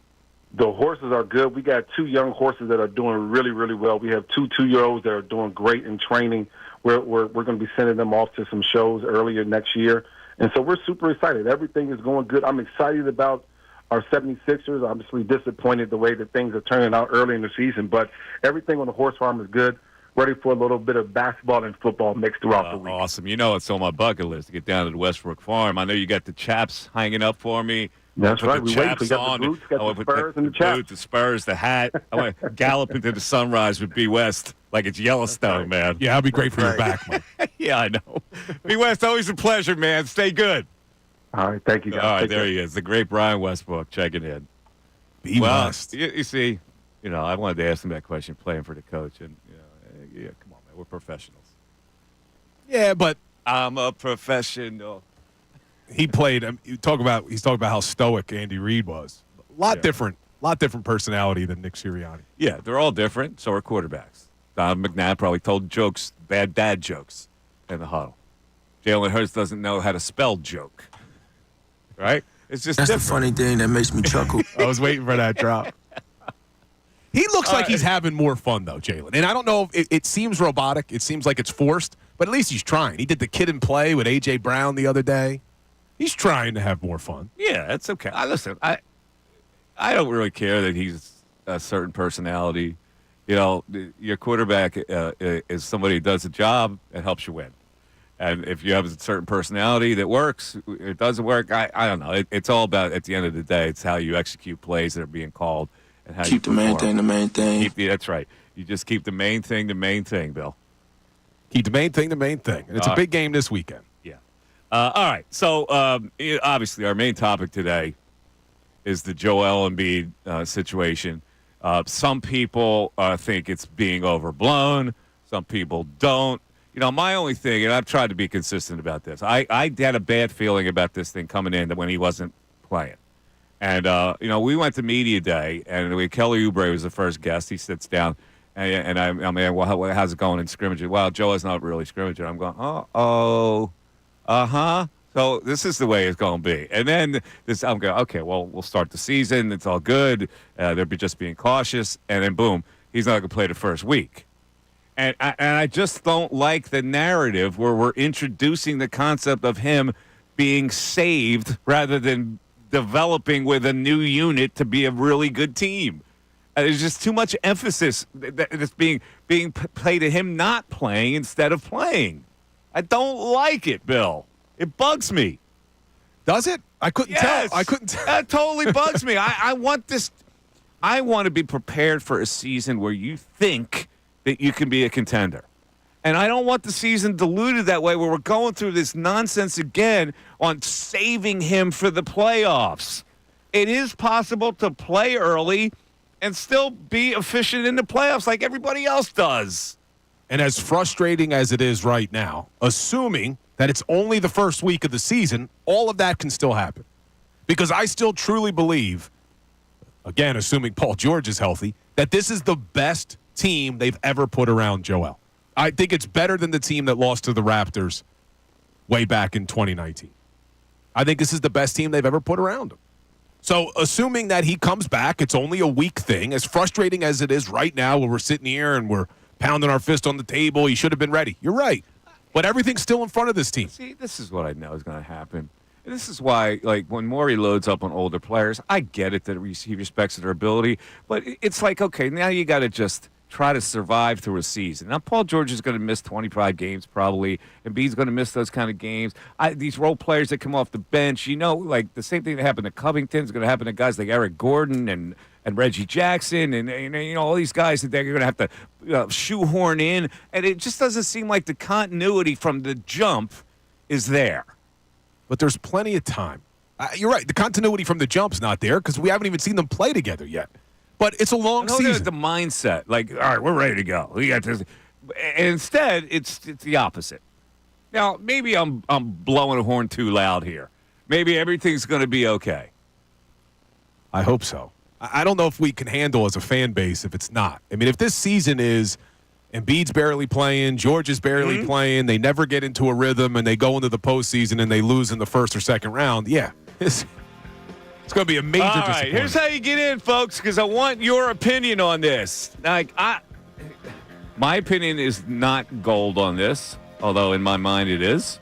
P: The horses are good. We got 2 young horses that are doing really, really well. We have 2 2-year-olds that are doing great in training. We're going to be sending them off to some shows earlier next year. And so we're super excited. Everything is going good. I'm excited about our 76ers. Obviously disappointed the way that things are turning out early in the season. But everything on the horse farm is good. Ready for a little bit of basketball and football mixed throughout the week.
A: Awesome. It's on my bucket list to get down to the Westbrook farm. I know you got the chaps hanging up for me.
P: That's right.
A: We got the boots, got the Spurs, and the chaps. The Spurs, the hat. I want to gallop into the sunrise with B. West like it's Yellowstone, man.
B: Yeah, that'll be great for your back, Mike.
A: Yeah, I know. B. West, always a pleasure, man. Stay good.
P: All right, thank you, guys.
A: All right, there he is, the great Brian Westbrook checking in.
B: B. West.
A: You see, I wanted to ask him that question playing for the coach, and come on, man, we're professionals.
B: Yeah, but
A: I'm a professional.
B: He played. He's talking about how stoic Andy Reid was. A lot different personality than Nick Sirianni.
A: Yeah, they're all different. So are quarterbacks. Don McNabb probably told bad dad jokes in the huddle. Jalen Hurts doesn't know how to spell joke. Right? It's just
M: that's
A: different.
M: The funny thing that makes me chuckle.
B: I was waiting for that drop. He looks like he's having more fun though, Jalen. And I don't know if it seems robotic. It seems like it's forced, but at least he's trying. He did the kid and play with A.J. Brown the other day. He's trying to have more fun.
A: Yeah, that's okay. Listen, I don't really care that he's a certain personality. Your quarterback is somebody who does a job and helps you win. And if you have a certain personality that works, it doesn't work. I don't know. It's all about, at the end of the day, it's how you execute plays that are being called and how
L: Keep
A: you
L: the main
A: perform.
L: thing the main thing.
A: That's right. You just keep the main thing, Bill.
B: Keep the main thing the main thing. And it's a big game this weekend.
A: Yeah. All right. So, obviously, our main topic today is the Joel Embiid situation. Some people think it's being overblown. Some people don't. My only thing, and I've tried to be consistent about this, I had a bad feeling about this thing coming in when he wasn't playing. And, we went to media day, and Kelly Oubre was the first guest. He sits down, and I'm well, how's it going in scrimmaging? Well, Joel's not really scrimmaging. I'm going, uh-huh. So this is the way it's going to be. And then I'm going, okay, well, we'll start the season. It's all good. They're just being cautious. And then, boom, he's not going to play the first week. And I just don't like the narrative where we're introducing the concept of him being saved rather than developing with a new unit to be a really good team. There's just too much emphasis that's being played at him not playing instead of playing. I don't like it, Bill. It bugs me.
B: Does it? I couldn't tell. I couldn't tell.
A: That totally bugs me. I want this. I want to be prepared for a season where you think that you can be a contender. And I don't want the season diluted that way where we're going through this nonsense again on saving him for the playoffs. It is possible to play early and still be efficient in the playoffs like everybody else does.
B: And as frustrating as it is right now, assuming that it's only the first week of the season, all of that can still happen. Because I still truly believe, again, assuming Paul George is healthy, that this is the best team they've ever put around Joel. I think it's better than the team that lost to the Raptors way back in 2019. I think this is the best team they've ever put around him. So assuming that he comes back, it's only a week thing. As frustrating as it is right now where we're sitting here and we're pounding our fist on the table, he should have been ready. You're right. But everything's still in front of this team.
A: See, this is what I know is going to happen. And this is why, when Morey loads up on older players, I get it that he respects their ability. But it's like, okay, now you got to just try to survive through a season. Now, Paul George is going to miss 25 games probably, and Embiid's going to miss those kind of games. These role players that come off the bench, the same thing that happened to Covington is going to happen to guys like Eric Gordon and Reggie Jackson and all these guys that they're going to have to shoehorn in. And it just doesn't seem like the continuity from the jump is there.
B: But there's plenty of time. You're right. The continuity from the jump's not there because we haven't even seen them play together yet. But it's a long season.
A: The mindset, all right, we're ready to go. We got this. And instead, it's the opposite. Now, maybe I'm blowing a horn too loud here. Maybe everything's going to be okay.
B: I hope so. I don't know if we can handle as a fan base if it's not. I mean, if this season is Embiid's barely playing, George is barely playing, they never get into a rhythm, and they go into the postseason and they lose in the first or second round, it's going to be a major disappointment.
A: All right, here's how you get in, folks, because I want your opinion on this. My opinion is not gold on this, although in my mind it is.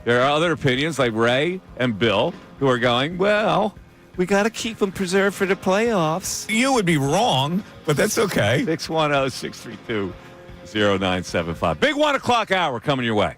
A: There are other opinions like Ray and Bill who are going, well, we got to keep them preserved for the playoffs.
Q: You would be wrong, but that's okay.
A: 610-632-0975. Big 1 o'clock hour coming your way.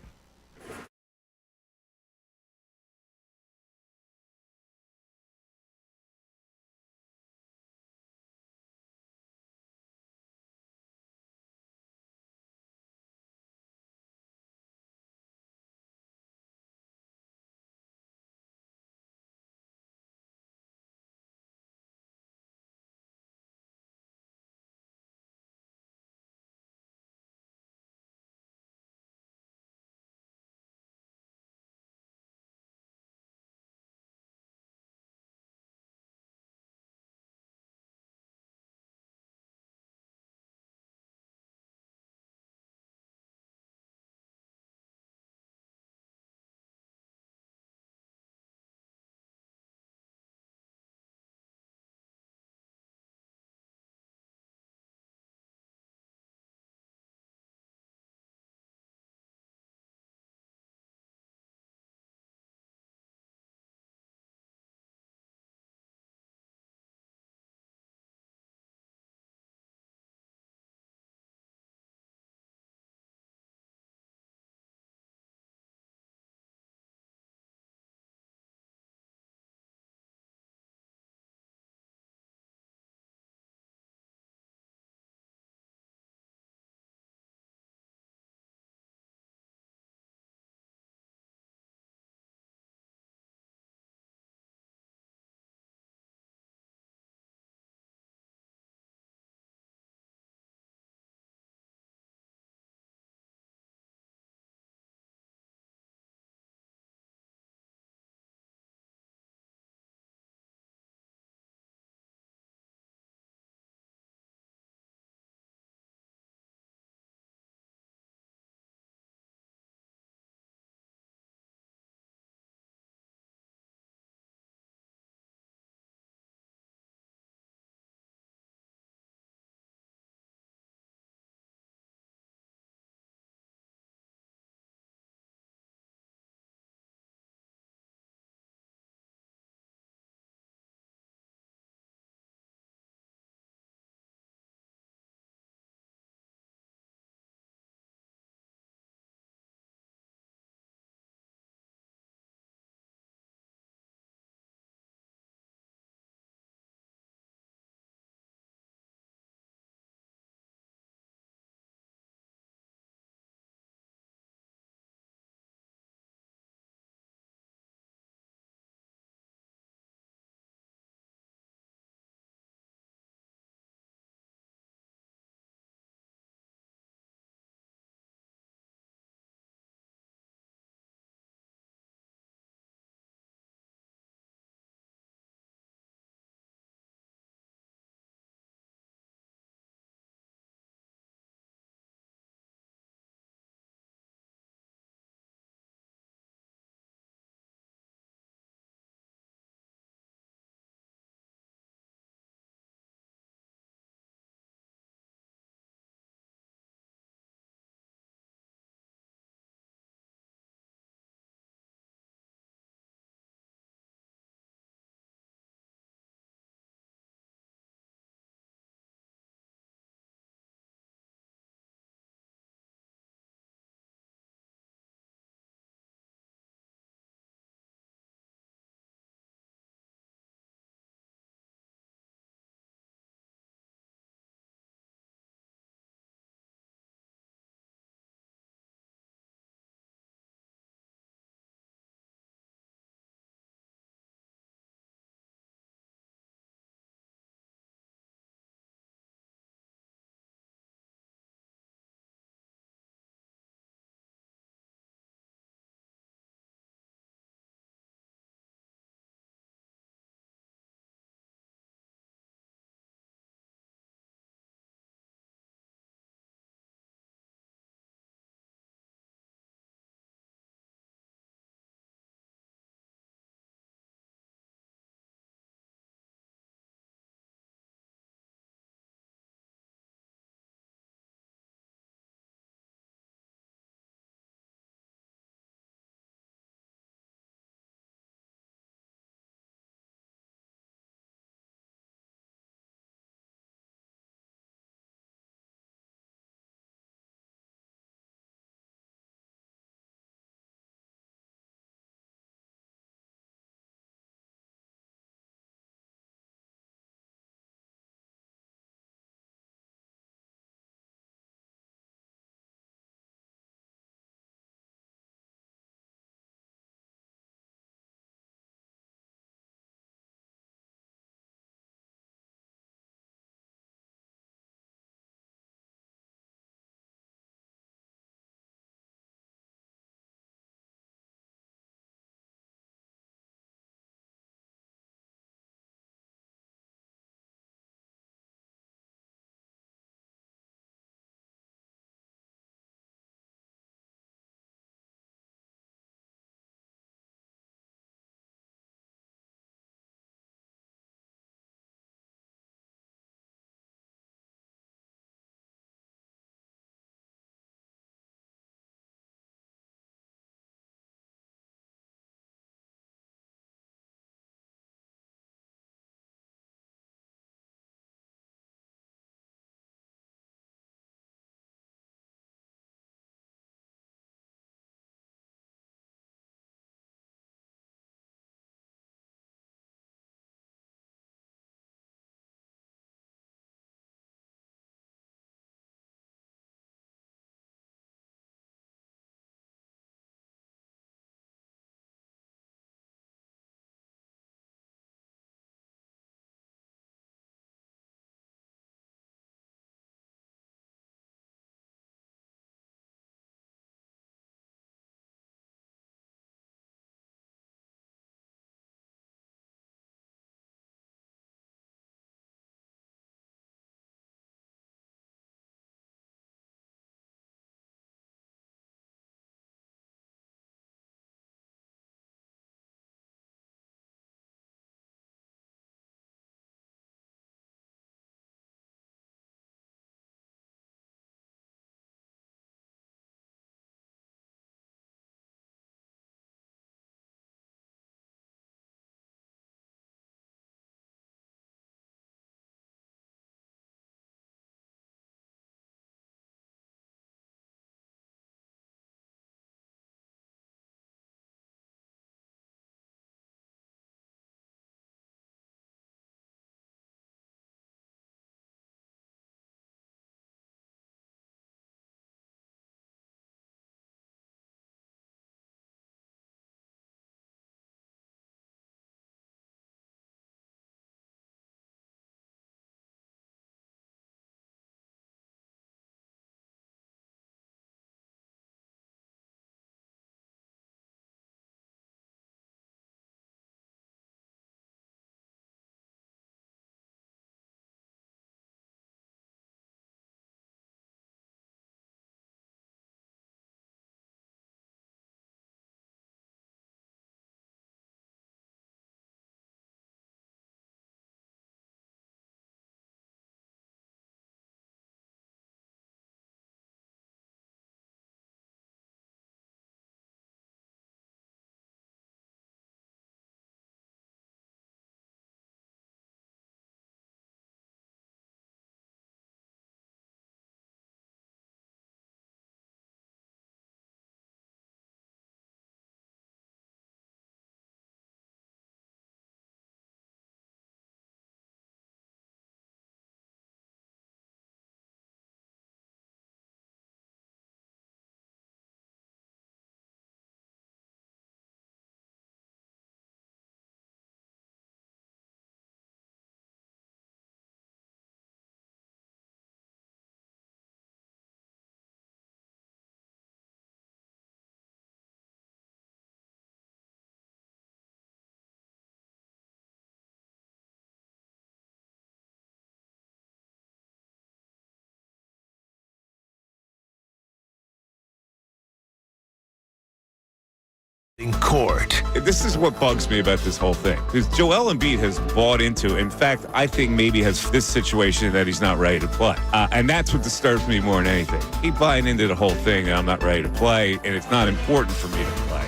J: In court.
A: This is what bugs me about this whole thing. Because Joel Embiid has bought into, in fact, I think maybe has this situation that he's not ready to play. And that's what disturbs me more than anything. He's buying into the whole thing that I'm not ready to play, and it's not important for me to play.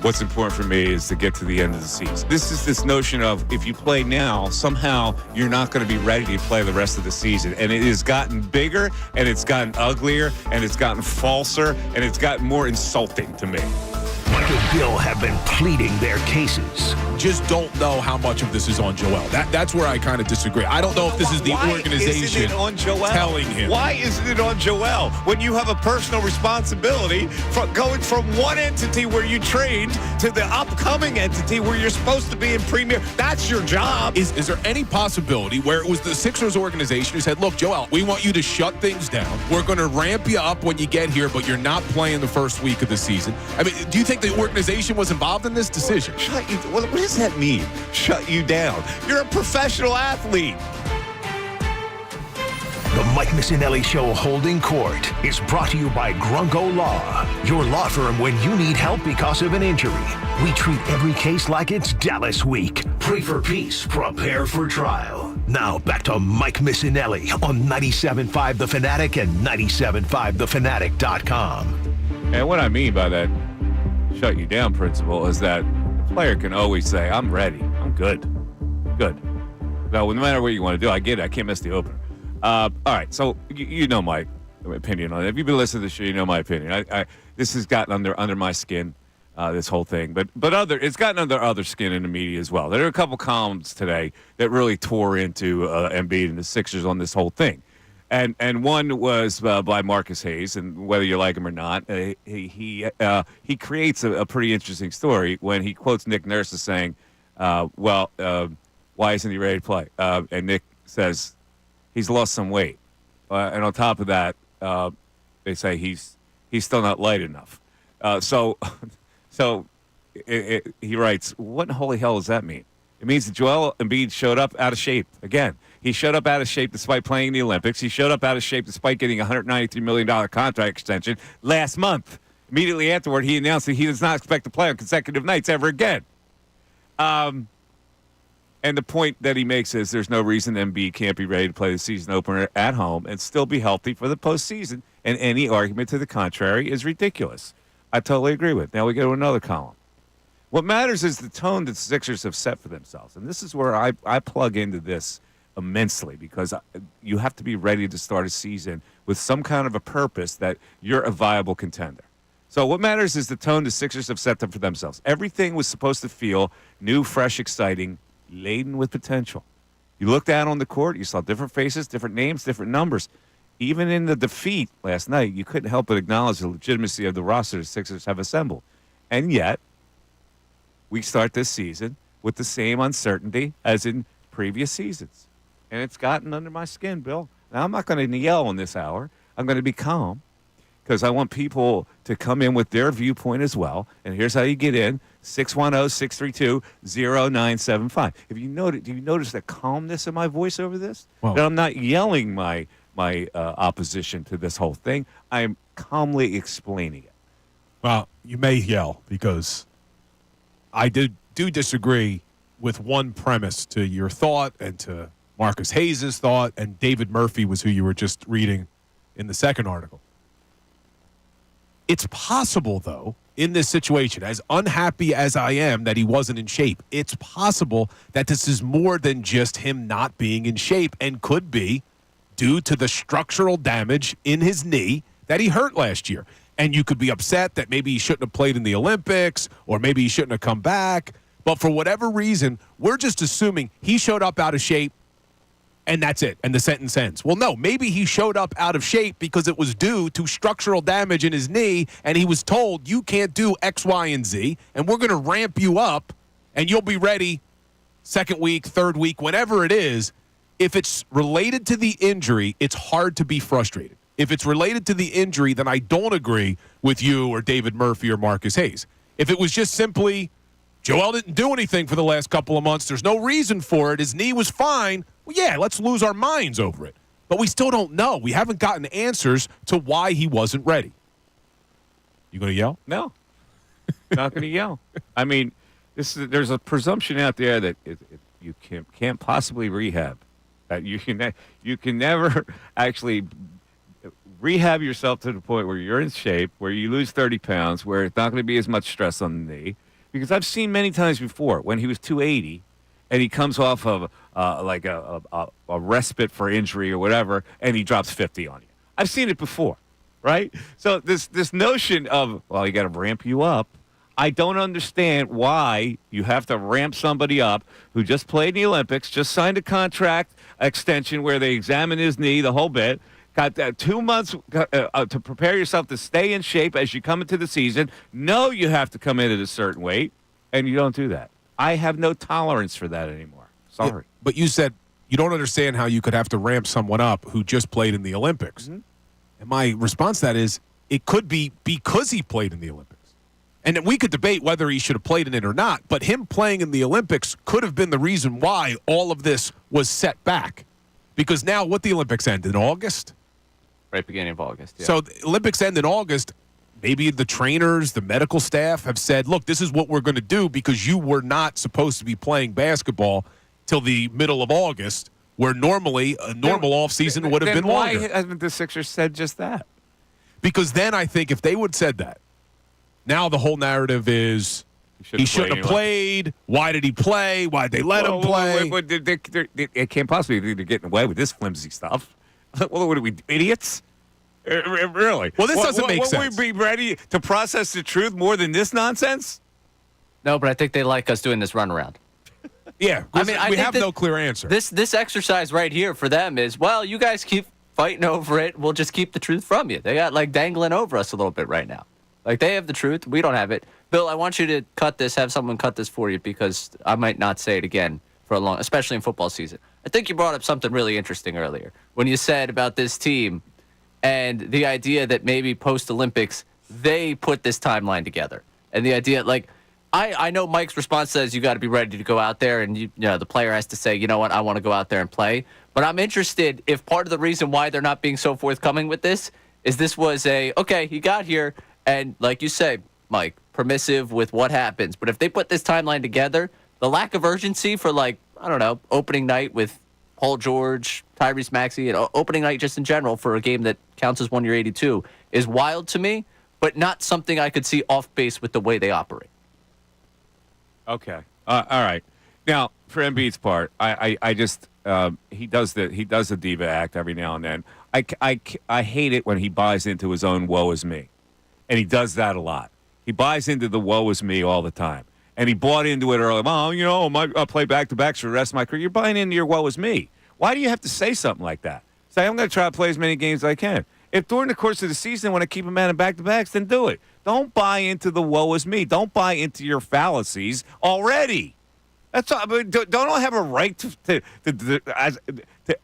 A: What's important for me is to get to the end of the season. This is this notion of if you play now, somehow you're not going to be ready to play the rest of the season. And it has gotten bigger, and it's gotten uglier, and it's gotten falser, and it's gotten more insulting to me.
J: Mike and Bill have been pleading their cases.
B: Just don't know how much of this is on Joel. That's where I kind of disagree. I don't know if this is the organization
A: isn't it on Joel?
B: telling him.
A: Why isn't it on Joel? When you have a personal responsibility for going from one entity where you trained to the upcoming entity where you're supposed to be in premier. That's your job.
B: Is there any possibility where it was the Sixers organization who said, look, Joel, we want you to shut things down. We're going to ramp you up when you get here, but you're not playing the first week of the season. I mean, do you think the organization was involved in this decision?
A: What does that mean? Shut you down. You're a professional athlete.
J: The Mike Missanelli Show Holding Court is brought to you by Grunko Law, your law firm when you need help because of an injury. We treat every case like it's Dallas week. Pray for peace, prepare for trial. Now back to Mike Missanelli on 97.5 The Fanatic and 97.5thefanatic.com.
A: And what I mean by that shut you down principle is that the player can always say, I'm ready. I'm good. Good. No matter what you want to do, I get it. I can't miss the opener. All right, so you know my opinion on it. If you've been listening to the show, you know my opinion. This has gotten under my skin, this whole thing. But it's gotten under other skin in the media as well. There are a couple columns today that really tore into Embiid and the Sixers on this whole thing. And one was by Marcus Hayes, and whether you like him or not, he creates a pretty interesting story when he quotes Nick Nurse as saying, why isn't he ready to play? And Nick says he's lost some weight. And on top of that, they say he's still not light enough. So he writes, what in holy hell does that mean? It means that Joel Embiid showed up out of shape again. He showed up out of shape despite playing in the Olympics. He showed up out of shape despite getting a $193 million contract extension last month. Immediately afterward, he announced that he does not expect to play on consecutive nights ever again. And the point that he makes is there's no reason Embiid can't be ready to play the season opener at home and still be healthy for the postseason, and any argument to the contrary is ridiculous. I totally agree with it. Now we go to another column. What matters is the tone that the Sixers have set for themselves, and this is where I plug into this immensely, because you have to be ready to start a season with some kind of a purpose that you're a viable contender. So what matters is the tone the Sixers have set up for themselves. Everything was supposed to feel new, fresh, exciting, laden with potential. You looked out on the court, you saw different faces, different names, different numbers. Even in the defeat last night, you couldn't help but acknowledge the legitimacy of the roster the Sixers have assembled. And yet, we start this season with the same uncertainty as in previous seasons. And it's gotten under my skin, Bill. Now, I'm not going to yell in this hour. I'm going to be calm because I want people to come in with their viewpoint as well. And here's how you get in, 610-632-0975. Do you notice the calmness in my voice over this?
B: Well,
A: that I'm not yelling my opposition to this whole thing. I'm calmly explaining it.
B: Well, you may yell because I do disagree with one premise to your thought and to Marcus Hayes' thought, and David Murphy was who you were just reading in the second article. It's possible, though, in this situation, as unhappy as I am that he wasn't in shape, it's possible that this is more than just him not being in shape and could be due to the structural damage in his knee that he hurt last year. And you could be upset that maybe he shouldn't have played in the Olympics or maybe he shouldn't have come back. But for whatever reason, we're just assuming he showed up out of shape and that's it. And the sentence ends. Well, no, maybe he showed up out of shape because it was due to structural damage in his knee and he was told you can't do X, Y, and Z and we're going to ramp you up and you'll be ready second week, third week, whenever it is. If it's related to the injury, it's hard to be frustrated. If it's related to the injury, then I don't agree with you or David Murphy or Marcus Hayes. If it was just simply Joel didn't do anything for the last couple of months, there's no reason for it, his knee was fine, well, yeah, let's lose our minds over it. But we still don't know. We haven't gotten answers to why he wasn't ready. You going to yell?
A: No. Not going to yell. I mean, there's a presumption out there that you can't possibly rehab. That you can never actually rehab yourself to the point where you're in shape, where you lose 30 pounds, where it's not going to be as much stress on the knee. Because I've seen many times before when he was 280 and he comes off of like a respite for injury or whatever, and he drops 50 on you. I've seen it before, right? So this notion of, well, you got to ramp you up. I don't understand why you have to ramp somebody up who just played in the Olympics, just signed a contract extension where they examine his knee, the whole bit. Got 2 months to prepare yourself to stay in shape as you come into the season. Know you have to come in at a certain weight, and you don't do that. I have no tolerance for that anymore. Sorry.
B: Yeah, but you said you don't understand how you could have to ramp someone up who just played in the Olympics. Mm-hmm. And my response to that is it could be because he played in the Olympics. And we could debate whether he should have played in it or not, but him playing in the Olympics could have been the reason why all of this was set back. Because now what the Olympics end in August?
C: Right, beginning of August. Yeah.
B: So the Olympics end in August. Maybe the trainers, the medical staff have said, look, this is what we're going to do because you were not supposed to be playing basketball till the middle of August, where normally a normal offseason would have been longer.
A: Why haven't the Sixers said just that?
B: Because then I think if they would have said that, now the whole narrative is he shouldn't have played. Why did he play? Why did they let him play?
A: They can't possibly be getting away with this flimsy stuff. What are we, idiots? Really?
B: Well, this doesn't make sense.
A: Would we be ready to process the truth more than this nonsense?
C: No, but I think they like us doing this runaround.
B: Yeah,
C: I mean,
B: we have no clear answer.
C: This exercise right here for them is, well, you guys keep fighting over it. We'll just keep the truth from you. They got like dangling over us a little bit right now. Like they have the truth. We don't have it. Bill, I want you to have someone cut this for you because I might not say it again for a long, especially in football season. I think you brought up something really interesting earlier when you said about this team and the idea that maybe post-Olympics, they put this timeline together. And the idea, like, I know Mike's response says you got to be ready to go out there and, you know, the player has to say, you know what, I want to go out there and play. But I'm interested if part of the reason why they're not being so forthcoming with this is this was okay, he got here, and like you say, Mike, permissive with what happens. But if they put this timeline together, the lack of urgency for, like, I don't know, opening night with Paul George, Tyrese Maxey, and opening night just in general for a game that counts as 1 year 82 is wild to me, but not something I could see off base with the way they operate.
A: Okay. All right. Now, for Embiid's part, I just he does the diva act every now and then. I hate it when he buys into his own woe is me, and he does that a lot. He buys into the woe is me all the time, and he bought into it early. Oh, you know, I'll play back-to-backs for the rest of my career. You're buying into your woe is me. Why do you have to say something like that? Say, I'm going to try to play as many games as I can. If during the course of the season I want to keep a man in back-to-backs, then do it. Don't buy into the woe is me. Don't buy into your fallacies already. That's all. Don't I have a right to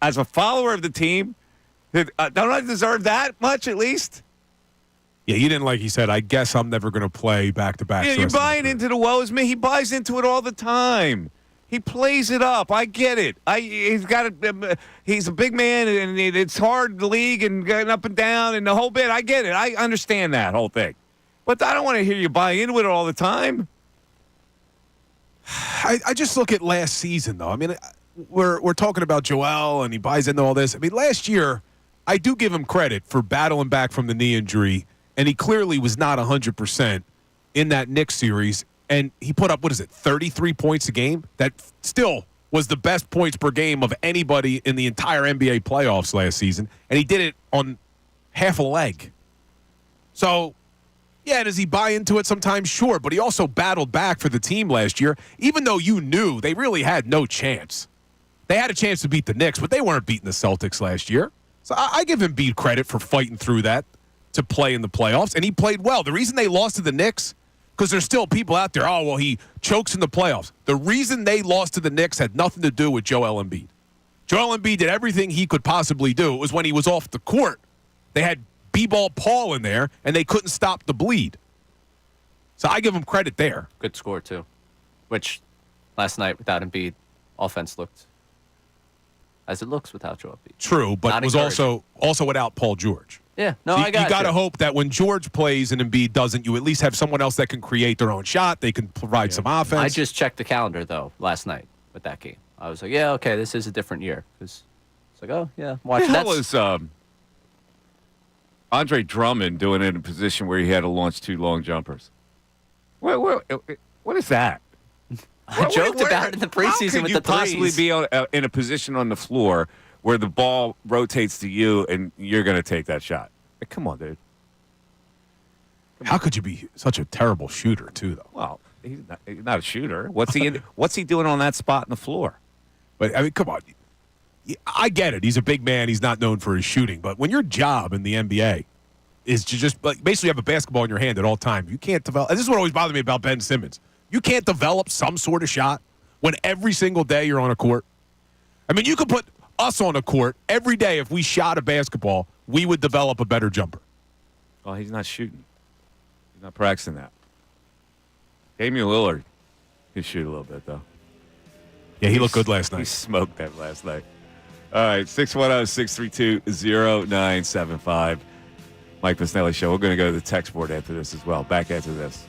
A: as a follower of the team? Don't I deserve that much at least?
B: Yeah, you didn't like he said, I guess I'm never going to play back-to-back.
A: Yeah, you're buying into the woe is me. He buys into it all the time. He plays it up. I get it. He's a big man, and it's hard, the league, and going up and down, and the whole bit. I get it. I understand that whole thing. But I don't want to hear you buy into it all the time.
B: I just look at last season, though. I mean, we're talking about Joel, and he buys into all this. I mean, last year, I do give him credit for battling back from the knee injury, and he clearly was not 100% in that Knicks series. And he put up, 33 points a game? That still was the best points per game of anybody in the entire NBA playoffs last season. And he did it on half a leg. So, yeah, does he buy into it sometimes? Sure. But he also battled back for the team last year, even though you knew they really had no chance. They had a chance to beat the Knicks, but they weren't beating the Celtics last year. So I give Embiid credit for fighting through that to play in the playoffs. And he played well. The reason they lost to the Knicks, because there's still people out there, oh, well, he chokes in the playoffs. The reason they lost to the Knicks had nothing to do with Joel Embiid. Joel Embiid did everything he could possibly do. It was when he was off the court. They had B-ball Paul in there, and they couldn't stop the bleed. So I give him credit there.
C: Good score, too. Which, last night, without Embiid, offense looked as it looks without Joel Embiid.
B: True, but
C: Not
B: was also without Paul George.
C: Yeah, no,
B: So
C: I got
B: you got to hope that when George plays and Embiid doesn't, you at least have someone else that can create their own shot. They can provide some offense.
C: I just checked the calendar, though, last night with that game. I was like, yeah, okay, this is a different year. Because it's like, oh, yeah, watch
A: What
C: that.
A: was Andre Drummond doing it in a position where he had to launch 2 long jumpers? What is that?
C: I joked about it in the preseason with the threes.
A: How could you possibly be in a position on the floor where the ball rotates to you and you're going to take that shot? Come on, dude.
B: How could you be such a terrible shooter, too, though?
A: Well, he's not a shooter. What's he doing on that spot in the floor?
B: But, I mean, come on. I get it. He's a big man. He's not known for his shooting. But when your job in the NBA is to just basically have a basketball in your hand at all times, you can't develop. And this is what always bothered me about Ben Simmons. You can't develop some sort of shot when every single day you're on a court. I mean, you could put us on a court every day. If we shot a basketball, we would develop a better jumper.
A: Well, he's not shooting. He's not practicing that. Damian Lillard can shoot a little bit, though.
B: Yeah, he looked good last night.
A: He smoked that last night. All right, 610-632-0975. Mike Missanelli Show. We're going to go to the text board after this as well. Back after this.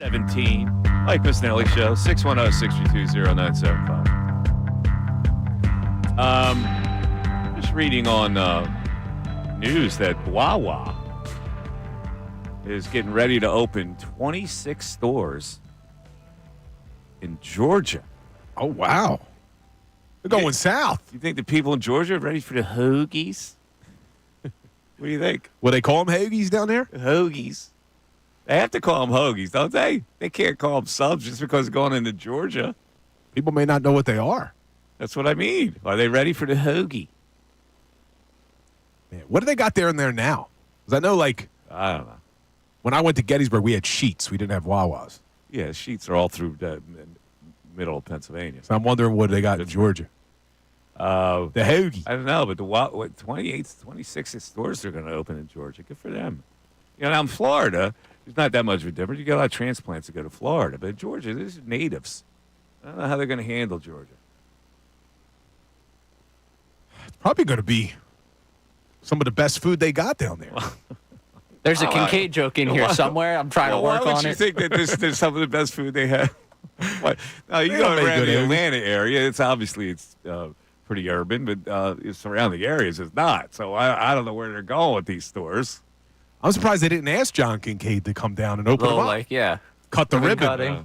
A: 17. Mike Missanelli Show, 610-622-0975. Just reading on news that Wawa is getting ready to open 26 stores in Georgia.
B: Oh, wow. They're going south.
A: You think the people in Georgia are ready for the hoagies? What do you think?
B: Will they call them hoagies down there?
A: Hoagies. They have to call them hoagies, don't they? They can't call them subs just because they're going into Georgia.
B: People may not know what they are.
A: That's what I mean. Are they ready for the hoagie?
B: Man, what do they got there and there now? Because I know, like,
A: I don't know.
B: When I went to Gettysburg, we had Sheets. We didn't have Wawas.
A: Yeah, sheets are all through the middle of Pennsylvania.
B: So I'm wondering what they got in Georgia. The hoagie.
A: I don't know, but the 28, 26 stores are going to open in Georgia. Good for them. You know, now in Florida, there's not that much of a difference. You get a lot of transplants that go to Florida, but in Georgia, these are natives. I don't know how they're going to handle Georgia.
B: It's probably going to be some of the best food they got down there.
C: There's a Kincade joke in here somewhere. I'm trying to work on it.
A: Why would you think that there's some of the best food they have? What? No, you go around the Atlanta area. It's obviously pretty urban, but surrounding areas is not. So I don't know where they're going with these stores.
B: I'm surprised they didn't ask John Kincade to come down and open them up.
C: Like, yeah.
B: Cut the ribbon.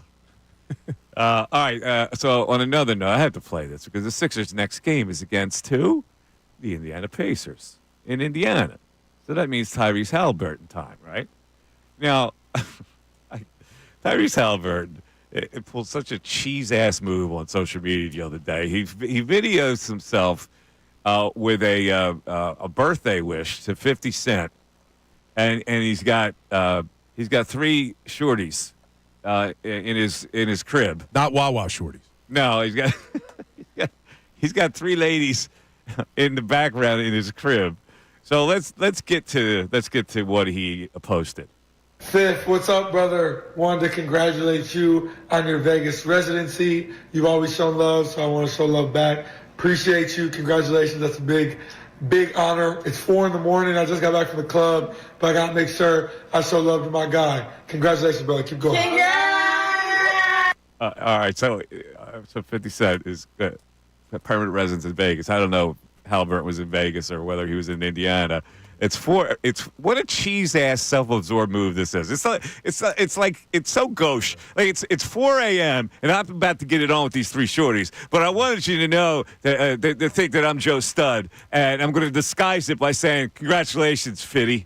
A: All right. So on another note, I have to play this because the Sixers' next game is against who? The Indiana Pacers in Indiana. So that means Tyrese Halliburton time, right? Now, Tyrese Halliburton it pulled such a cheese-ass move on social media the other day. He videos himself with a birthday wish to 50 Cent, and he's got 3 shorties in his crib.
B: Not Wawa shorties.
A: No, he's got 3 ladies in the background in his crib. So let's get to what he posted.
R: Fifth, what's up, brother? Wanted to congratulate you on your Vegas residency. You've always shown love, so I want to show love back. Appreciate you. Congratulations. That's a big honor. It's 4 in the morning. I just got back from the club, but I got to make sure I show love to my guy. Congratulations, brother. Keep going.
A: All right. So 50 Cent is a permanent residence in Vegas. I don't know if Halliburton was in Vegas or whether he was in Indiana. It's what a cheese ass self-absorbed move this is. It's so gauche. Like it's 4 a.m. and I'm about to get it on with these 3 shorties. But I wanted you to know that they think that I'm Joe Stud, and I'm going to disguise it by saying congratulations, Fitty.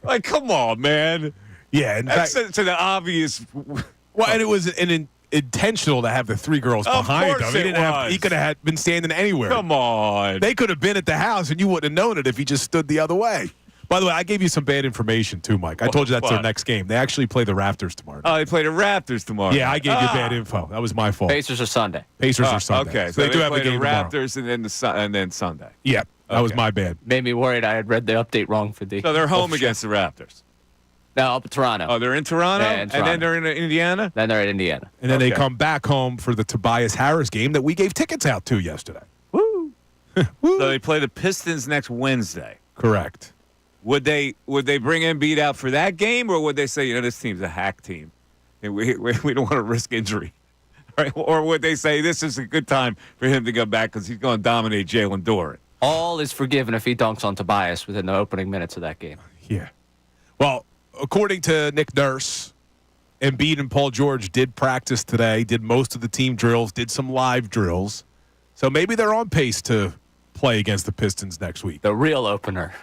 A: Like, come on, man.
B: Yeah, in fact,
A: it's an obvious.
B: Well, and it was intentional to have the 3 girls behind him. He could have been standing anywhere.
A: Come on.
B: They could have been at the house, and you wouldn't have known it if he just stood the other way. By the way, I gave you some bad information, too, Mike. I told you that's their next game. They actually play the Raptors tomorrow.
A: Oh, they play the Raptors tomorrow.
B: Yeah, I gave you bad info. That was my fault.
C: Pacers are Sunday.
B: Pacers are Sunday.
A: Okay,
B: so they do have
A: play
B: the game
A: the Raptors and then Sunday.
B: Yeah, that was my bad.
C: Made me worried I had read the update wrong for the.
A: So they're home against the Raptors.
C: No, up in Toronto.
A: Oh, they're in Toronto?
C: Yeah, in Toronto.
A: And then they're in Indiana?
C: Then they're in Indiana.
B: And then they come back home for the Tobias Harris game that we gave tickets out to yesterday.
A: Woo! So they play the Pistons next Wednesday.
B: Correct.
A: Would they bring Embiid out for that game, or would they say, this team's a hack team, and we don't want to risk injury? Right? Or would they say this is a good time for him to go back because he's going to dominate Jalen Duren?
C: All is forgiven if he dunks on Tobias within the opening minutes of that game.
B: Yeah. Well, according to Nick Nurse, Embiid and Paul George did practice today, did most of the team drills, did some live drills. So maybe they're on pace to play against the Pistons next week.
C: The real opener.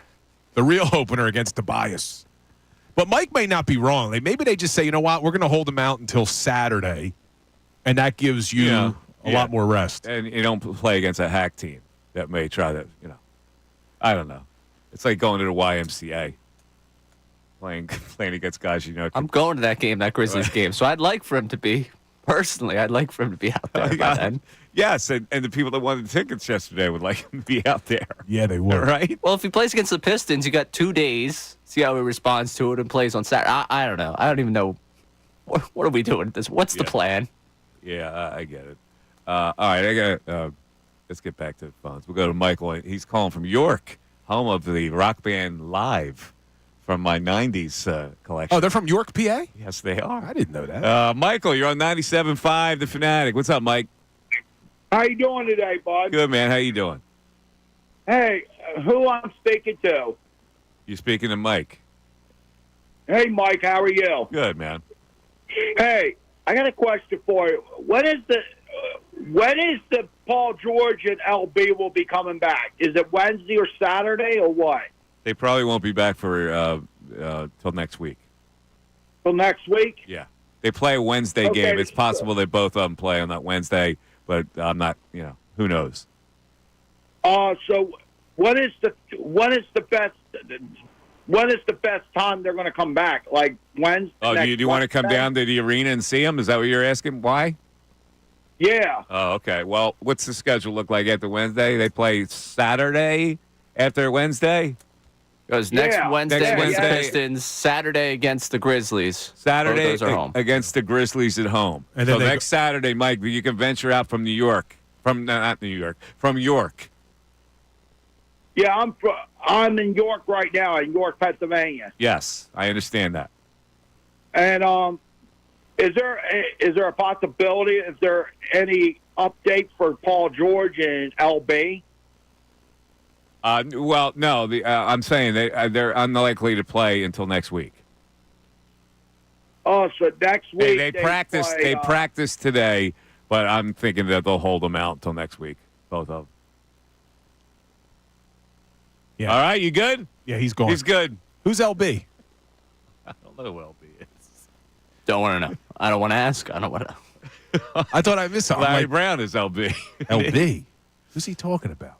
B: The real opener against Tobias. But Mike may not be wrong. Maybe they just say, you know what, we're going to hold them out until Saturday, and that gives you a lot more rest.
A: And you don't play against a hack team that may try to, I don't know. It's like going to the YMCA. Playing against guys
C: I'm going to that game, that Grizzlies game. So I'd like for him to be, personally, I'd like for him to be out there by then.
A: Yes, and the people that wanted the tickets yesterday would like him to be out there.
B: Yeah, they would.
A: Right?
C: Well, if he plays against the Pistons, you got 2 days. See how he responds to it and plays on Saturday. I don't know. I don't even know. What are we doing with this? What's the plan?
A: Yeah, I get it. All right, let's get back to the phones. We'll go to Michael. He's calling from York, home of the rock band Live from my 90s collection.
B: Oh, they're from York, PA?
A: Yes, they are.
B: I didn't know that.
A: Michael, you're on 97.5, The Fanatic. What's up, Mike?
S: How you doing today, bud?
A: Good, man. How you doing?
S: Hey, who I'm speaking to?
A: You speaking to Mike?
S: Hey, Mike, how are you?
A: Good, man.
S: Hey, I got a question for you. When is the Paul George and LB will be coming back? Is it Wednesday or Saturday or what?
A: They probably won't be back for till next week.
S: Till next week?
A: Yeah. They play a Wednesday
S: Okay.
A: game. It's possible they both of them play on that Wednesday, but I'm not, who knows?
S: So when is the best time they're going to come back? Like Wednesday?
A: Oh, do you want to come down to the arena and see them? Is that what you're asking? Why?
S: Yeah.
A: Oh, okay. Well, what's the schedule look like after Wednesday? They play Saturday after Wednesday?
C: Goes next Wednesday
A: Next
C: against the
A: Wednesday.
C: Pistons, Saturday against the Grizzlies.
A: Saturday
C: Both those are home.
A: against the Grizzlies at home.
B: And then
A: so
B: they
A: next Saturday, Mike, you can venture out from New York. Not New York. From York.
S: Yeah, I'm in York right now, in York, Pennsylvania.
A: Yes, I understand that.
S: And is there a possibility? Is there any update for Paul George and LB?
A: Well, no. I'm saying they're unlikely to play until next week.
S: Oh, so next week
A: They practiced.
S: play,
A: They practiced today, but I'm thinking that they'll hold them out until next week. Both of them.
B: Yeah.
A: All right, you good?
B: Yeah, he's gone.
A: He's good.
B: Who's LB?
A: I don't know who LB is.
C: Don't want to know. I don't want to ask. I don't want to know.
B: I thought I missed something.
A: Larry
B: Like,
A: Brown is LB.
B: LB? Who's he talking about?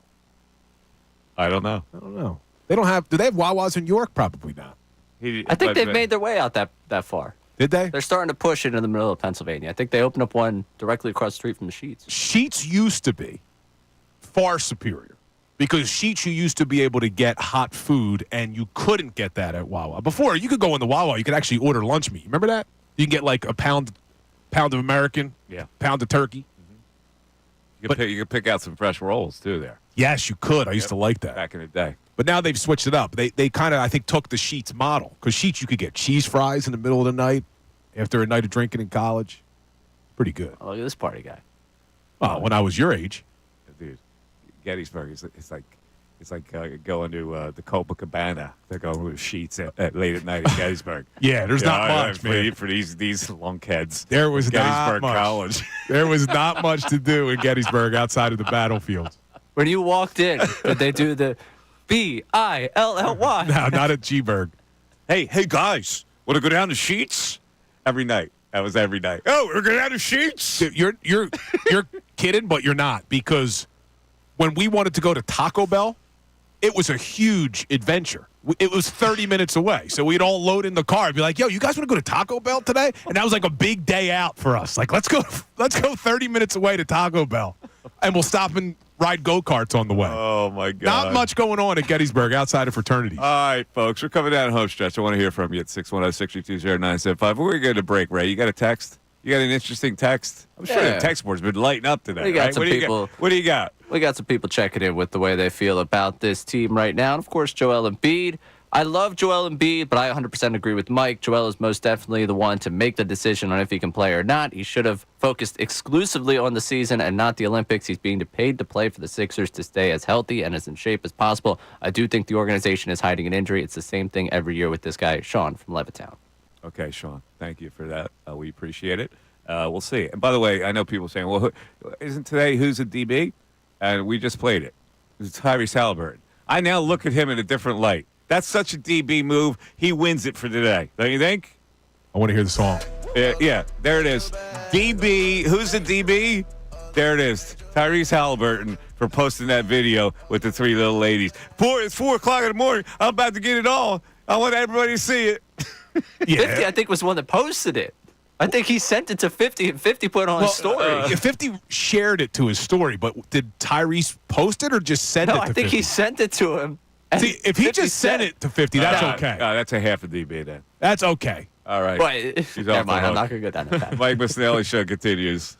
A: I don't know.
B: I don't know. They don't have. Do they have Wawas in York? Probably not.
C: I think they've made their way out that far.
B: Did they?
C: They're starting to push it in the middle of Pennsylvania. I think they opened up one directly across the street from the Sheets.
B: Sheets used to be far superior because Sheets you used to be able to get hot food and you couldn't get that at Wawa. Before, you could go in the Wawa, you could actually order lunch meat. Remember that? You can get like a pound of American, pound of turkey.
A: You could pick out some fresh rolls too there.
B: Yes, you could. I used to like that.
A: Back in the day.
B: But now they've switched it up. They kind of, I think, took the Sheets model. Because Sheets, you could get cheese fries in the middle of the night after a night of drinking in college. Pretty good.
C: Oh, look at this party guy.
B: When I was your age.
A: Dude, Gettysburg it's like going to the Copacabana. They're going with Sheets at late at night in Gettysburg.
B: Yeah, there's not much,
A: for,
B: man.
A: for these lunkheads.
B: There was
A: Gettysburg
B: not much.
A: College.
B: There was not much to do in Gettysburg outside of the battlefields.
C: When you walked in, did they do the B-I-L-L-Y?
B: No, not at G-Burg.
A: Hey guys, want to go down to Sheets? Every night. That was every night. Oh, we're going down to Sheets?
B: Dude, you're kidding, but you're not. Because when we wanted to go to Taco Bell, it was a huge adventure. It was 30 minutes away. So we'd all load in the car and be like, yo, you guys want to go to Taco Bell today? And that was like a big day out for us. Like, let's go 30 minutes away to Taco Bell. And we'll stop and ride go-karts on the way.
A: Oh, my God.
B: Not much going on at Gettysburg outside of fraternities.
A: All right, folks. We're coming down home stretch. I want to hear from you at 610-632-0975. We're going to break, Ray. You got a text? You got an interesting text? I'm sure the text board's been lighting up today.
C: We got
A: right?
C: some people.
A: What do you got?
C: We got some people checking in with the way they feel about this team right now. And, of course, Joel Embiid. I love Joel Embiid, but I 100% agree with Mike. Joel is most definitely the one to make the decision on if he can play or not. He should have focused exclusively on the season and not the Olympics. He's being paid to play for the Sixers to stay as healthy and as in shape as possible. I do think the organization is hiding an injury. It's the same thing every year with this guy, Sean from Levittown.
A: Okay, Sean. Thank you for that. We appreciate it. We'll see. And by the way, I know people saying, well, isn't today who's a DB? And we just played it. It's Tyrese Halliburton. I now look at him in a different light. That's such a DB move. He wins it for today. Don't you think?
B: I want to hear the song.
A: Yeah, there it is. DB. Who's the DB? There it is. Tyrese Halliburton for posting that video with the three little ladies. It's 4 o'clock in the morning. I'm about to get it all. I want everybody to see it.
C: 50, I think, was the one that posted it. I think he sent it to 50, and 50 put it on his story.
B: 50 shared it to his story, but did Tyrese post it or just send it to 50?
C: I think he sent it to him.
B: See, if he just sent it to 50, that's okay.
A: That's a half a DB then.
B: That's okay.
A: All right.
C: But,
A: He's
C: never
A: off the
C: mind, I'm
A: hook.
C: not going to go down that path.
A: Mike Missanelli Show continues.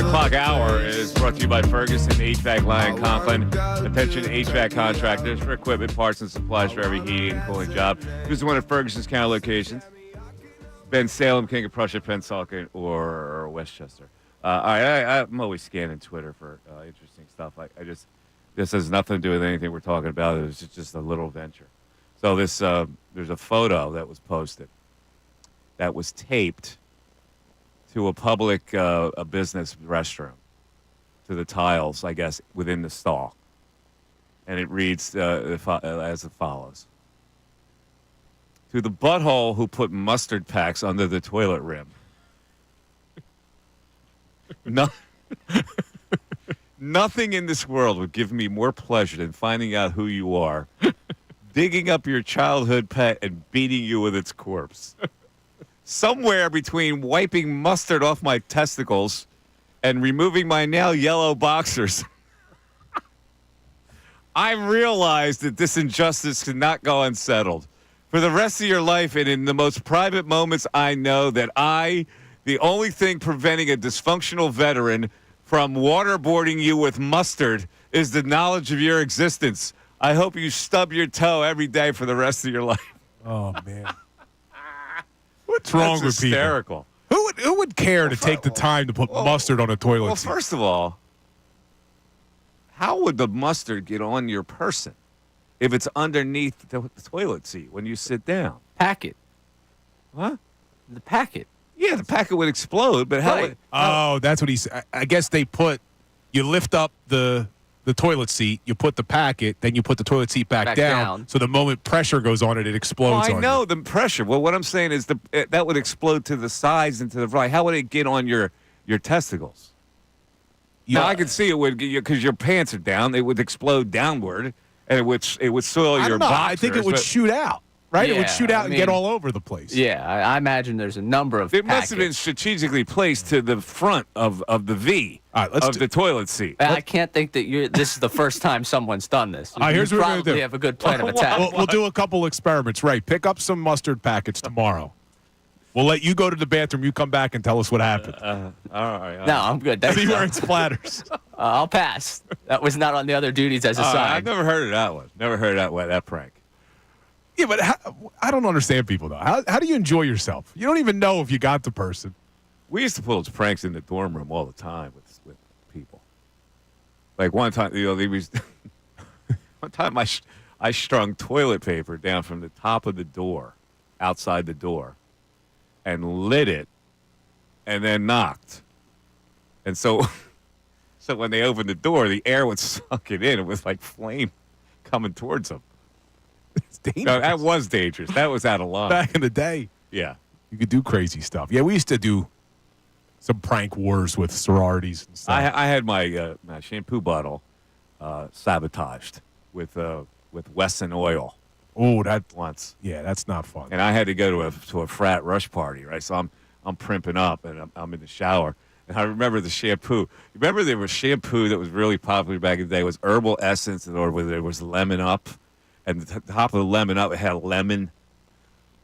A: o'clock hour is brought to you by Ferguson HVAC Line Conklin. Attention HVAC contractors for equipment, parts, and supplies for every heating and cooling job. Visit one of Ferguson's counter locations. Ben Salem, King of Prussia, Pennsauken, or Westchester. All right, I'm always scanning Twitter for interesting stuff. This has nothing to do with anything we're talking about. It's just a little venture. So there's a photo that was posted that was taped to a public a business restroom, to the tiles, I guess, within the stall. And it reads as follows. To the butthole who put mustard packs under the toilet rim. No, nothing in this world would give me more pleasure than finding out who you are, digging up your childhood pet, and beating you with its corpse. Somewhere between wiping mustard off my testicles and removing my now yellow boxers, I realized that this injustice could not go unsettled. For the rest of your life and in the most private moments, I know that the only thing preventing a dysfunctional veteran from waterboarding you with mustard is the knowledge of your existence. I hope you stub your toe every day for the rest of your life.
B: Oh, man. What's wrong with
A: hysterical.
B: people? Who would care to take the time to put mustard on a toilet seat?
A: Well, first of all, how would the mustard get on your person if it's underneath the toilet seat when you sit down?
C: Packet.
A: What?
C: The packet.
A: Yeah, the packet would explode, but how?
C: Right.
B: Oh, that's what he said. I guess you lift up the toilet seat, you put the packet, then you put the toilet seat back down. So the moment pressure goes on it, it explodes.
A: Well, I know the pressure. Well, what I'm saying is that would explode to the sides and to the right. How would it get on your testicles? Now I can see it would because your pants are down. It would explode downward, and it would soil your boxers.
B: I think it would shoot out. Right?
C: Yeah,
B: it would shoot out and get all over the place.
C: Yeah, I imagine there's a number of
A: It must have been strategically placed to the front of the V of the toilet seat.
C: I can't think that this is the first time someone's done this.
B: Here's what we're going to do.
C: You have a good plan of attack.
B: We'll do a couple experiments. Right. Pick up some mustard packets tomorrow. We'll let you go to the bathroom. You come back and tell us what happened.
A: All right.
C: No, I'm good.
B: See where it splatters.
C: I'll pass. That was not on the other duties as a side.
A: I've never heard of that one. Never heard of that prank.
B: Yeah, but I don't understand people, though. How do you enjoy yourself? You don't even know if you got the person.
A: We used to pull those pranks in the dorm room all the time with people. Like one time, one time I strung toilet paper down from the top of the door, outside the door, and lit it, and then knocked. And so when they opened the door, the air would suck it in. It was like flame coming towards them.
B: It's dangerous.
A: No, that was dangerous. That was out of line.
B: Back in the day.
A: Yeah.
B: You could do crazy stuff. Yeah, we used to do some prank wars with sororities and stuff.
A: I had my shampoo bottle sabotaged with Wesson oil.
B: Oh, that
A: once.
B: Yeah, that's not fun.
A: And I had to go to a frat rush party, right? So I'm primping up and I'm in the shower. And I remember the shampoo. Remember there was shampoo that was really popular back in the day. It was Herbal Essence, or there was Lemon Up. And the top of the Lemon Up, it had a lemon.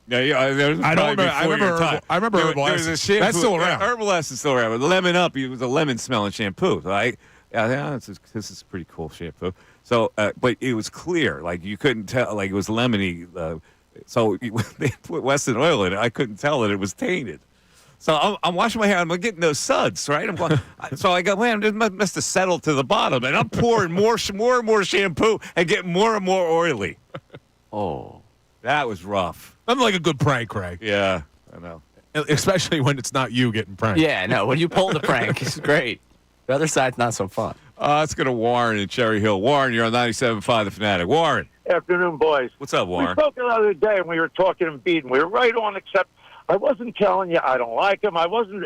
A: Yeah. There was
B: I remember Herbal
A: there was
B: Essence.
A: a shampoo,
B: That's still around.
A: Herbal Essence still around. But Lemon Up, it was a lemon-smelling shampoo. So this is pretty cool shampoo. So, but it was clear. Like, you couldn't tell. Like, it was lemony. So they put Wesson oil in it. I couldn't tell that it was tainted. So I'm washing my hair. I'm getting those suds, right? So I go, man, it must have settled to the bottom. And I'm pouring more and more shampoo and getting more and more oily.
C: Oh.
A: That was rough.
B: Nothing like a good prank, Craig.
A: Yeah, I know.
B: Especially when it's not you getting pranked.
C: Yeah, no, when you pull the prank, it's great. The other side's not so fun.
A: Let's go to Warren in Cherry Hill. Warren, you're on 97.5 The Fanatic. Warren.
T: Afternoon, boys.
A: What's up, Warren?
T: We spoke the other day, and we were talking Embiid, and we were right on, except I wasn't telling you I don't like him. I wasn't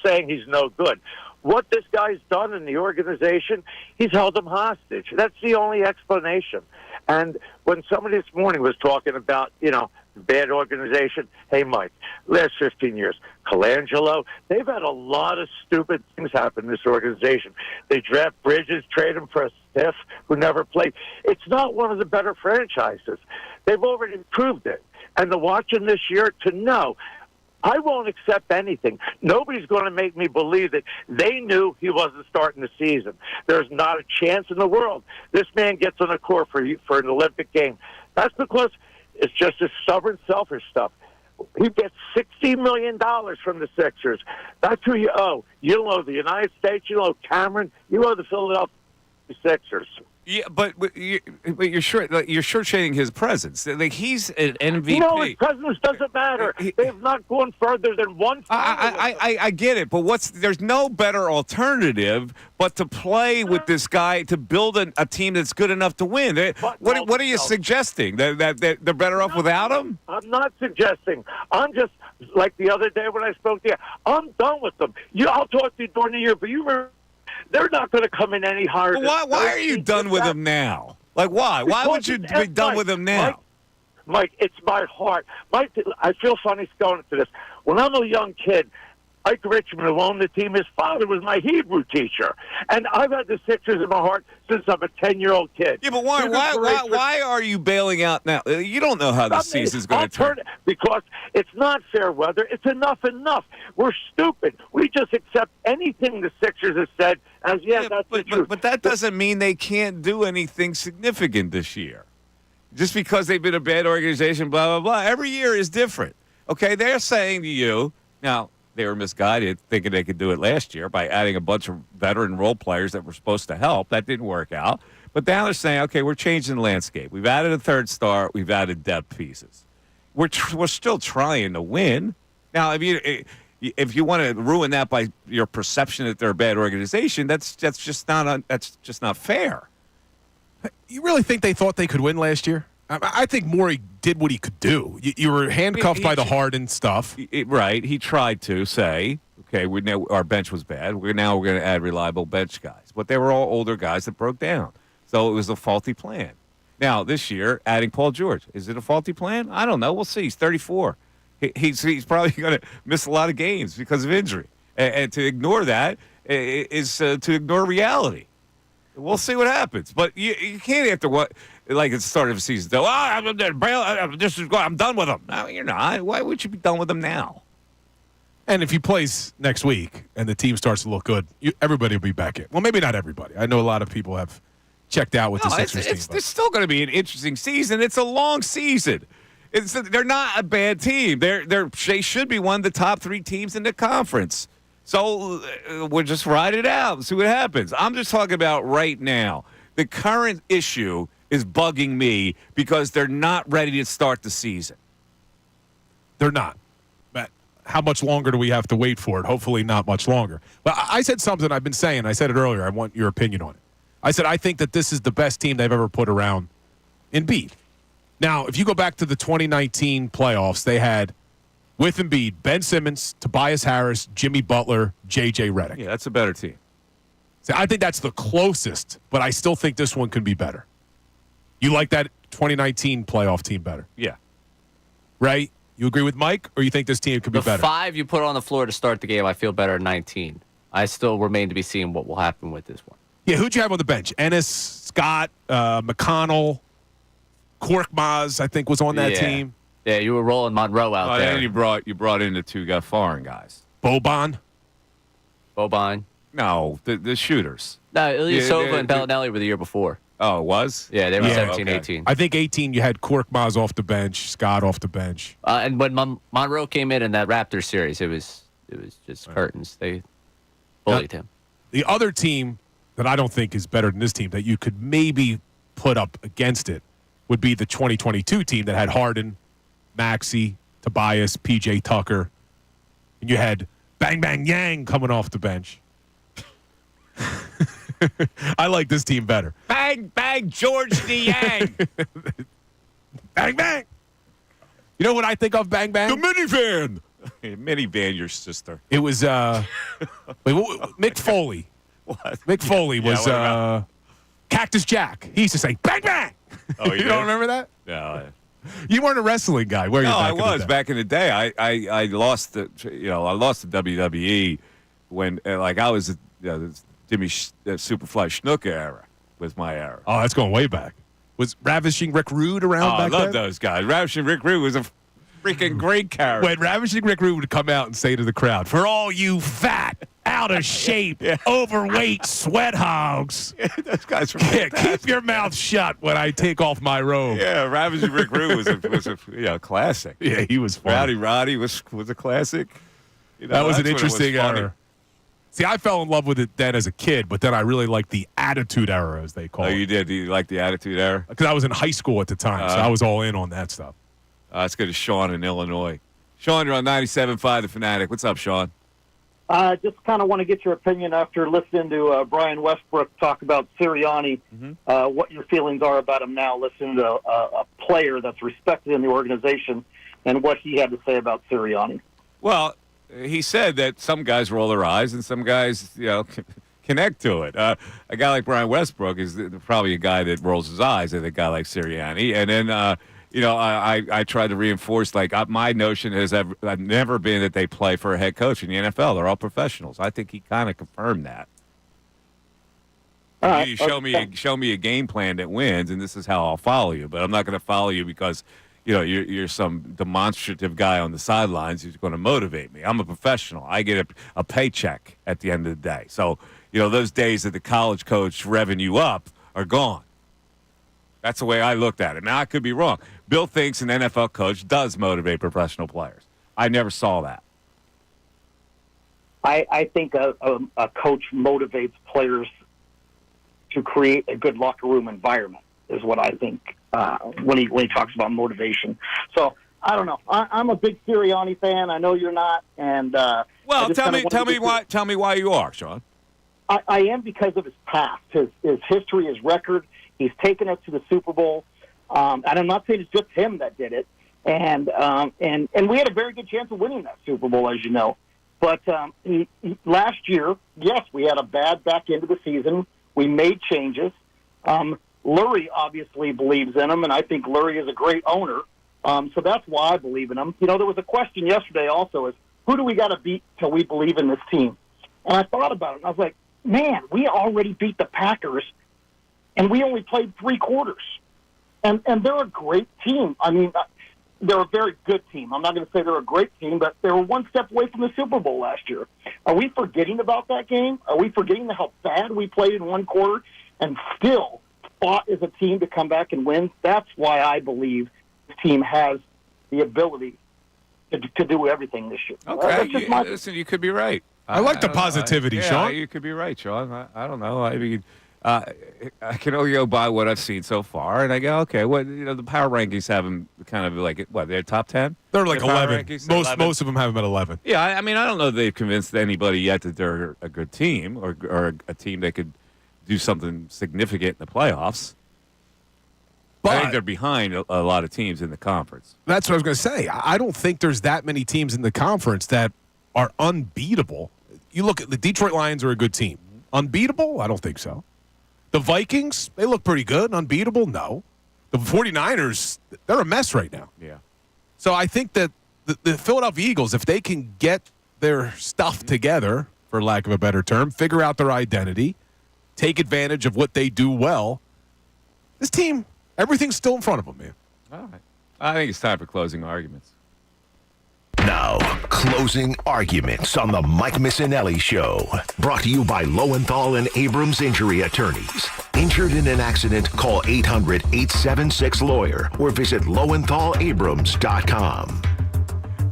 T: saying he's no good. What this guy's done in the organization, he's held them hostage. That's the only explanation. And when somebody this morning was talking about, bad organization, hey, Mike, last 15 years, Colangelo, they've had a lot of stupid things happen in this organization. They draft Bridges, trade him for a stiff who never played. It's not one of the better franchises. They've already proved it. And to watch him this year, to know, I won't accept anything. Nobody's going to make me believe that they knew he wasn't starting the season. There's not a chance in the world this man gets on the court for an Olympic game. That's because it's just this stubborn, selfish stuff. He gets $60 million from the Sixers. That's who you owe. You owe the United States. You owe Cameron. You owe the Philadelphia Sixers.
A: Yeah, but you're shortchanging his presence. Like, he's an MVP.
T: No, his presence doesn't matter. They have not gone further than one.
A: I get it, but there's no better alternative but to play with this guy to build a team that's good enough to win. What are you suggesting? That they're better off without him?
T: I'm not suggesting. I'm just like the other day when I spoke to you. I'm done with them. I'll talk to you during the year, but they're not going to come in any higher.
A: Why are you done with him now? Like, why? Why would you be done with him now?
T: Mike, it's my heart. I feel funny going into this. When I'm a young kid, Ike Richmond, who owned the team, his father was my Hebrew teacher. And I've had the Sixers in my heart since I'm a 10-year-old kid.
A: Yeah, but why are you bailing out now? You don't know how the season's going to turn.
T: Because it's not fair weather. It's enough. We're stupid. We just accept anything the Sixers have said as, that's the truth.
A: But that doesn't mean they can't do anything significant this year. Just because they've been a bad organization, blah, blah, blah. Every year is different. Okay, they're saying to you, now, they were misguided, thinking they could do it last year by adding a bunch of veteran role players that were supposed to help. That didn't work out. But now they're saying, okay, we're changing the landscape. We've added a third star. We've added depth pieces. We're still trying to win. Now, if you want to ruin that by your perception that they're a bad organization, that's just not fair.
B: You really think they thought they could win last year? I think Morey did what he could do. You were handcuffed by the Harden stuff.
A: Right. He tried to say, okay, our bench was bad. We're going to add reliable bench guys. But they were all older guys that broke down. So it was a faulty plan. Now, this year, adding Paul George, is it a faulty plan? I don't know. We'll see. He's 34. He's probably going to miss a lot of games because of injury. And to ignore that is to ignore reality. We'll see what happens. But you can't after what, like at the start of the season, go, I'm done with him. No, you're not. Why would you be done with him now?
B: And if he plays next week and the team starts to look good, everybody will be back in. Well, maybe not everybody. I know a lot of people have checked out with the Sixers team.
A: It's still going to be an interesting season. It's a long season. They're not a bad team. They should be one of the top 3 teams in the conference. So we'll just ride it out and see what happens. I'm just talking about right now. The current issue is bugging me because they're not ready to start the season.
B: They're not. But how much longer do we have to wait for it? Hopefully not much longer. But I said something I've been saying. I said it earlier. I want your opinion on it. I said I think that this is the best team they've ever put around Embiid. Now, if you go back to the 2019 playoffs, they had, with Embiid, Ben Simmons, Tobias Harris, Jimmy Butler, J.J. Redick.
A: Yeah, that's a better team.
B: So I think that's the closest, but I still think this one can be better. You like that 2019 playoff team better?
A: Yeah.
B: Right? You agree with Mike, or you think this team could be better?
C: The 5 you put on the floor to start the game, I feel better at 19. I still remain to be seen what will happen with this one.
B: Yeah, who'd you have on the bench? Ennis, Scott, McConnell, Korkmaz, I think, was on that team.
C: Yeah, you were rolling Monroe out there.
A: And you brought in the 2 foreign guys.
B: Boban?
A: No, the shooters.
C: No, Ilyasova and Bellinelli were the year before.
A: Oh, it was?
C: Yeah, they were 17, 18.
B: I think 18 you had Korkmaz off the bench, Scott off the bench.
C: And when Monroe came in that Raptors series, it was just curtains. They bullied him.
B: The other team that I don't think is better than this team that you could maybe put up against it would be the 2022 team that had Harden, Maxey, Tobias, P.J. Tucker. And you had Bang Bang Yang coming off the bench. I like this team better.
A: Bang, bang, George Niang.
B: Bang, bang. You know what I think of Bang Bang?
A: The minivan. Minivan, your sister.
B: It was Mick Foley.
A: What?
B: Mick Foley was Cactus Jack. He used to say, bang, bang.
A: Oh,
B: you don't remember that?
A: No.
B: You weren't a wrestling guy, were you?
A: No, I was back in the day. I lost the WWE when I was the Jimmy Superfly Snuka era was my era.
B: Oh, that's going way back. Was Ravishing Rick Rude around back then?
A: I love those guys. Ravishing Rick Rude was a freaking great character.
B: When Ravishing Rick Rude would come out and say to the crowd, "For all you fat, out of shape, overweight sweat hogs,
A: Those guys were
B: keep your mouth shut when I take off my robe."
A: Yeah, Ravishing Rick Rude was a classic.
B: Yeah, he was funny.
A: Rowdy Roddy was a classic. You know,
B: That was an
A: that's when it
B: interesting
A: funny.
B: era. See, I fell in love with it then as a kid, but then I really liked the Attitude Era, as they call
A: Oh,
B: it.
A: you did? You like the Attitude Era?
B: Because I was in high school at the time, so I was all in on that stuff.
A: Let's go to Sean in Illinois. Sean, you're on 97.5 The Fanatic. What's up, Sean?
U: Just kind of want to get your opinion after listening to Brian Westbrook talk about Serianni, what your feelings are about him now, listening to a player that's respected in the organization and what he had to say about Serianni.
A: Well, he said that some guys roll their eyes and some guys, connect to it. A guy like Brian Westbrook is probably a guy that rolls his eyes at a guy like Serianni. And then, I tried to reinforce, my notion has never been that they play for a head coach in the NFL. They're all professionals. I think he kind of confirmed that. You show me a game plan that wins, and this is how I'll follow you. But I'm not going to follow you because you're some demonstrative guy on the sidelines who's going to motivate me. I'm a professional. I get a paycheck at the end of the day. So, those days that the college coach revving you up are gone. That's the way I looked at it. Now, I could be wrong. Bill thinks an NFL coach does motivate professional players. I never saw that.
U: I think a coach motivates players to create a good locker room environment is what I think when he talks about motivation. So I don't know. I'm a big Serianni fan. I know you're not. And
A: tell me why you are, Sean.
U: I am because of his past, his history, his record. He's taken us to the Super Bowl, and I'm not saying it's just him that did it. And we had a very good chance of winning that Super Bowl, as you know. But last year, yes, we had a bad back end of the season. We made changes. Lurie obviously believes in him, and I think Lurie is a great owner. So that's why I believe in him. There was a question yesterday also is, who do we got to beat till we believe in this team? And I thought about it, and I was like, man, we already beat the Packers, and we only played 3 quarters. And they're a great team. I mean, they're a very good team. I'm not going to say they're a great team, but they were one step away from the Super Bowl last year. Are we forgetting about that game? Are we forgetting how bad we played in 1 quarter and still fought as a team to come back and win? That's why I believe this team has the ability to do everything this year.
A: Okay, listen, you could be right.
B: I like the positivity, Sean.
A: You could be right, Sean. I don't know. I mean, I can only go by what I've seen so far, and I go, okay, the power rankings have them kind of like, they're top 10?
B: They're like 11. Most of them have them at 11.
A: Yeah, I mean, I don't know that they've convinced anybody yet that they're a good team or a team that could do something significant in the playoffs. I think they're behind a lot of teams in the conference.
B: That's what I was going to say. I don't think there's that many teams in the conference that are unbeatable. You look at the Detroit Lions are a good team. Unbeatable? I don't think so. The Vikings, they look pretty good. Unbeatable? No. The 49ers, they're a mess right now.
A: Yeah.
B: So I think that the Philadelphia Eagles, if they can get their stuff together, for lack of a better term, figure out their identity, take advantage of what they do well, this team, everything's still in front of them, man.
A: All right. I think it's time for closing arguments.
J: Now, closing arguments on the Mike Missanelli Show. Brought to you by Lowenthal and Abrams Injury Attorneys. Injured in an accident, call 800-876-LAWYER or visit LowenthalAbrams.com.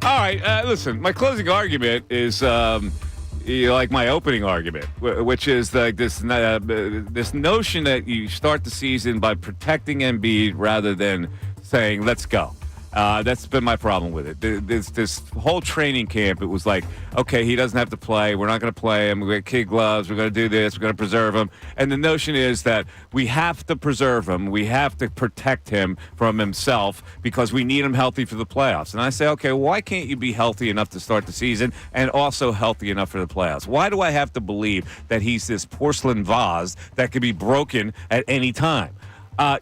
A: All right, listen, my closing argument is like my opening argument, which is like this notion that you start the season by protecting Embiid rather than saying, let's go. That's been my problem with it. This whole training camp, it was like, okay, he doesn't have to play. We're not going to play him. We're going to kid gloves. We're going to do this. We're going to preserve him. And the notion is that we have to preserve him. We have to protect him from himself because we need him healthy for the playoffs. And I say, okay, why can't you be healthy enough to start the season and also healthy enough for the playoffs? Why do I have to believe that he's this porcelain vase that could be broken at any time?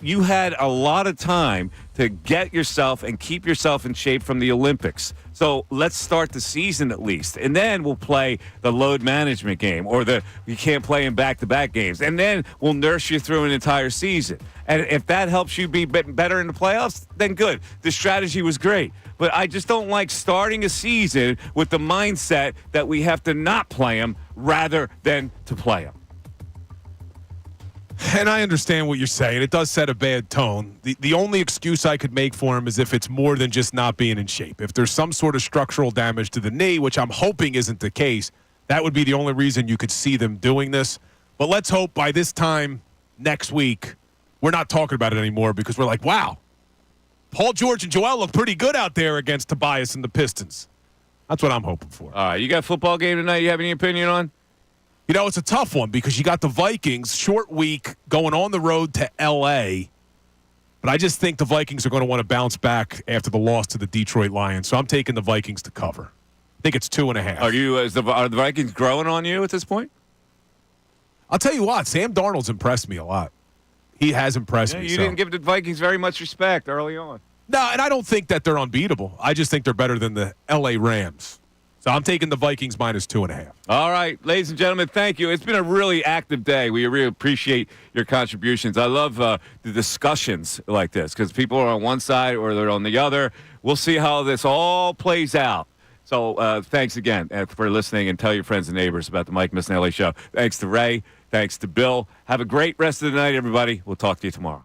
A: You had a lot of time to get yourself and keep yourself in shape from the Olympics. So let's start the season at least. And then we'll play the load management game or you can't play in back-to-back games. And then we'll nurse you through an entire season. And if that helps you be better in the playoffs, then good. The strategy was great. But I just don't like starting a season with the mindset that we have to not play them rather than to play them.
B: And I understand what you're saying. It does set a bad tone. The only excuse I could make for him is if it's more than just not being in shape. If there's some sort of structural damage to the knee, which I'm hoping isn't the case, that would be the only reason you could see them doing this. But let's hope by this time next week, we're not talking about it anymore because we're like, wow, Paul George and Joel look pretty good out there against Tobias and the Pistons. That's what I'm hoping for.
A: All right, you got a football game tonight you have any opinion on?
B: You know, it's a tough one because you got the Vikings, short week, going on the road to L.A., but I just think the Vikings are going to want to bounce back after the loss to the Detroit Lions, so I'm taking the Vikings to cover. I think it's 2.5.
A: Are the Vikings growing on you at this point?
B: I'll tell you what, Sam Darnold's impressed me a lot. He has impressed me.
A: You didn't give the Vikings very much respect early on.
B: No, and I don't think that they're unbeatable. I just think they're better than the L.A. Rams. So I'm taking the Vikings minus 2.5.
A: All right, ladies and gentlemen, thank you. It's been a really active day. We really appreciate your contributions. I love the discussions like this because people are on one side or they're on the other. We'll see how this all plays out. So thanks again for listening, and tell your friends and neighbors about the Mike Missanelli Show. Thanks to Ray. Thanks to Bill. Have a great rest of the night, everybody. We'll talk to you tomorrow.